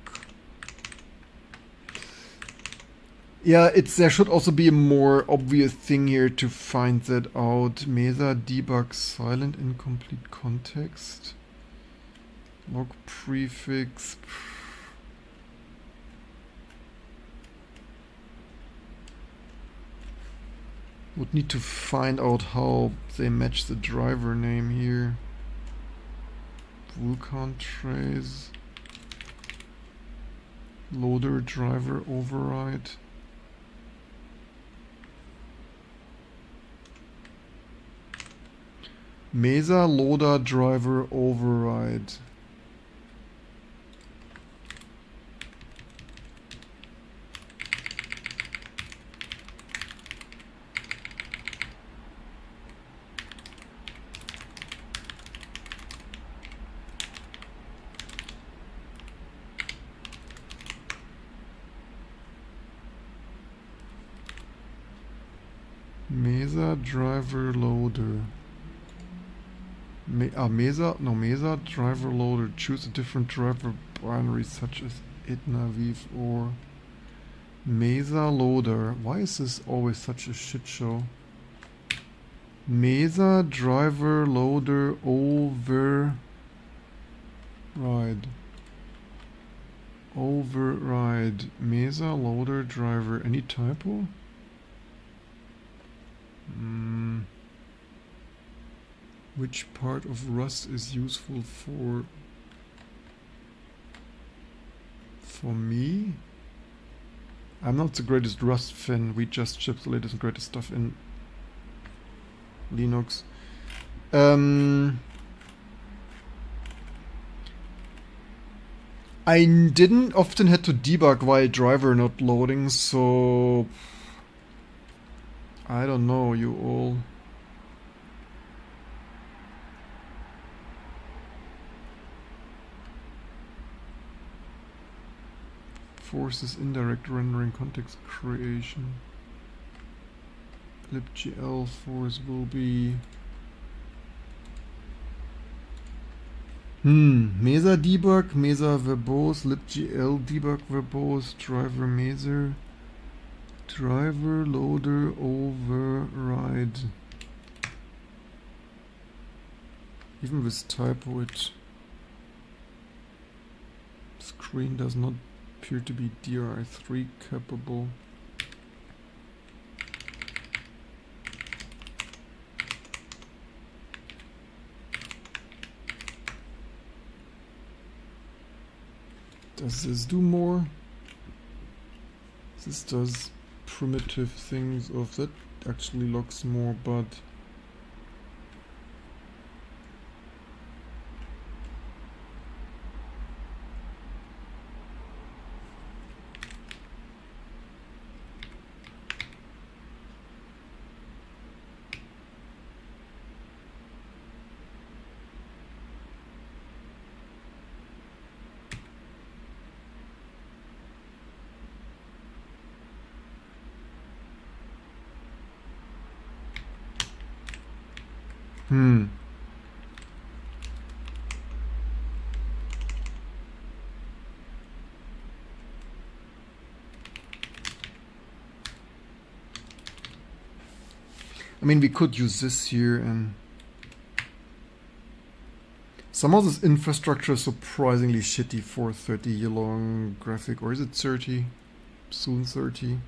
Yeah, there should also be a more obvious thing here to find that out. Mesa debug silent incomplete context. Log prefix. Would need to find out how they match the driver name here. Vulkan trace. Loader driver override. Mesa loader driver override. Mesa driver loader. Mesa driver loader. Choose a different driver binary such as itnaviv or Mesa loader. Why is this always such a shit show? Mesa driver loader override. Override. Mesa loader driver. Any typo? Which part of Rust is useful for me? I'm not the greatest Rust fan. We just ship the latest and greatest stuff in Linux. I didn't often had to debug while driver not loading, so I don't know, you all. Forces indirect rendering context creation. libgl force will be Mesa debug, Mesa verbose, libgl debug verbose, driver Mesa, driver loader override. Even with typo, it screen does not appear to be DRI3 capable. Does this do more? This does primitive things of that actually logs more, but I mean, we could use this here, and some of this infrastructure is surprisingly shitty for 30 year long graphic, or is it 30? Soon 30.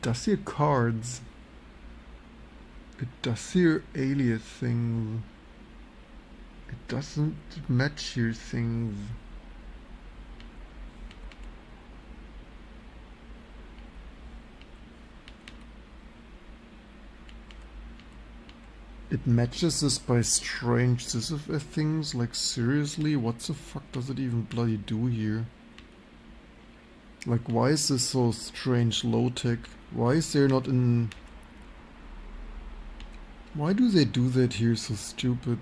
Does here cards. It does here alias things. It doesn't match here things. It matches this by strange sysf things. Like seriously, what the fuck does it even bloody do here? Like, why is this so strange low-tech? Why is there not in... Why do they do that here so stupid?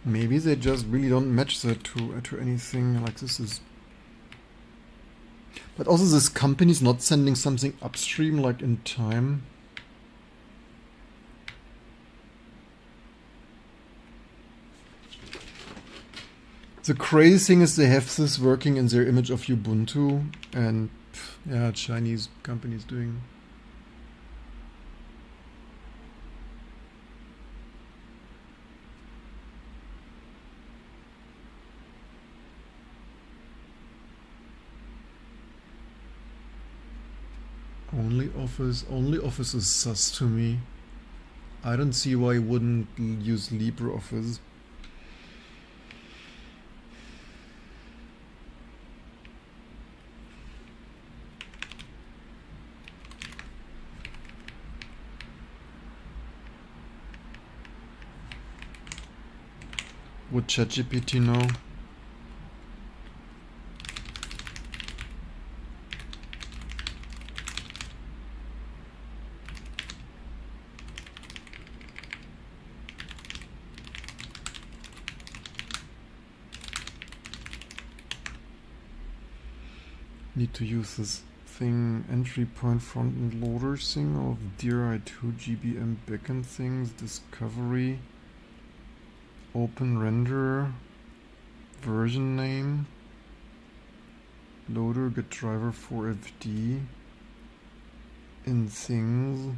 Maybe they just really don't match that to anything. Like, this is... But also this company is not sending something upstream like in time. The crazy thing is they have this working in their image of Ubuntu, and yeah, Chinese companies doing. Only Office is sus to me. I don't see why you wouldn't use LibreOffice. Would ChatGPT know? need to use this thing, entry point frontend loader thing of DRI2 GBM backend things, discovery, open renderer, version name, loader get driver for FD, in things.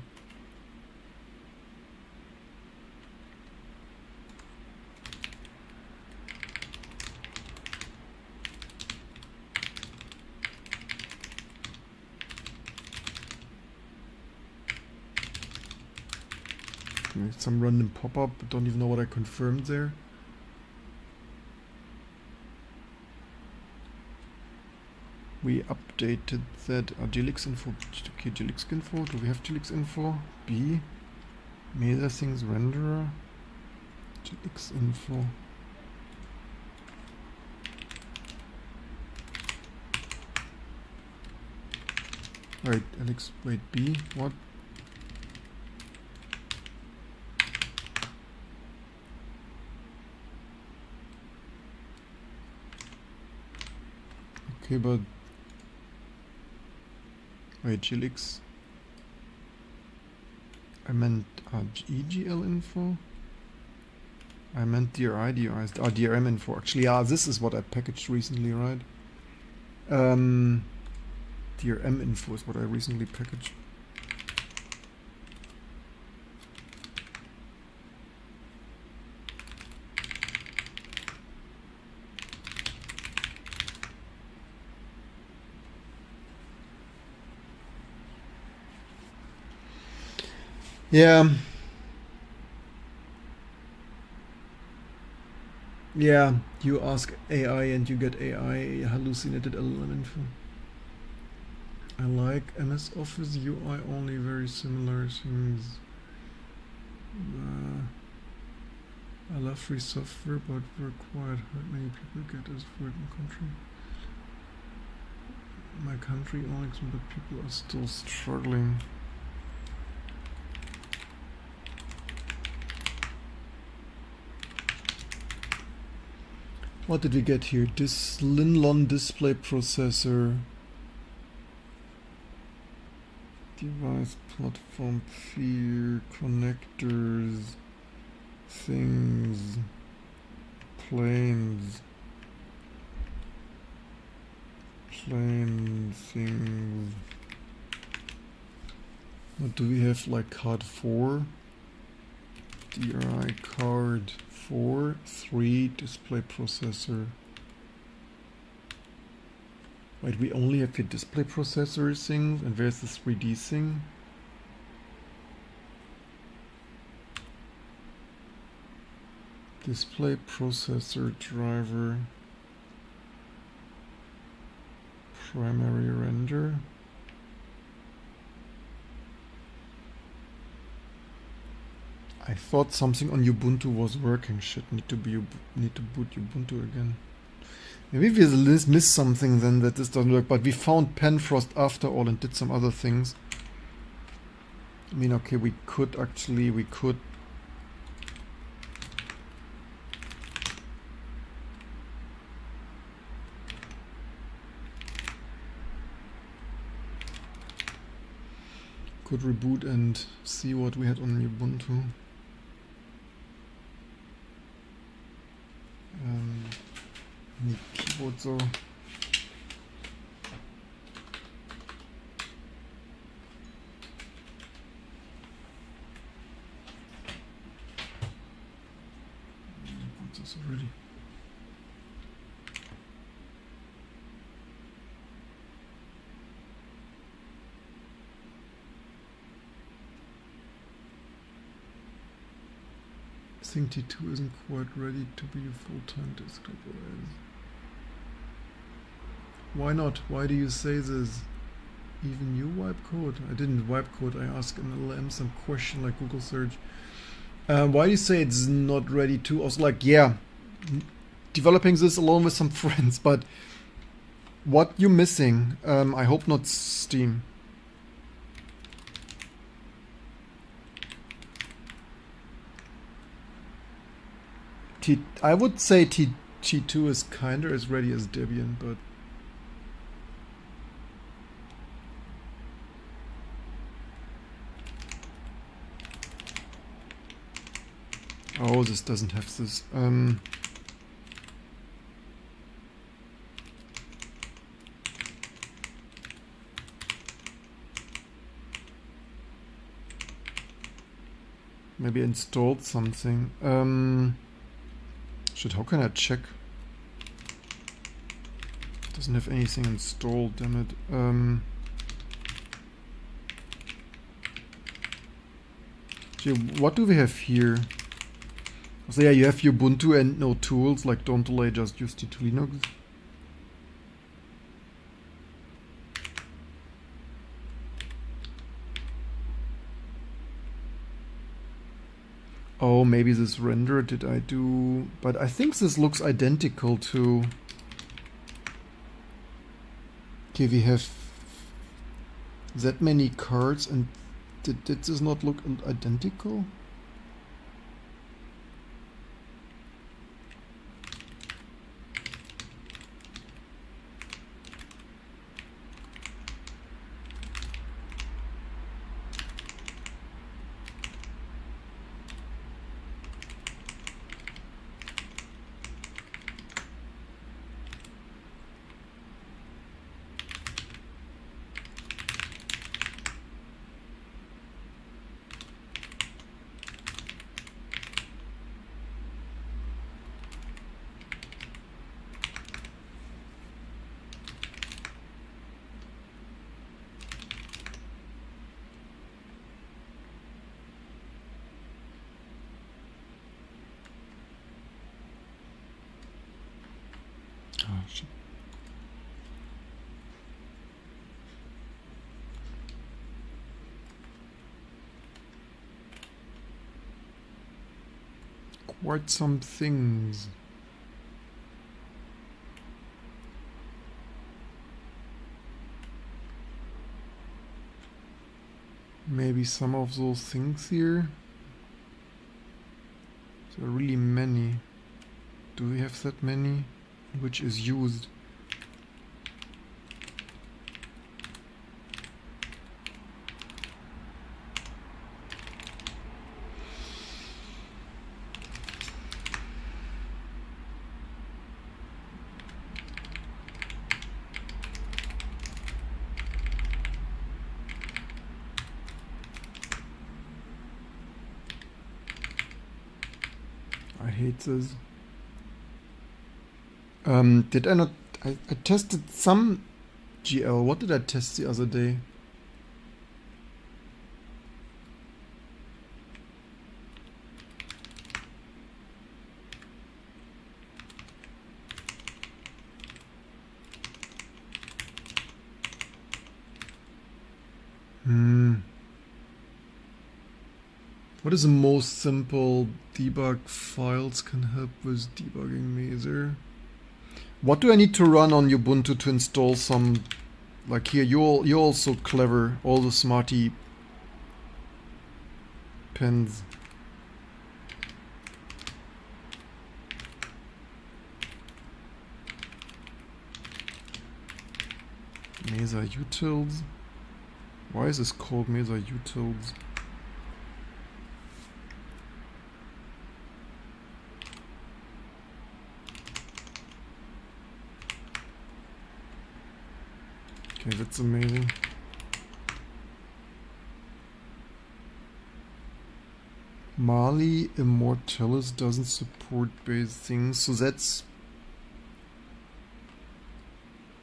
Some random pop-up, don't even know what I confirmed there. We updated that glix info. Okay, glix info. Do we have glix info? B. Meta things renderer. Glix info. Wait, Alex. Wait, B. What? Okay, but wait, glix. I meant EGL info. I meant DRI, DRM info. Actually, yeah, this is what I packaged recently, right? DRM info is what I recently packaged. Yeah. Yeah, you ask AI and you get AI hallucinated LLM info. I like MS Office UI only, very similar things. I love free software, but required how many people get as for in country. My country, Alex, but people are still struggling. What did we get here? This Linlon display processor. Device, platform, peer, connectors, things, planes, things. What do we have? Like card 4, DRI card 4, 3 display processor. Wait, we only have the display processor thing, and where's the 3D thing? Display processor driver, primary render. I thought something on Ubuntu was working. Shit, need to boot Ubuntu again. Maybe we missed something then that this doesn't work, but we found Penfrost after all and did some other things. I mean, okay, we could reboot and see what we had on Ubuntu. Need keyboard so. What's this already? I think T2 isn't quite ready to be a full-time desktop OS. Why not? Why do you say this? Even you wipe code? I didn't wipe code, I asked an LLM some question like Google search. Why do you say it's not ready to? I was like, yeah, developing this alone with some friends, but what you missing? I hope not Steam. I would say T2 is kinda as ready as Debian, but No, this doesn't have this. Maybe installed something. Shit, how can I check? Doesn't have anything installed, damn it. Gee, what do we have here? So yeah, you have Ubuntu and no tools, like don't delay, just use T2 Linux. Oh, maybe this render did I do, but I think this looks identical to. Okay, we have that many cards, and did this not look identical? Oh, shit. Quite some things. Maybe some of those things here. There are really many. Do we have that many? Which is used? I hate this. Did I not? I tested some GL. What did I test the other day? What is the most simple debug files can help with debugging Mazer? What do I need to run on Ubuntu to install some, like here, you're also clever, all the smarty pens. Mesa utils. Why is this called Mesa utils? Okay, that's amazing. Mali Immortalis doesn't support base things, so that's...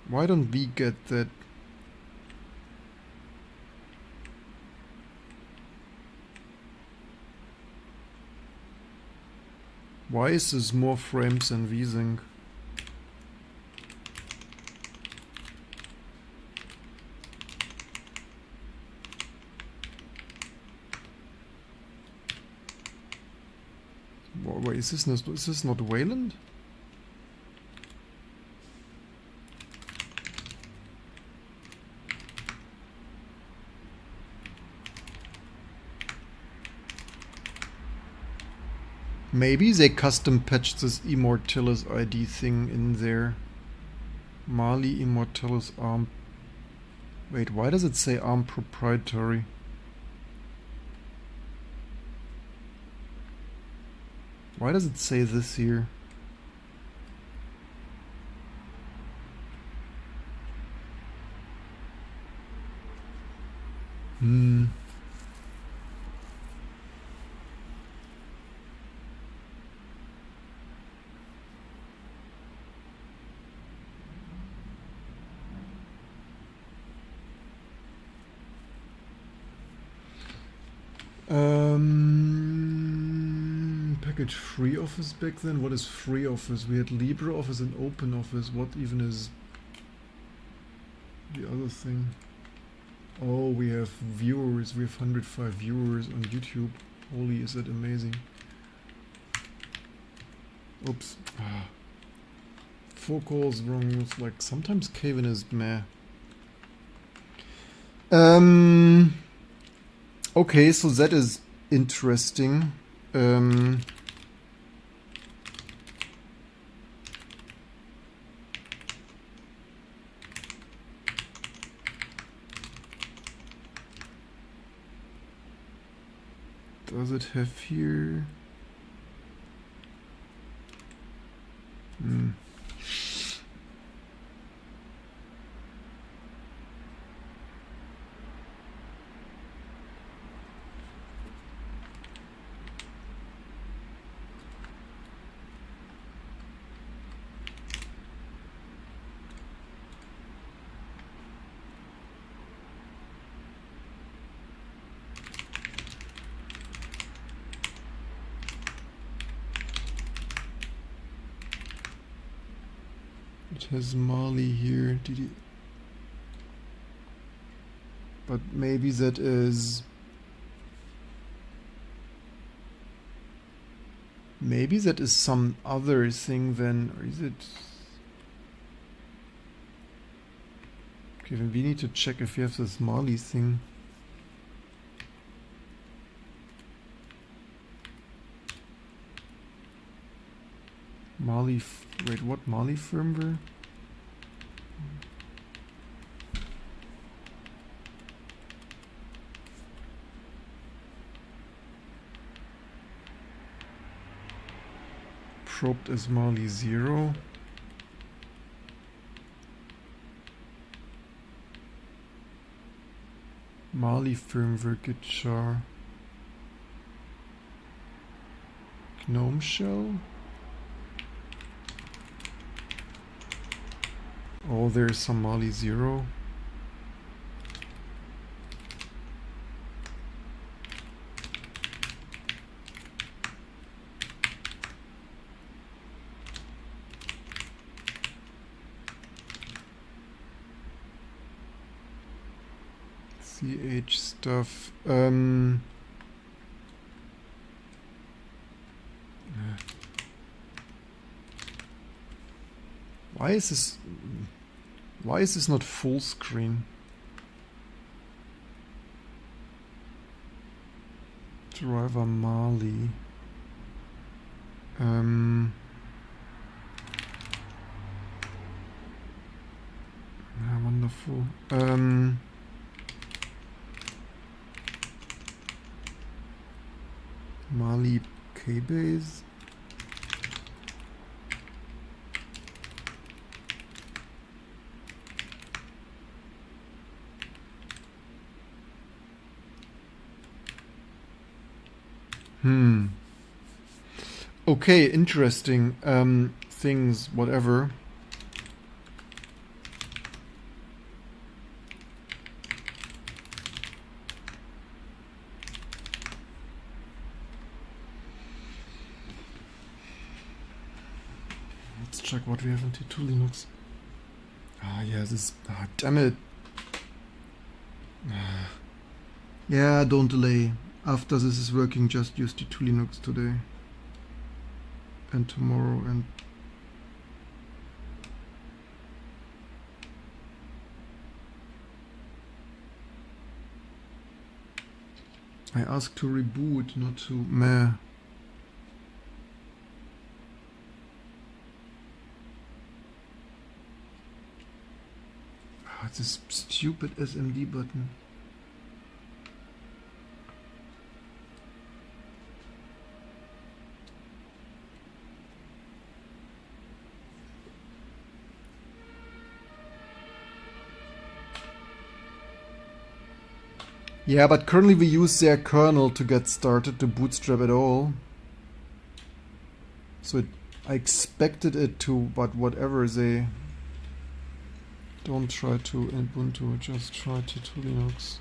Why don't we get that? Why is this more frames than vsync? Wait, is this not Wayland? Maybe they custom patched this Immortalis ID thing in there. Mali Immortalis ARM. Wait, why does it say ARM proprietary? Why does it say this here? Hmm. Package FreeOffice back then. What is FreeOffice? We had LibreOffice and OpenOffice. What even is the other thing? Oh, we have viewers. We have 105 viewers on YouTube. Holy, is that amazing. Oops. 4 calls wrong. It's like sometimes Kevin is meh. Okay, so that is interesting. Does it have here? It has Mali here. Did you? But maybe that is. Maybe that is some other thing then, or is it? Okay, then we need to check if we have this Mali thing. Mali, wait, what Mali firmware? Probed as Mali 0. Mali firmware git char. GNOME shell. Oh, there's some Mali 0. CH stuff. Why is this not full screen? Driver Mali. Yeah, wonderful. Mali Kbase. Okay, interesting. Things, whatever. Let's check what we have in T2 Linux. Yeah, this. Damn it. Yeah, don't delay. After this is working, just use T2 Linux today. And tomorrow and I asked to reboot, not to meh. It's this stupid SMD button. Yeah, but currently we use their kernel to get started to bootstrap at all. So I expected it to, but whatever they don't try to Ubuntu, just try to Linux.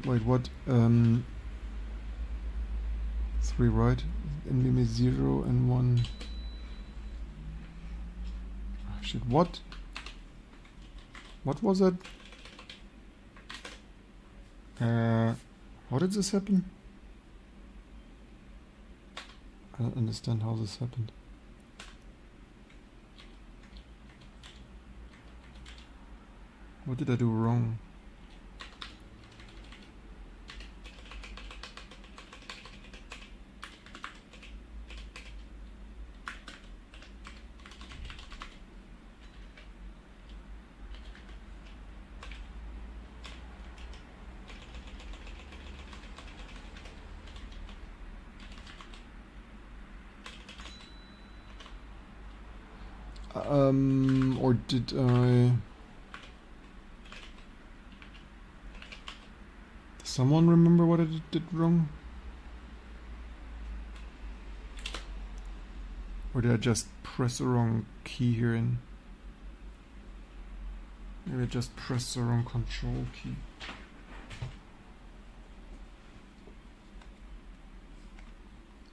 Wait, what? 3, right? NVMe 0 and 1. Oh, shit, what? What was that? How did this happen? I don't understand how this happened. What did I do wrong? Or did I... Does someone remember what I did wrong? Or did I just press the wrong key here in? Maybe I just pressed the wrong control key.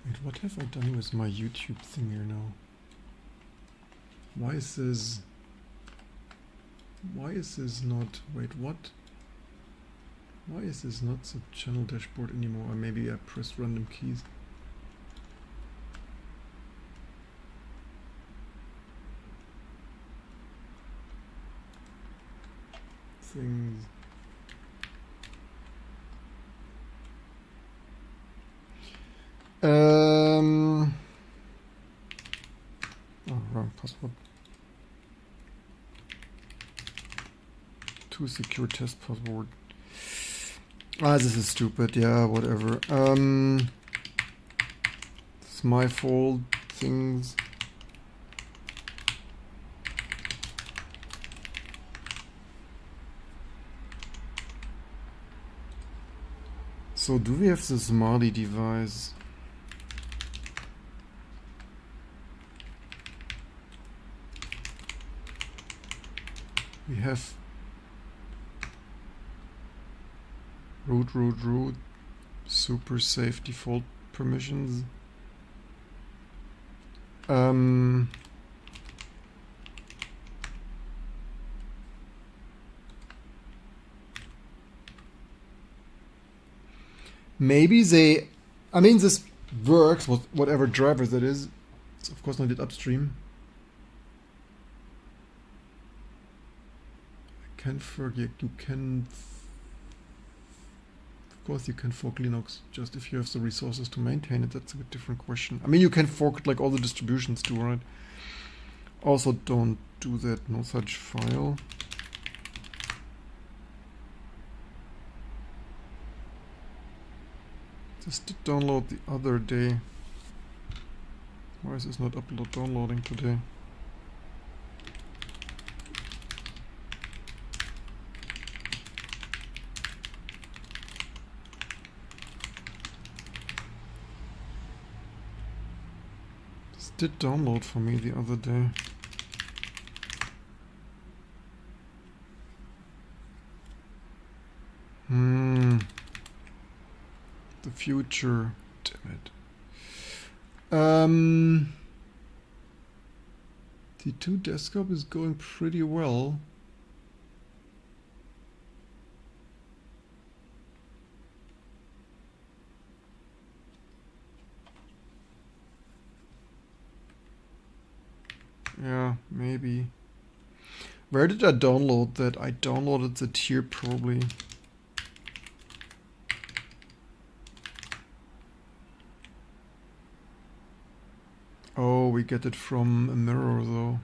Wait, what have I done with my YouTube thing here now? Why is this not, wait, what? Why is this not the channel dashboard anymore? Or maybe I pressed random keys. Things. Oh, wrong password. Too secure test password. Ah, this is stupid. Yeah, whatever. It's my fault. Things. So do we have this Mali device? We have root, super safe default permissions. Maybe they, I mean, this works with whatever driver that is. It's of course not it upstream. I can forget, you can, of course you can fork Linux, just if you have the resources to maintain it. That's a bit different question. I mean, you can fork it like all the distributions do, right? Also don't do that, no such file. This did download the other day. Why is this not downloading today? This did download for me the other day. The future, damn it. T2 desktop is going pretty well. Yeah, maybe. Where did I download that? I downloaded it here probably. Oh, we get it from a mirror though.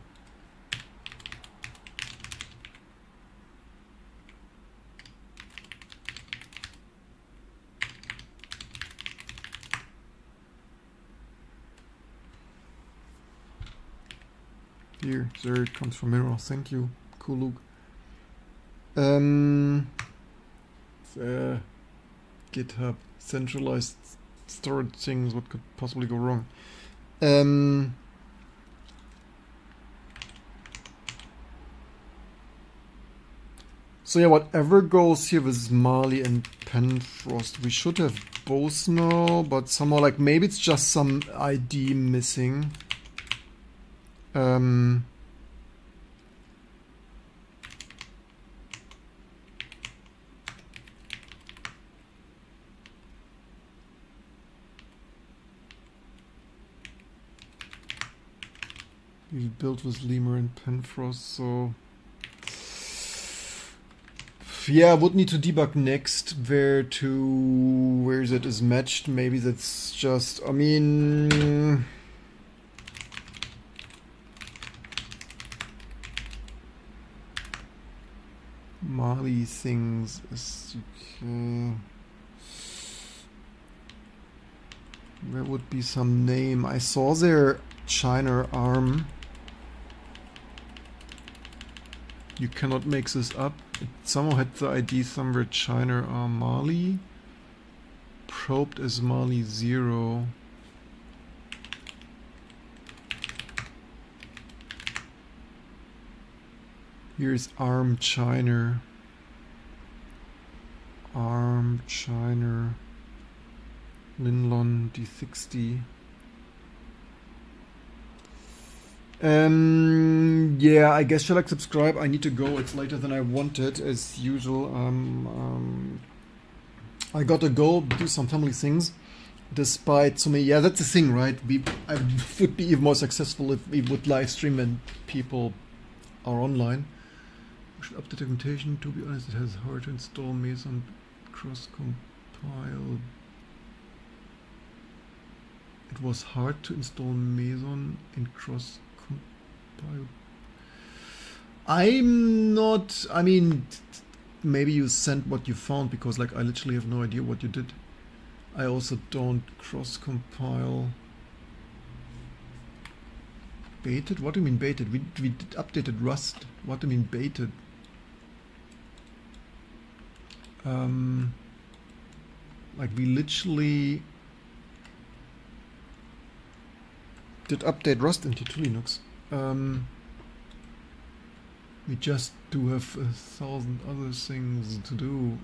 Here, there it comes from mirror. Thank you. Cool, Luke. GitHub centralized storage things. What could possibly go wrong? So yeah, whatever goes here with Mali and Penfrost, we should have both now, but somehow like maybe it's just some ID missing. We built with Lemur and Penfrost, so yeah, would need to debug next where that is matched. Maybe that's just, I mean, Mali things is okay. There would be some name. I saw their China arm. You cannot make this up. It somehow had the ID somewhere China arm Mali. Probed as Mali 0. Here's arm China. Arm China. Linlon D60. Yeah, I guess shall I subscribe? I need to go. It's later than I wanted, as usual. I gotta go do some family things. Despite so many, yeah, that's the thing, right? I would be even more successful if we would live stream when people are online. We should update documentation. To be honest, it has hard to install Meson cross compile. It was hard to install Meson in cross compile. I'm not, I mean, maybe you sent what you found, because like I literally have no idea what you did. I also don't cross compile. Baited? What do you mean baited? We did updated Rust. What do you mean baited? Like we literally did update Rust into Linux. We just do have 1,000 other things to do.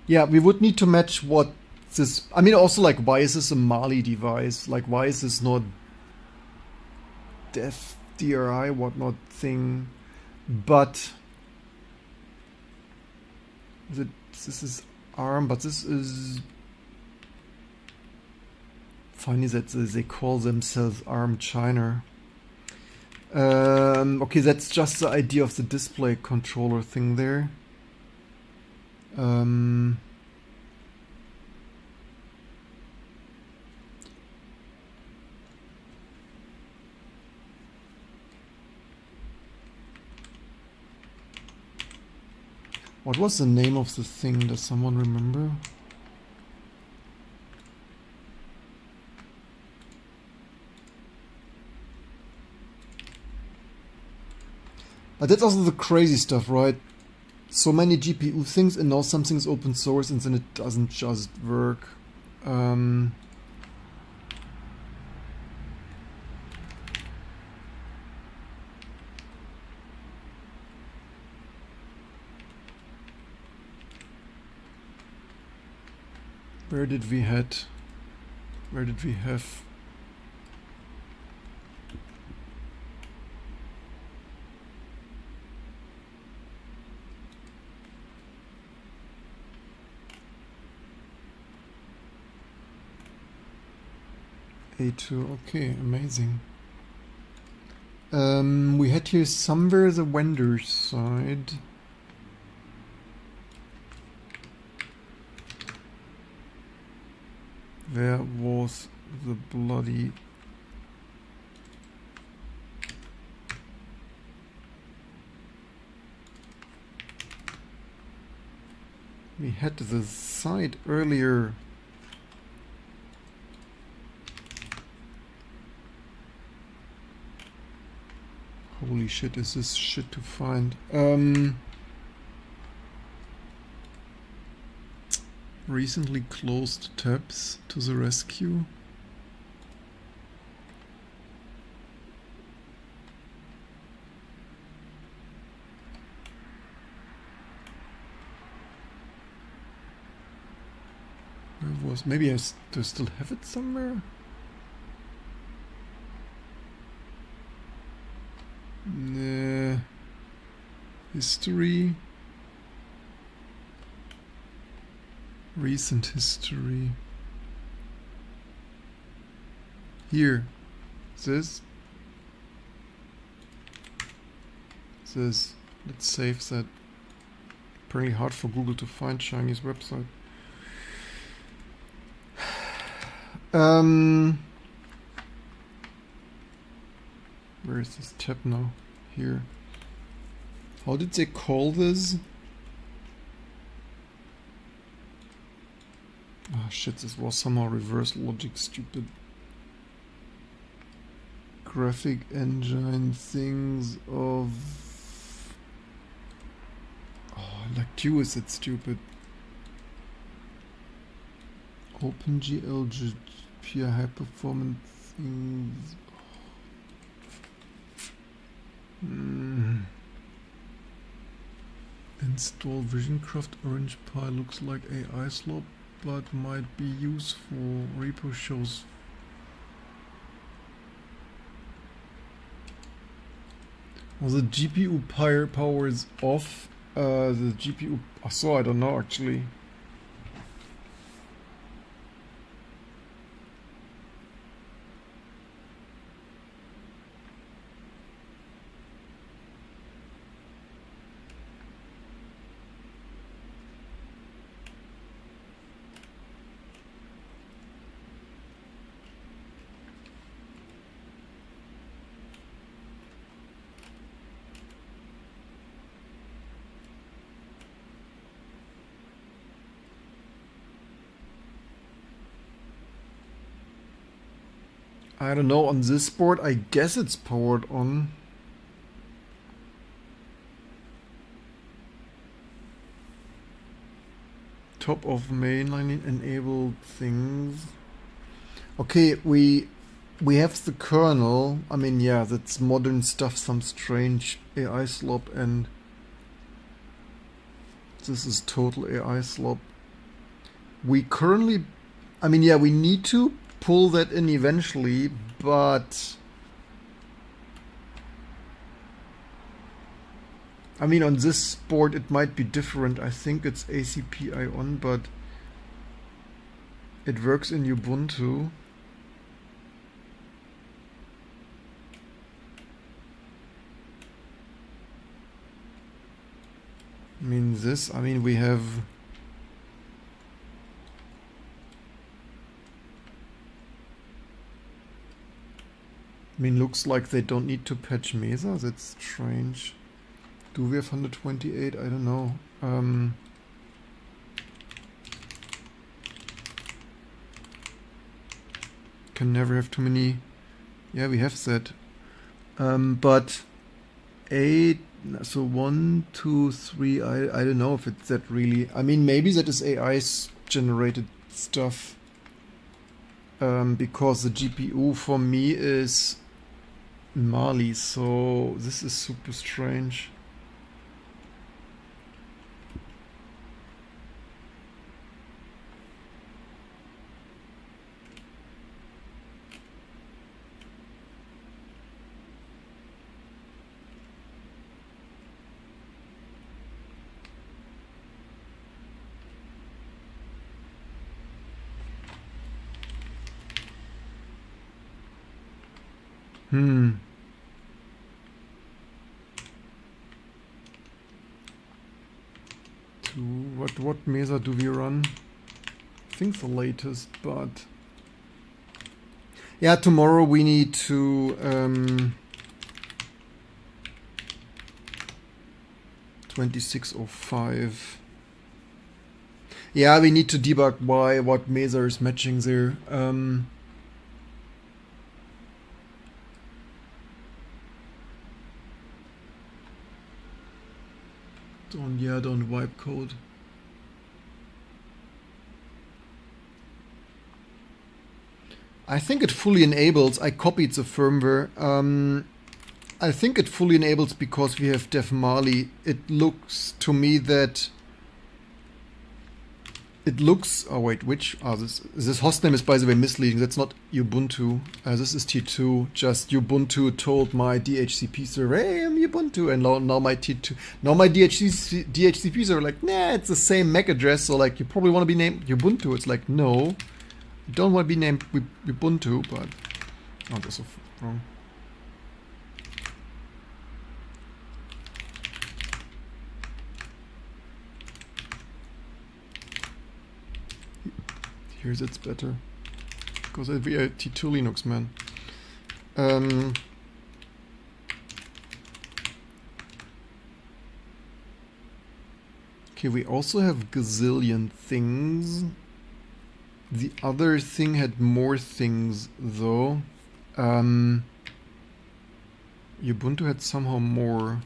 Yeah, we would need to match what this. I mean, also like, why is this a Mali device? Like, why is this not def DRI whatnot thing? But this is ARM, but this is funny that they call themselves ARM China. Okay, that's just the idea of the display controller thing there. What was the name of the thing? Does someone remember? But that's also the crazy stuff, right? So many GPU things, and now something's open source and then it doesn't just work. Where did we have A2? Okay, amazing. We had here somewhere the vendor side. Where was the bloody... We had the side earlier. Holy shit, is this shit to find? Recently closed tabs to the rescue. Where was... Maybe I do I still have it somewhere? History. Recent history. Here. This. Let's save that. Apparently hard for Google to find Chinese website. Where is this tab now? Here. How did they call this? Ah, shit, this was somehow reverse logic, stupid. Graphic engine things of... Oh, like Q is it stupid. OpenGL, pure high performance things. Install VisionCraft Orange Pi looks like AI slop, but might be useful. Repo shows. Well, the GPU power is off. The GPU. So I don't know actually. I don't know, on this board, I guess it's powered on. Top of mainline enabled things. Okay, we have the kernel. I mean, yeah, that's modern stuff, some strange AI slop, and this is total AI slop. We currently, I mean, yeah, we need to pull that in eventually, but I mean, on this board it might be different. I think it's ACPI on, but it works in Ubuntu. I mean, this, I mean, we have looks like they don't need to patch Mesa. That's strange. Do we have 128? I don't know. Can never have too many. Yeah, we have that. But 8. So 1, 2, 3. I don't know if it's that really. I mean, maybe that is AI generated stuff. Because the GPU for me is Mali, so this is super strange. What Mesa do we run? I think the latest, but yeah, tomorrow we need to 2605. Yeah, we need to debug why what Mesa is matching there. Don't wipe code. I think it fully enables. I copied the firmware. I think it fully enables because we have dev Mali. It looks to me that it looks. Oh wait, which? Oh, this hostname is by the way misleading. That's not Ubuntu. This is T2. Just Ubuntu told my DHCP server, "Hey, I'm Ubuntu," and now my T2, now my DHCP server like, nah, it's the same MAC address. So like, you probably want to be named Ubuntu. It's like, no, you don't want to be named Ubuntu, but oh, that's so wrong. Here's it's better because we are T2 Linux, man. Okay, we also have gazillion things. The other thing had more things though. Ubuntu had somehow more.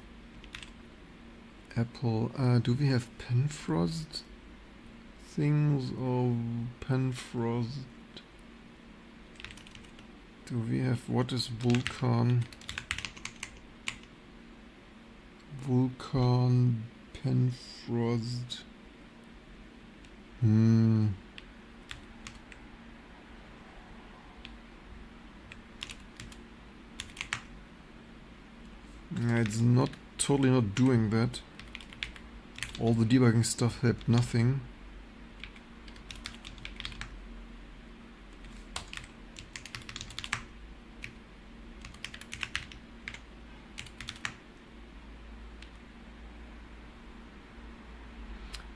Apple. Do we have Penfrost? Things of Penfrost. Do we have, what is Vulkan? Vulkan, Penfrost. Yeah, it's not totally not doing that. All the debugging stuff helped nothing.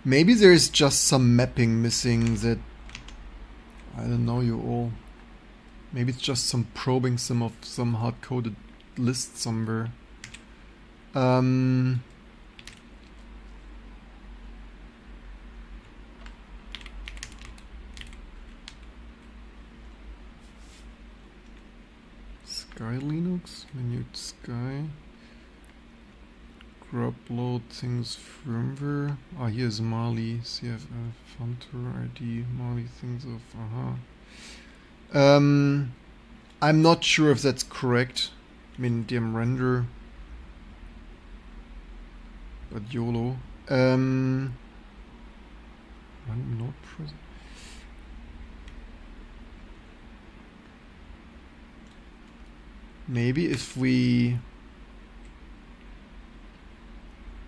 Maybe there is just some mapping missing that I don't know you all. Maybe it's just some probing some of some hard-coded list somewhere. Sky Linux, menu Sky. Grub load things firmware. Ah, here's Mali, CFF, Funter ID, Mali things of, I'm not sure if that's correct. I mean, DM render. But YOLO. I'm not present. Maybe if we...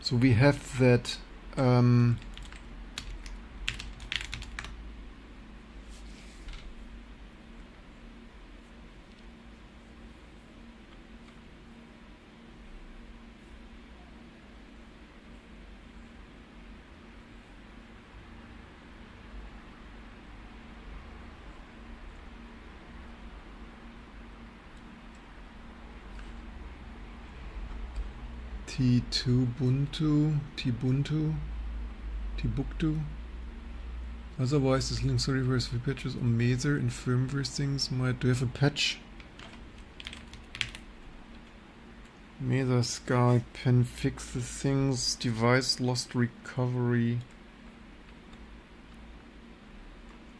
So we have that T2 Ubuntu, Tbuntu, Tbuktu. Otherwise, this links to reverse with patches on Mesa and firmware things might. Do you have a patch? Mesa Sky Pen fixes things, device lost recovery.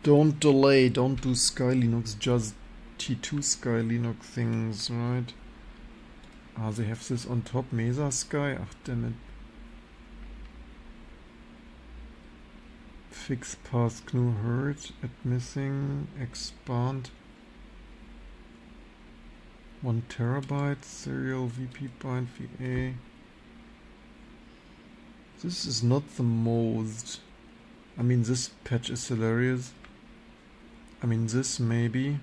Don't delay, don't do Sky Linux, just T2 Sky Linux things, right? Ah, they have this on top, Mesa Sky? Ach, damn it. Fix path GNU hurt, add missing, expand. 1 terabyte, serial VP bind VA. This is not the most. I mean, this patch is hilarious. I mean, this maybe.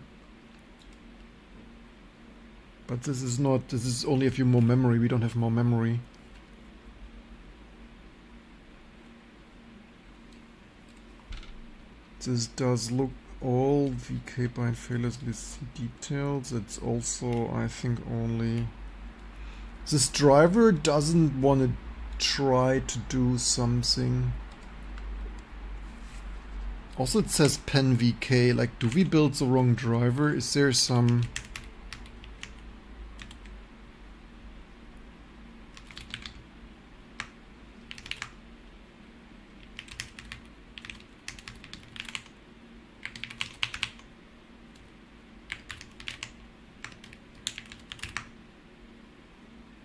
But this is not, this is only a few more memory, we don't have more memory. This does look all VK bind failures with details. It's also, I think, only this driver doesn't want to try to do something. Also, it says pen VK. Like, do we build the wrong driver? Is there some?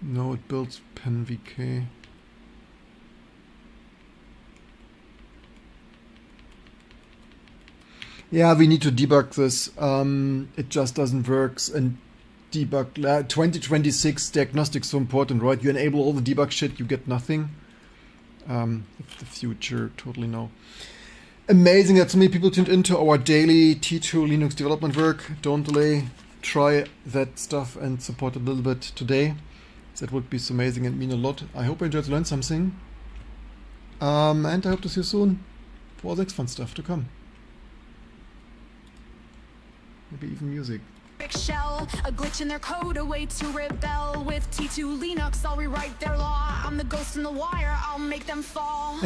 No, it builds pen VK. Yeah, we need to debug this. It just doesn't work. And debug 2026 diagnostics so important, right? You enable all the debug shit, you get nothing. The future, totally no. Amazing that so many people tuned into our daily T2 Linux development work. Don't delay. Try that stuff and support a little bit today. That would be so amazing and mean a lot. I hope you enjoyed to learn something. And I hope to see you soon for all the next fun stuff to come. Maybe even music. Shell, a glitch in their code, a way to rebel. With T2 Linux, I'll rewrite their law. I'm the ghost in the wire, I'll make them fall.